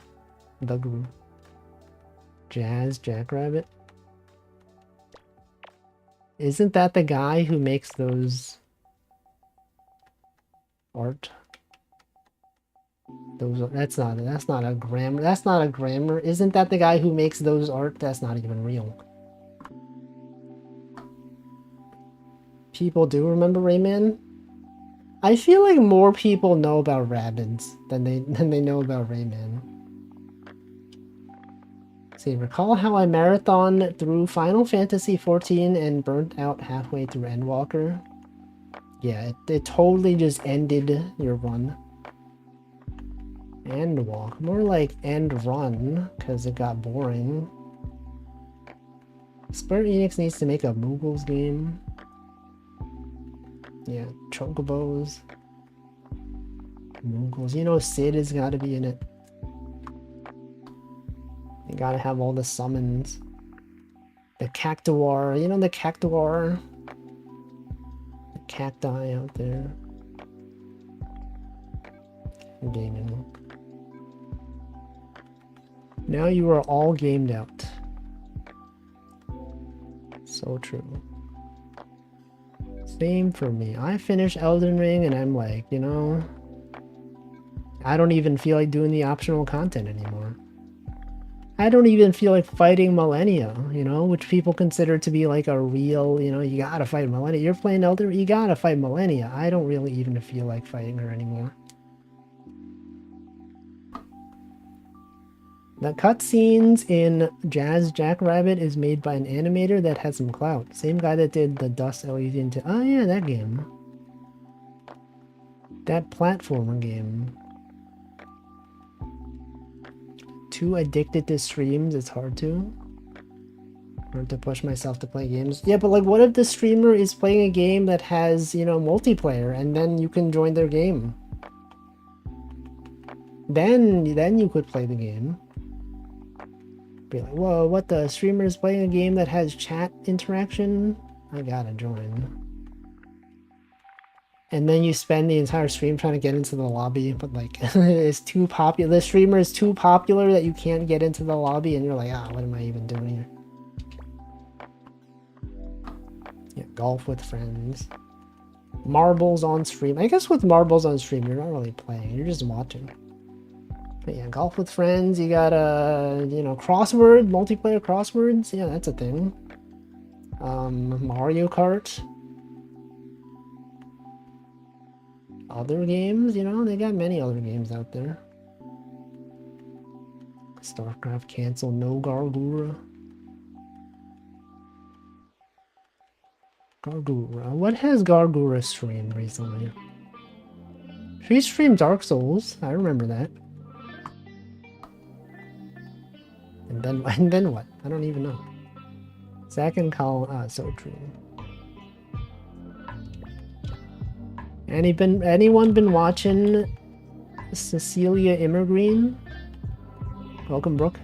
The Gru. Jazz Jackrabbit. Isn't that the guy who makes those art? That's not a grammar. That's not a grammar. Isn't that the guy who makes those art? That's not even real. People do remember Rayman? I feel like more people know about Rabbids than they know about Rayman. See, recall how I marathon through Final Fantasy XIV and burnt out halfway through Endwalker? Yeah, it totally just ended your run. End walk. More like end run, because it got boring. Square Enix needs to make a Moogles game. Yeah, Chocobos. Moogles. You know Sid has got to be in it. You gotta have all the summons. The Cactuar. You know the Cactuar? The cacti out there. Gaming. Now you are all gamed out. So true. Same for me. I finished Elden Ring and I'm like, you know, I don't even feel like doing the optional content anymore. I don't even feel like fighting Millennia, you know, which people consider to be like a real, you know, you gotta fight Millennia. You're playing Elden Ring, you gotta fight Millennia. I don't really even feel like fighting her anymore. The cutscenes in Jazz Jackrabbit is made by an animator that has some clout. Same guy that did the Dust Elysian into. Oh yeah, that game. That platformer game. Too addicted to streams, it's hard to. Hard to push myself to play games. Yeah, but like what if the streamer is playing a game that has, you know, multiplayer and then you can join their game? Then you could play the game. Be like, whoa, what, the streamer is playing a game that has chat interaction? I gotta join. And then you spend the entire stream trying to get into the lobby, but like it's too popular. The streamer is too popular that you can't get into the lobby, and you're like, ah, what am I even doing here? Yeah, golf with friends. Marbles on stream. I guess with marbles on stream, you're not really playing, you're just watching. But yeah, golf with friends, you got you know, crossword, multiplayer crosswords. Yeah, that's a thing. Mario Kart. Other games, you know, they got many other games out there. StarCraft cancel, no Gargura. Gargura. What has Gargura streamed recently? She streamed Dark Souls. I remember that. And then what? I don't even know. Second column. So true. Anyone been watching Cecilia Immergreen? Welcome, Brooke.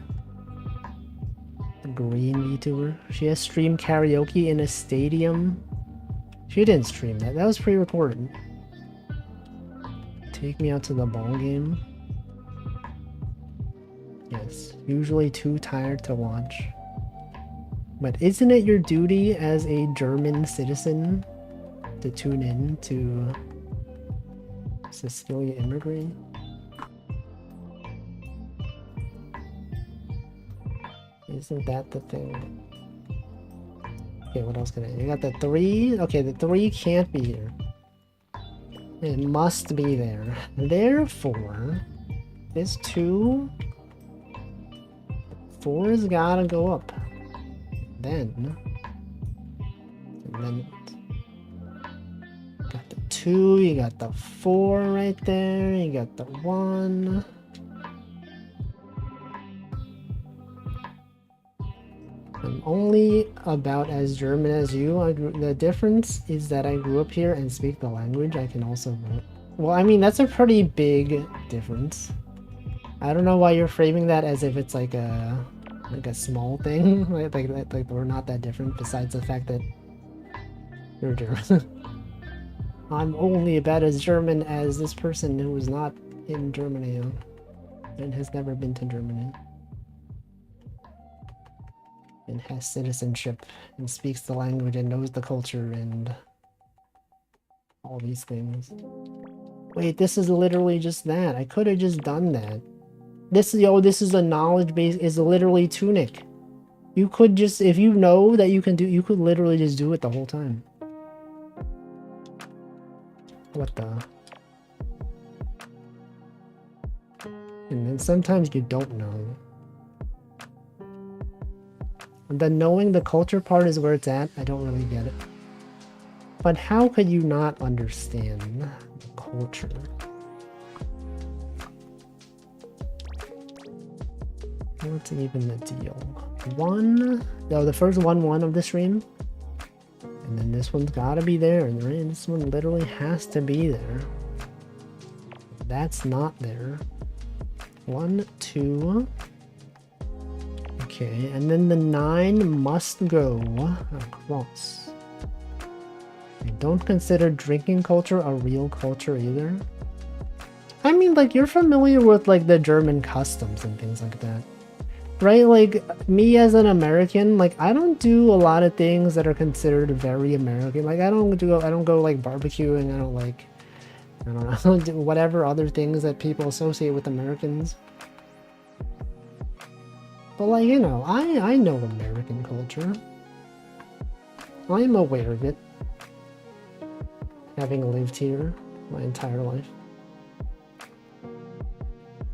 The green VTuber. She has streamed karaoke in a stadium. She didn't stream that. That was pre-recorded. Take me out to the ball game. Yes, usually too tired to watch. But isn't it your duty as a German citizen to tune in to Cecilia Immergreen? Isn't that the thing? Okay, what else can I do? You got the 3? Okay, the 3 can't be here. It must be there. Therefore, this 2... 4 has gotta go up. And then got the 2, you got the 4 right there, you got the 1. I'm only about as German as you. The difference is that I grew up here and speak the language. I can also vote. Well, I mean, that's a pretty big difference. I don't know why you're framing that as if it's like a small thing. like we're not that different besides the fact that you're German. I'm only about as German as this person who is not in Germany and has never been to Germany. And has citizenship and speaks the language and knows the culture and all these things. Wait, this is literally just that. I could have just done that. This is, yo, this is a knowledge base, is literally tunic. You could just, if you know that you can do, you could literally just do it the whole time. What the? And then sometimes you don't know. And then knowing the culture part is where it's at. I don't really get it. But how could you not understand the culture? What's even the deal? The first 1-1 of the stream. And then this one's gotta be there, right? This one literally has to be there. That's not there. 1, 2. Okay, and then the 9 must go across. I don't consider drinking culture a real culture either. I mean, like, you're familiar with, like, the German customs and things like that. Right? Like, me as an American, like, I don't do a lot of things that are considered very American. Like, I don't go, like, barbecuing. I don't do whatever other things that people associate with Americans. But, like, you know, I know American culture. I am aware of it. Having lived here my entire life.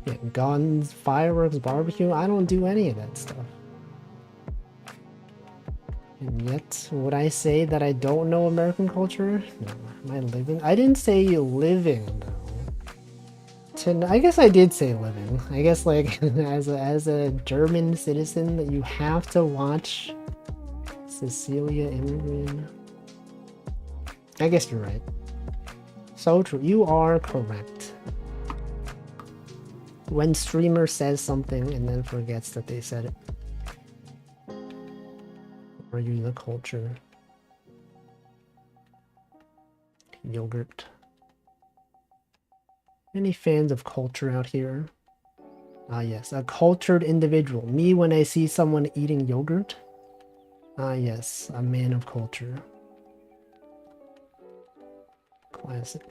Yeah, guns, fireworks, barbecue, I don't do any of that stuff. And yet, would I say that I don't know American culture? No. Am I living? I didn't say living, though. I guess I did say living. I guess, like, as a German citizen, that you have to watch Cecilia Immigrant. I guess you're right. So true. You are correct. When streamer says something and then forgets that they said it. Are you the culture? Yogurt. Any fans of culture out here? Ah yes, a cultured individual. Me when I see someone eating yogurt. Ah yes, a man of culture. Classic.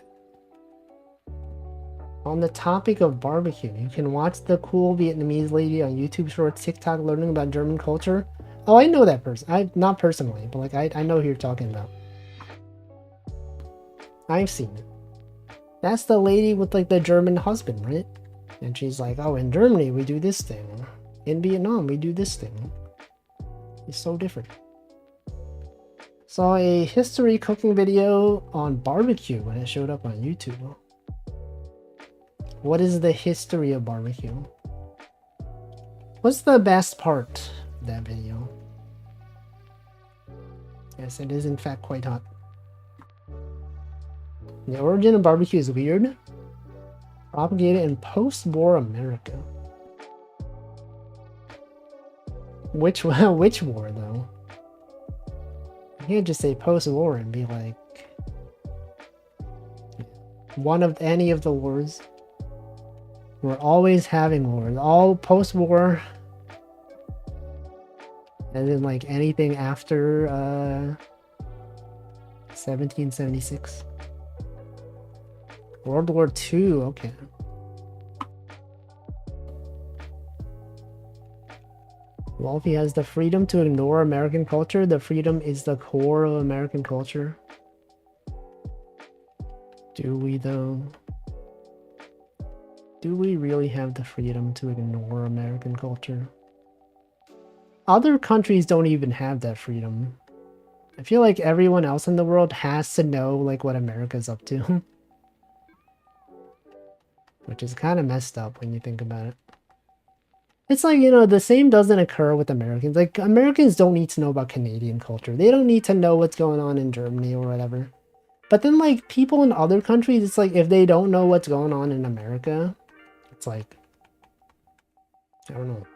On the topic of barbecue, you can watch the cool Vietnamese lady on YouTube Shorts, TikTok learning about German culture. Oh, I know that person. Not personally, but like I know who you're talking about. I've seen it. That's the lady with like the German husband, right? And she's like, oh, in Germany we do this thing. In Vietnam we do this thing. It's so different. Saw a history cooking video on barbecue when it showed up on YouTube. What is the history of barbecue? What's the best part of that video? Yes, it is in fact quite hot. The origin of barbecue is weird. Propagated in post-war America. Which war though? You can't just say post-war and be like one of any of the wars. We're always having wars. All post-war, and then like anything after 1776. World War II, okay. Well, if he has the freedom to ignore American culture, the freedom is the core of American culture. Do we though? Do we really have the freedom to ignore American culture? Other countries don't even have that freedom. I feel like everyone else in the world has to know like what America's up to. Which is kind of messed up when you think about it. It's like, you know, the same doesn't occur with Americans. Like, Americans don't need to know about Canadian culture. They don't need to know what's going on in Germany or whatever. But then, like, people in other countries, it's like, if they don't know what's going on in America, it's like, I don't know.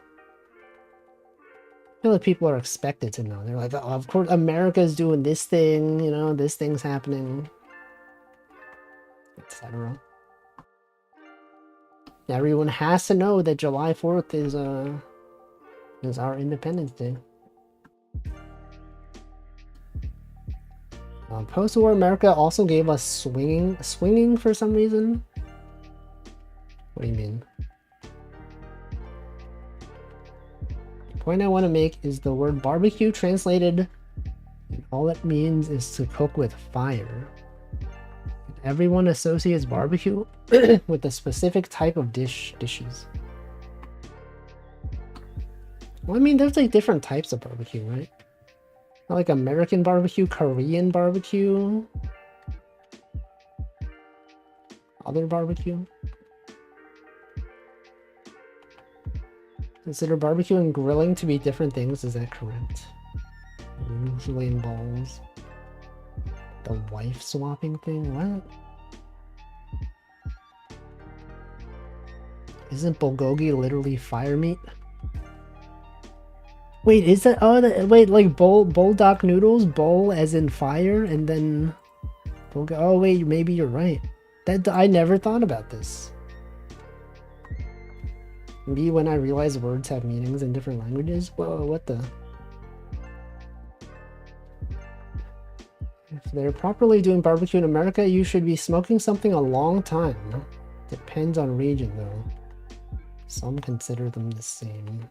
I feel like people are expected to know. They're like, oh, of course, America's doing this thing, you know, this thing's happening, etc. Everyone has to know that July 4th is our Independence Day. post-war America also gave us swinging for some reason. What do you mean? The point I want to make is the word barbecue translated, and all it means is to cook with fire. Everyone associates barbecue with a specific type of dishes. Well, I mean, there's like different types of barbecue, right? Like American barbecue, Korean barbecue, other barbecue. Consider barbecue and grilling to be different things, is that correct? Usually involves the wife swapping thing? What? Isn't bulgogi literally fire meat? Wait, is that, oh, wait, like bulldog noodles, bowl as in fire, and then, oh wait, maybe you're right. I never thought about this. Maybe when I realize words have meanings in different languages. Whoa, what the? If they're properly doing barbecue in America, you should be smoking something a long time. Depends on region though. Some consider them the same.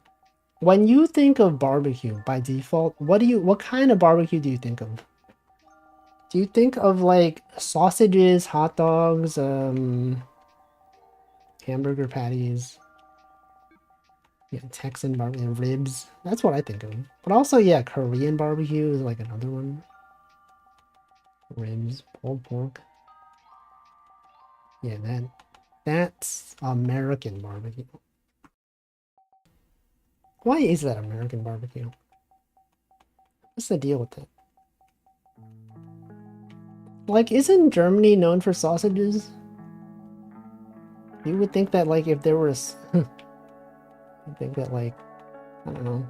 When you think of barbecue by default, what kind of barbecue do you think of? Do you think of like sausages, hot dogs, hamburger patties? Yeah, Texan barbecue, ribs. That's what I think of. But also, yeah, Korean barbecue is like another one. Ribs, pulled pork. Yeah, that's American barbecue. Why is that American barbecue? What's the deal with it? Like, isn't Germany known for sausages? You would think that, like, if there was... I think that, like, I don't know.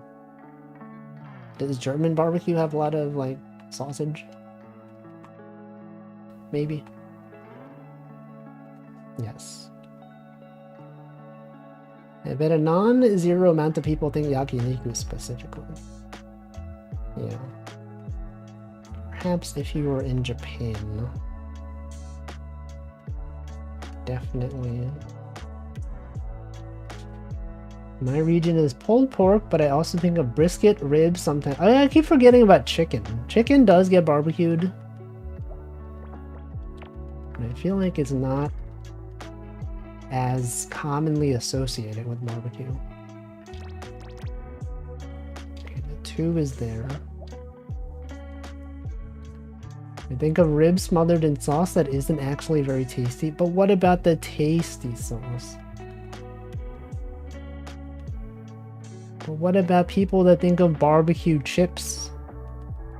Does German barbecue have a lot of, like, sausage? Maybe. Yes. I bet a non-zero amount of people think yakiniku specifically. Yeah. Perhaps if you were in Japan. Definitely. My region is pulled pork, but I also think of brisket, ribs sometimes. I keep forgetting about chicken. Chicken does get barbecued. But I feel like it's not as commonly associated with barbecue. Okay, the 2 is there. I think of ribs smothered in sauce that isn't actually very tasty, but what about the tasty sauce? But what about people that think of barbecue chips?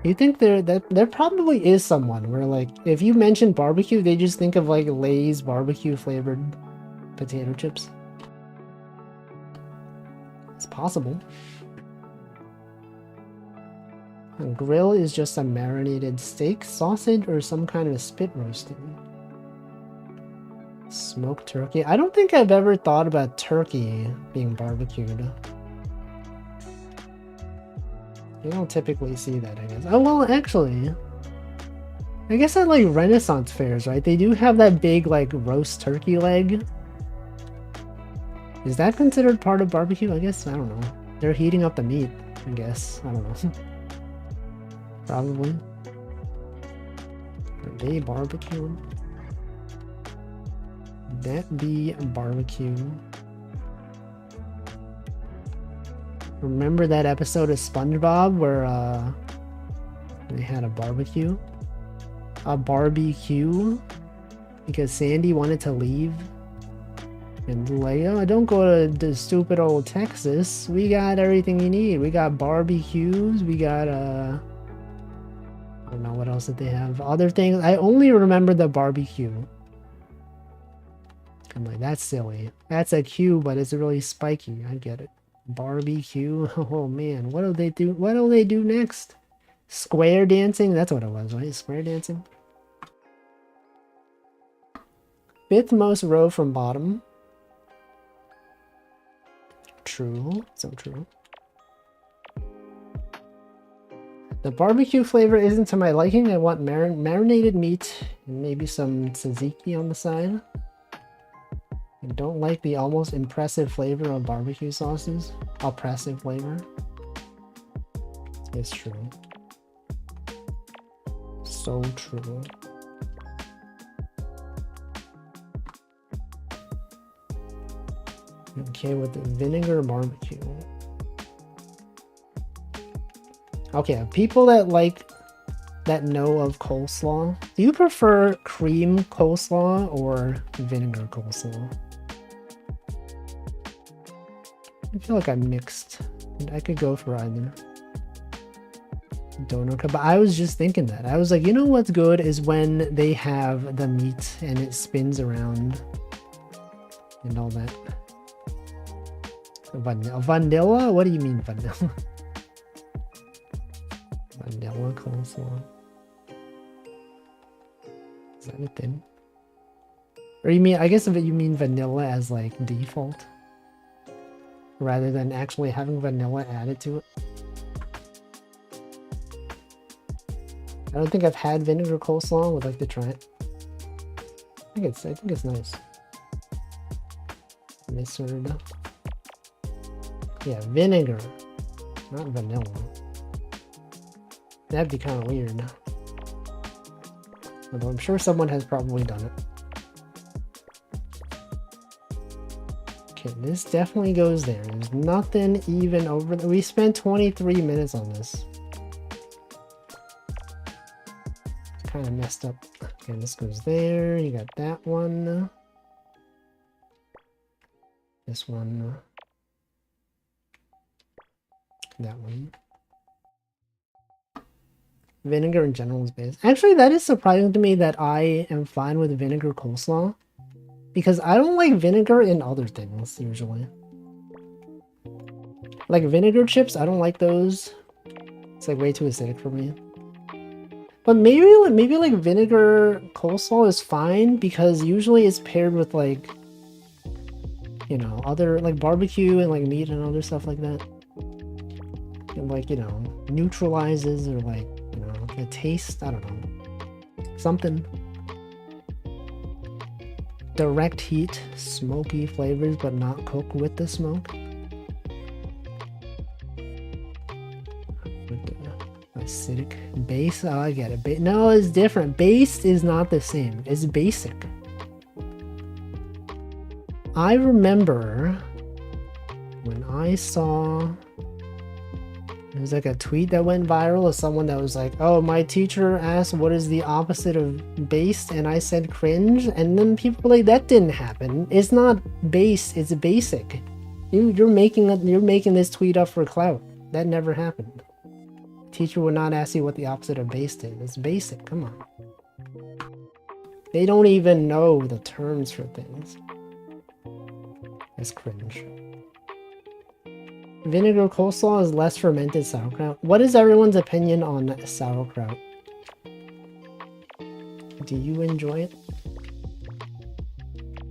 You think there probably is someone where, like, if you mention barbecue, they just think of like Lay's barbecue flavored potato chips. It's possible. A grill is just a marinated steak, sausage, or some kind of spit roasting. Smoked turkey. I don't think I've ever thought about turkey being barbecued. You don't typically see that, I guess. Oh, well, actually, I guess at like Renaissance fairs, right? They do have that big like roast turkey leg. Is that considered part of barbecue? I guess, I don't know. They're heating up the meat, I guess. I don't know. Probably. Are they barbecue? That be barbecue. Remember that episode of SpongeBob where they had a barbecue? A barbecue? Because Sandy wanted to leave. And like, oh, don't go to the stupid old Texas. We got everything you need. We got barbecues. We got, I don't know what else did they have. Other things. I only remember the barbecue. I'm like, that's silly. That's a cue, but it's really spiky. I get it. Barbecue. Oh man, what do they do? What do they do next? Square dancing? That's what it was, right? Square dancing. 5th most row from bottom. True. So true. The barbecue flavor isn't to my liking. I want marinated meat and maybe some tzatziki on the side. I don't like the almost impressive flavor of barbecue sauces. Oppressive flavor. It's true. So true. Okay, with the vinegar barbecue. Okay, people that know of coleslaw, do you prefer cream coleslaw or vinegar coleslaw? I feel like I'm mixed. I could go for either. Donut cup. But I was just thinking that. I was like, you know what's good is when they have the meat and it spins around and all that. Vanilla? What do you mean vanilla? Vanilla coleslaw. Is that a thing? Or you mean, I guess if you mean vanilla as like default, rather than actually having vanilla added to it. I don't think I've had vinegar coleslaw. Would like to try it. I think it's nice. Misheard. Yeah, vinegar, not vanilla. That'd be kind of weird. Although I'm sure someone has probably done it. Okay, this definitely goes there. There's nothing even over there. We spent 23 minutes on this. It's kind of messed up. Okay, this goes there. You got that one. This one. That one. Vinegar in general is base. Actually, that is surprising to me that I am fine with vinegar coleslaw. Because I don't like vinegar in other things, usually. Like vinegar chips, I don't like those. It's like way too acidic for me. But maybe like vinegar coleslaw is fine because usually it's paired with like, you know, other like barbecue and like meat and other stuff like that. It like, you know, neutralizes or like, you know, the taste, I don't know. Something. Direct heat, smoky flavors, but not cooked with the smoke. Acidic. Base, oh, I get it. No, it's different. Based is not the same. It's basic. I remember when I saw... There's like a tweet that went viral of someone that was like, oh, my teacher asked what is the opposite of based, and I said cringe, and then people were like, that didn't happen. It's not based, it's basic. You're making this tweet up for clout. That never happened. Teacher would not ask you what the opposite of based is. It's basic, come on. They don't even know the terms for things. That's cringe. Vinegar coleslaw is less fermented sauerkraut. What is everyone's opinion on sauerkraut? Do you enjoy it?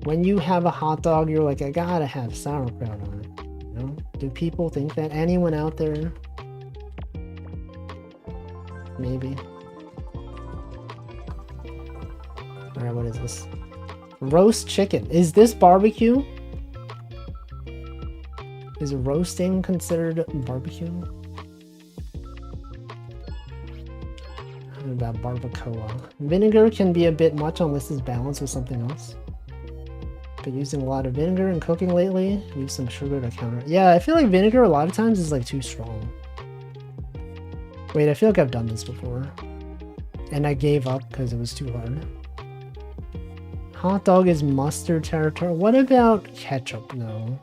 When you have a hot dog, you're like, I gotta have sauerkraut on it. You know? Do people think that? Anyone out there? Maybe. Alright, what is this? Roast chicken. Is this barbecue? Is roasting considered barbecue? What about barbacoa? Vinegar can be a bit much unless it's balanced with something else. Been using a lot of vinegar in cooking lately. Use some sugar to counter it. Yeah, I feel like vinegar a lot of times is like too strong. Wait, I feel like I've done this before. And I gave up because it was too hard. Hot dog is mustard territory. What about ketchup? No.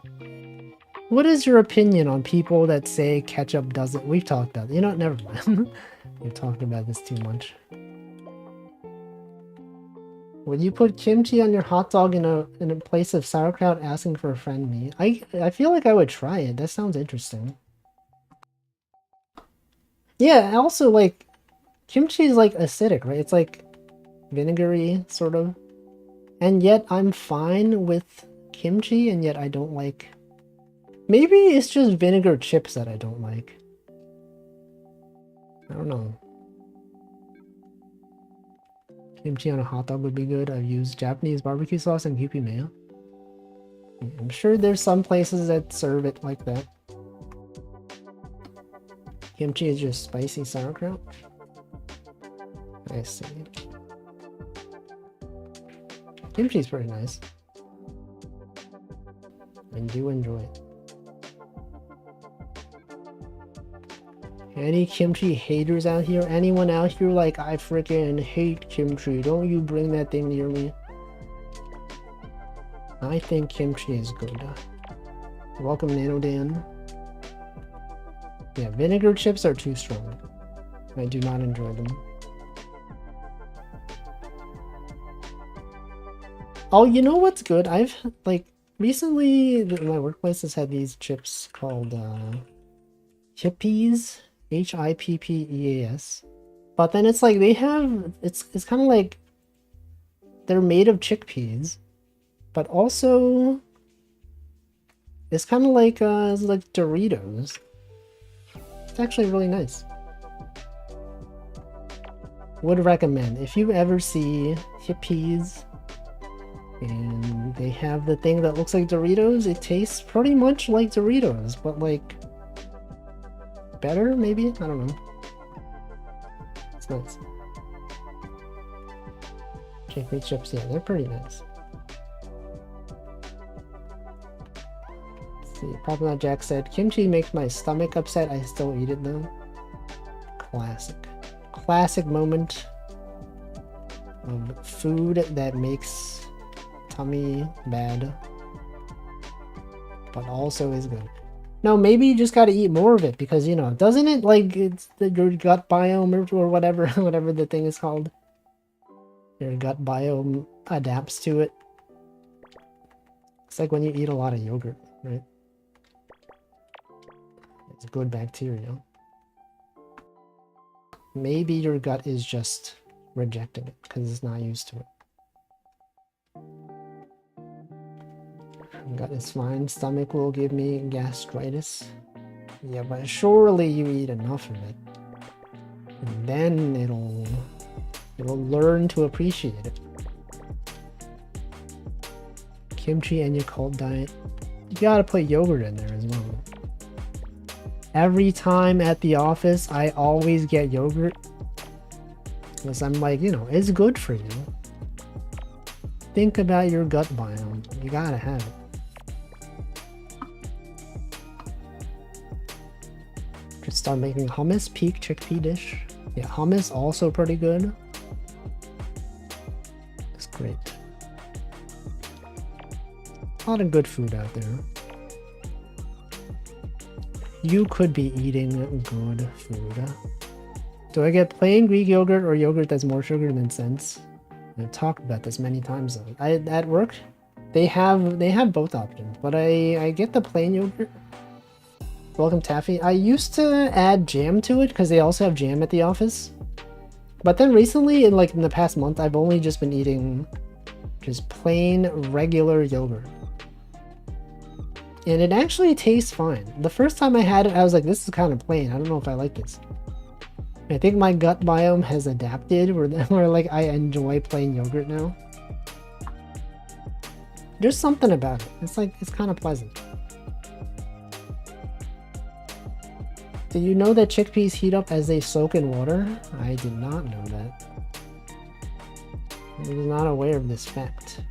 What is your opinion on people that say ketchup doesn't? We've talked about it. You know, never mind. We've talked about this too much. Would you put kimchi on your hot dog in a place of sauerkraut asking for a friend me? I feel like I would try it. That sounds interesting. Yeah, also like kimchi is like acidic, right? It's like vinegary sort of. And yet I'm fine with kimchi and yet I don't like. Maybe it's just vinegar chips that I don't like. I don't know. Kimchi on a hot dog would be good. I've used Japanese barbecue sauce and Kewpie mayo. I'm sure there's some places that serve it like that. Kimchi is just spicy sauerkraut. I see. Kimchi's pretty nice. I do enjoy it. Any kimchi haters out here? Anyone out here like, I freaking hate kimchi, don't you bring that thing near me? I think kimchi is good. Welcome, Nanodan. Yeah, vinegar chips are too strong. I do not enjoy them. Oh, you know what's good? I've, like, recently, my workplace has had these chips called, Hippies. Hippeas. But then it's like they have, it's kind of like they're made of chickpeas, but also it's kind of like Doritos. It's actually really nice. Would recommend if you ever see Hippies and they have the thing that looks like Doritos. It tastes pretty much like Doritos, but like better, maybe? I don't know. It's nice. Chickpea chips, yeah, they're pretty nice. Let's see, Probably Not Jack said, kimchi makes my stomach upset, I still eat it though. Classic. Classic moment of food that makes tummy bad, but also is good. No, maybe you just got to eat more of it because, you know, doesn't it, like, it's your gut biome or whatever, whatever the thing is called. Your gut biome adapts to it. It's like when you eat a lot of yogurt, right? It's good bacteria. Maybe your gut is just rejecting it because it's not used to it. Gut is fine. Stomach will give me gastritis. Yeah, but surely you eat enough of it, and then it'll learn to appreciate it. Kimchi and your cold diet. You gotta put yogurt in there as well. Every time at the office, I always get yogurt because I'm like, you know, it's good for you. Think about your gut biome. You gotta have it. Could start making hummus, peak chickpea dish. Yeah, hummus also pretty good. It's great. A lot of good food out there. You could be eating good food. Do I get plain Greek yogurt or yogurt that's more sugar than sense? I've talked about this many times though. At work, they have both options, but I get the plain yogurt. Welcome, Taffy. I used to add jam to it because they also have jam at the office. But then recently, in the past month, I've only just been eating just plain regular yogurt. And it actually tastes fine. The first time I had it, I was like, this is kind of plain. I don't know if I like this. I think my gut biome has adapted where like I enjoy plain yogurt now. There's something about it. It's kind of pleasant. Did you know that chickpeas heat up as they soak in water? I did not know that. I was not aware of this fact.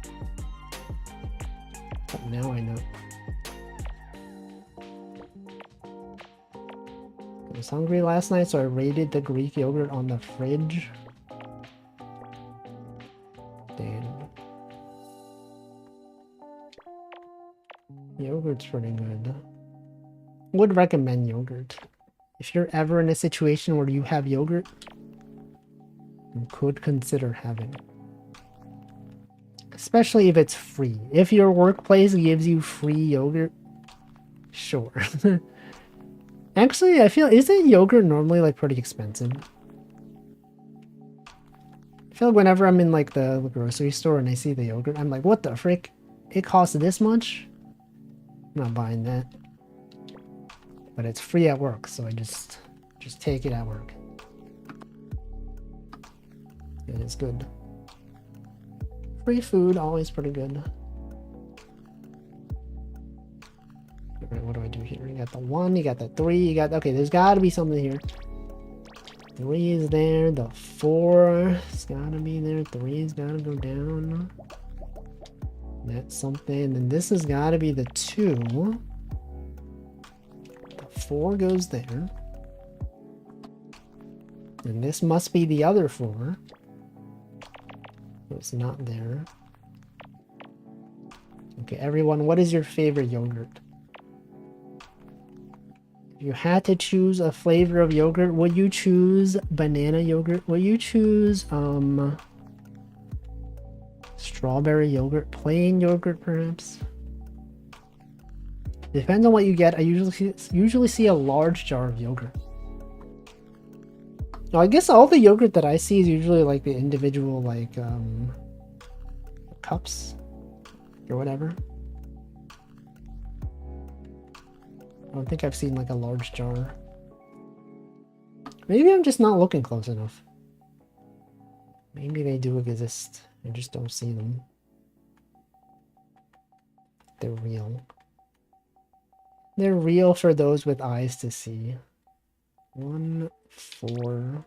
But now I know. I was hungry last night, so I raided the Greek yogurt on the fridge. Damn. Yogurt's pretty good. Would recommend yogurt. If you're ever in a situation where you have yogurt, you could consider having it. Especially if it's free. If your workplace gives you free yogurt, sure. Actually, I feel, isn't yogurt normally like pretty expensive? I feel like whenever I'm in like the grocery store and I see the yogurt, I'm like, what the frick? It costs this much? I'm not buying that. But it's free at work, so I just take it at work. It is good. Free food, always pretty good. Alright, what do I do here? You got the 1, you got the 3, you got... Okay, there's gotta be something here. 3 is there, the 4 has gotta be there, 3's gotta go down. That's something, and this has gotta be the 2. The 4 goes there. And this must be the other 4. It's not there. Okay, everyone, what is your favorite yogurt? If you had to choose a flavor of yogurt, would you choose banana yogurt? Would you choose strawberry yogurt? Plain yogurt, perhaps? Depends on what you get. I usually see a large jar of yogurt. No, I guess all the yogurt that I see is usually like the individual like cups or whatever. I don't think I've seen like a large jar. Maybe I'm just not looking close enough. Maybe they do exist. I just don't see them. They're real. They're real for those with eyes to see. 1, 4.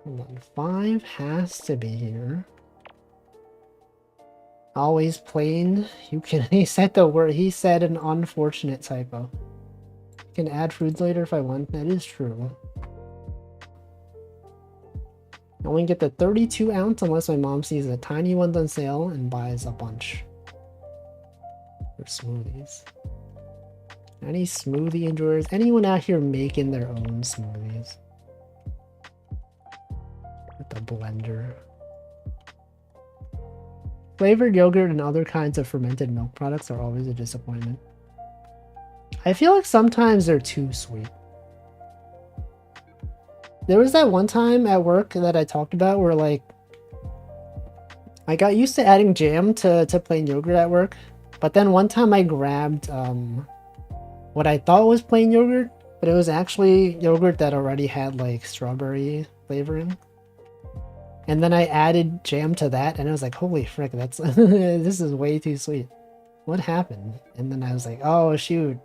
Hold on. 5 has to be here. Always plain. You can. He said the word. He said an unfortunate typo. I can add foods later if I want. That is true. I only get the 32 ounce unless my mom sees the tiny ones on sale and buys a bunch. For smoothies. Any smoothie enjoyers? Anyone out here making their own smoothies? With the blender. Flavored yogurt and other kinds of fermented milk products are always a disappointment. I feel like sometimes they're too sweet. There was that one time at work that I talked about where like I got used to adding jam to plain yogurt at work, but then one time I grabbed what I thought was plain yogurt, but it was actually yogurt that already had like strawberry flavoring. And then I added jam to that, and I was like, holy frick, that's this is way too sweet. What happened? And then I was like, oh shoot,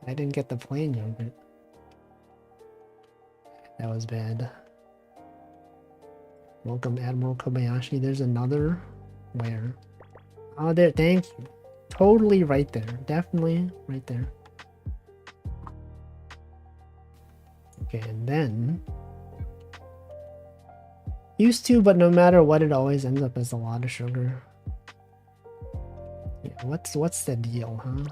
I didn't get the plain yogurt. That was bad. Welcome, Admiral Kobayashi. There's another. Where? Oh, there. Thank you. Totally right there. Definitely right there. Okay, and then... Used to, but no matter what, it always ends up as a lot of sugar. Yeah, what's the deal, huh?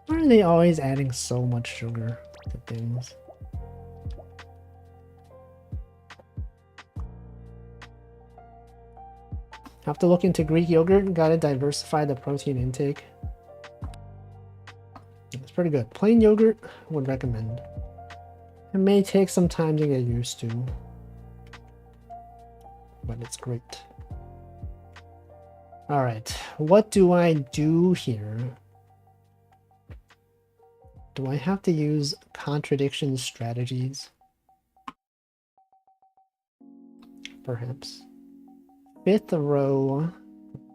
Why are they always adding so much sugar to things? Have to look into Greek yogurt. Gotta diversify the protein intake. It's pretty good. Plain yogurt, would recommend. It may take some time to get used to, but it's great. All right, what do I do here? Do I have to use contradiction strategies? Perhaps. 5th row,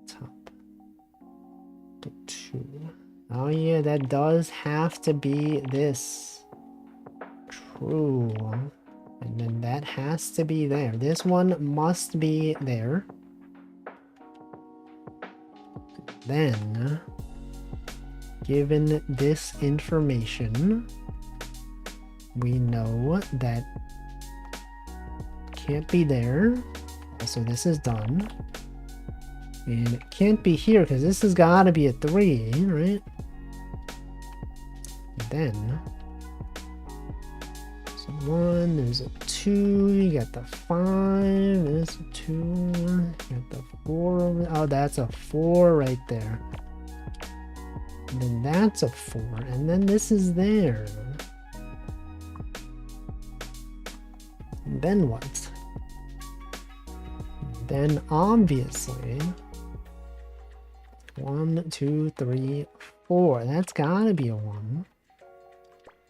top 2. Oh yeah, that does have to be this. True. And then that has to be there. This one must be there. Then, given this information, we know that can't be there. So this is done. And it can't be here because this has got to be a 3, right? And then, so 1, there's a 2, you got the 5, there's a 2, you got the 4 over there. Oh, that's a 4 right there. And then that's a 4, and then this is there. And then what? Then obviously 1, 2, 3, 4. That's gotta be a 1.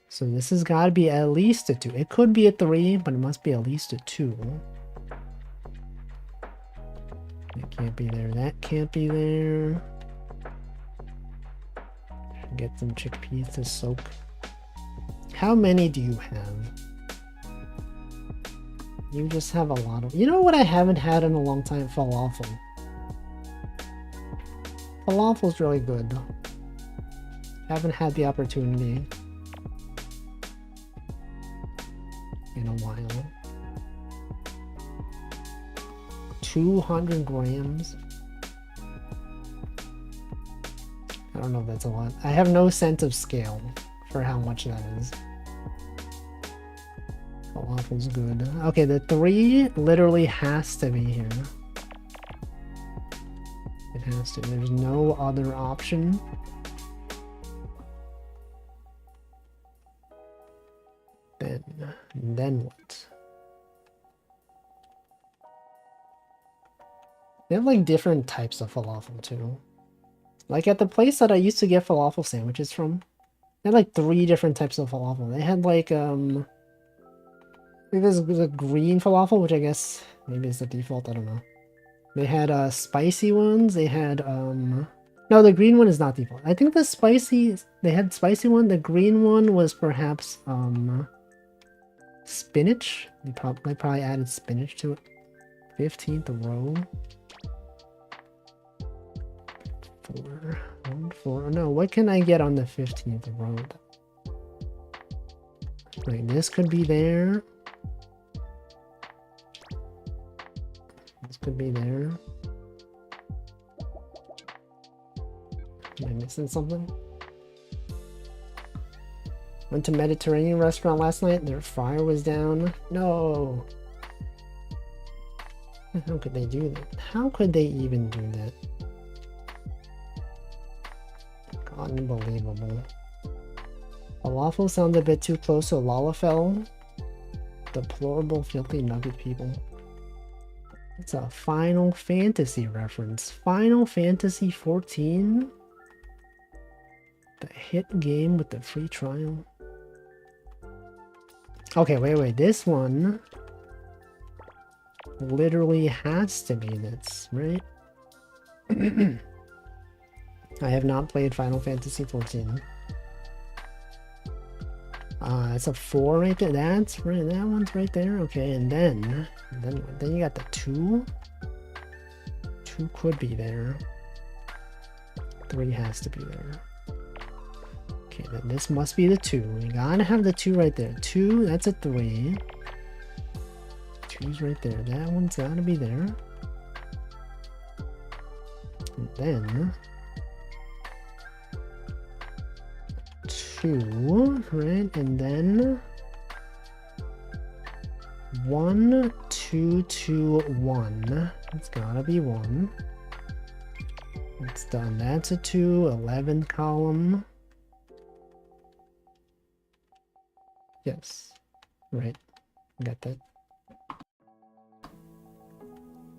So this has gotta be at least a 2. It could be a 3, but it must be at least a 2. That can't be there. That can't be there. Get some chickpeas to soak. How many do you have? You just have a lot of... You know what I haven't had in a long time? Falafel. Falafel's really good. Haven't had the opportunity in a while. 200 grams. I don't know if that's a lot. I have no sense of scale for how much that is. Falafel's good. Okay, the 3 literally has to be here. It has to. There's no other option. Then what? They have like different types of falafel too. Like at the place that I used to get falafel sandwiches from, they had like 3 different types of falafel. They had like maybe there's a green falafel, which I guess maybe is the default, I don't know. They had spicy ones, they had no, the green one is not default. I think the spicy, they had spicy one, the green one was perhaps spinach. They probably added spinach to it. 15th row. 4. No, what can I get on the 15th row? Wait, this could be there. This could be there. Am I missing something? Went to Mediterranean restaurant last night. Their fryer was down. No. How could they do that? How could they even do that? Unbelievable. Falafel sounds a bit too close to Lalafell. Deplorable, filthy nugget people. It's a Final Fantasy reference. Final Fantasy 14? The hit game with the free trial. Okay, wait. This one literally has to be this, right? I have not played Final Fantasy 14. It's a 4 right there. That's right. That one's right there. Okay, and then you got the 2. 2 could be there. 3 has to be there. Okay, then this must be the 2. You gotta have the 2 right there. 2, that's a 3. 2's right there. That one's gotta be there. And then 2, right? And then 1, 2, 2, 1. It's gotta be 1. It's done. That's a 2. 11 column. Yes. Right. Got that.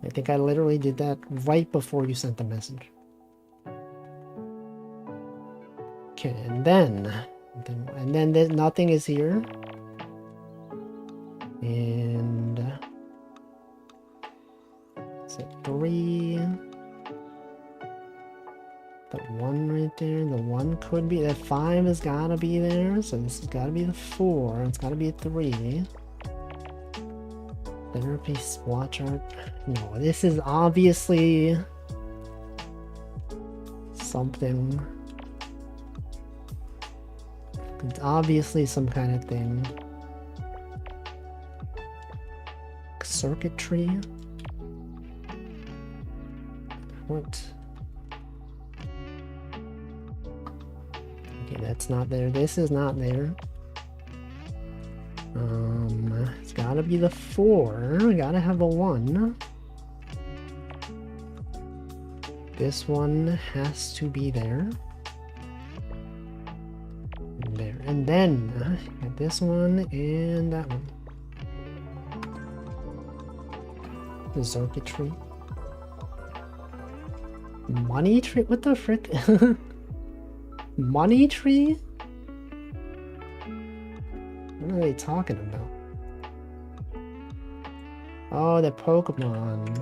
I think I literally did that right before you sent the message. Okay, and then nothing is here. And it's a 3. The 1 right there. The 1 could be. The 5 has gotta be there. So this has gotta be the 4. It's gotta be a 3. Therapy splotch art. No, this is obviously something. It's obviously some kind of thing. Circuitry? What? Okay, that's not there. This is not there. It's gotta be the 4. We gotta have a 1. This one has to be there. There. And then got this one and that one. The circuitry. Money tree? What the frick? Money tree? What are they talking about? Oh, the Pokemon.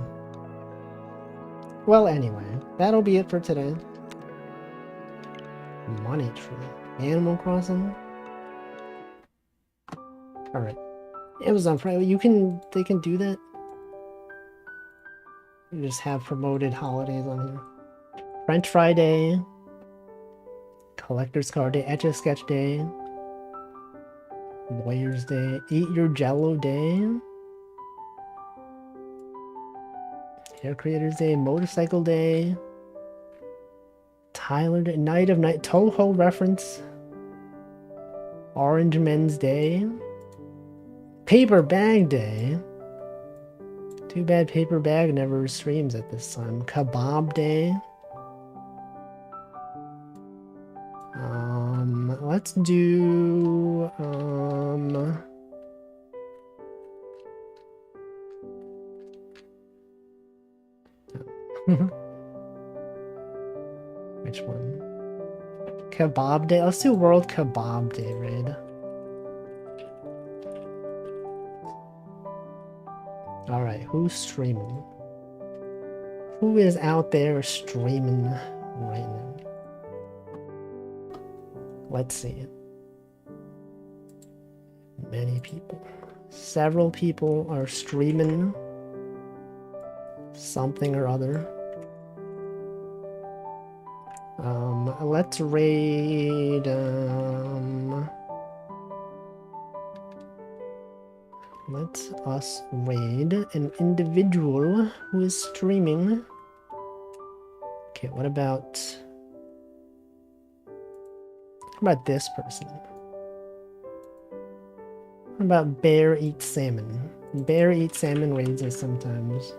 Well, anyway, that'll be it for today. Money Tree. Animal Crossing? Alright. Amazon Prime, they can do that? You just have promoted holidays on here. French Fry Day. Collector's Card Day. Etch-a-Sketch Day. Lawyer's Day. Eat Your Jello Day. Hair Creators Day. Motorcycle Day. Tyler Day. Night of Night. Toho reference. Orange Men's Day. Paper Bag Day. Too bad Paper Bag never streams at this time. Kebab Day. Let's do which one? Kebab Day. Let's do World Kebab Day raid. Alright, who's streaming? Who is out there streaming right now? Let's see. Many people. Several people are streaming something or other. Let's raid, let us raid an individual who is streaming. Okay, what about this person? What about Bear Eats Salmon? Bear Eats Salmon raids us sometimes.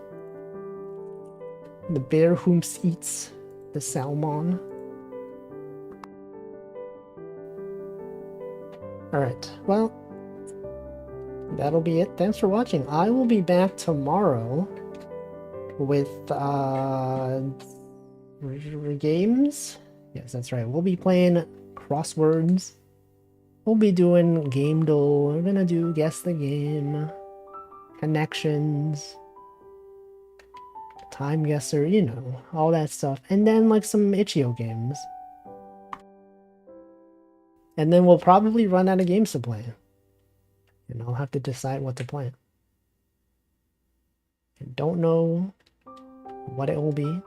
The bear whomst eats the salmon. Alright, well, that'll be it. Thanks for watching. I will be back tomorrow with games. Yes, that's right. We'll be playing crosswords. We'll be doing game duel. We're gonna do guess the game, connections, time guesser, you know, all that stuff, and then like some itch.io games. And then we'll probably run out of games to play, and I'll have to decide what to play. I don't know what it will be,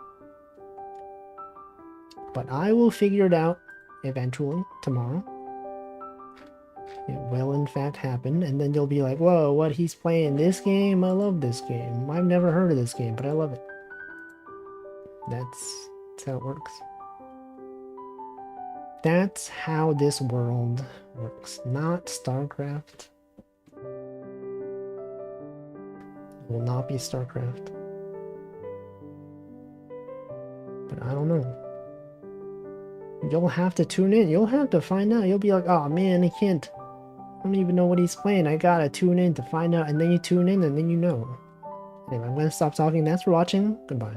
but I will figure it out eventually tomorrow. It will in fact happen, and then you'll be like, whoa, what, he's playing this game? I love this game. I've never heard of this game, but I love it. That's how it works. That's how this world works, not StarCraft. It will not be StarCraft. But I don't know. You'll have to tune in. You'll have to find out. You'll be like, oh man, I can't. I don't even know what he's playing. I gotta tune in to find out. And then you tune in and then you know. Anyway, I'm gonna stop talking. Thanks for watching. Goodbye.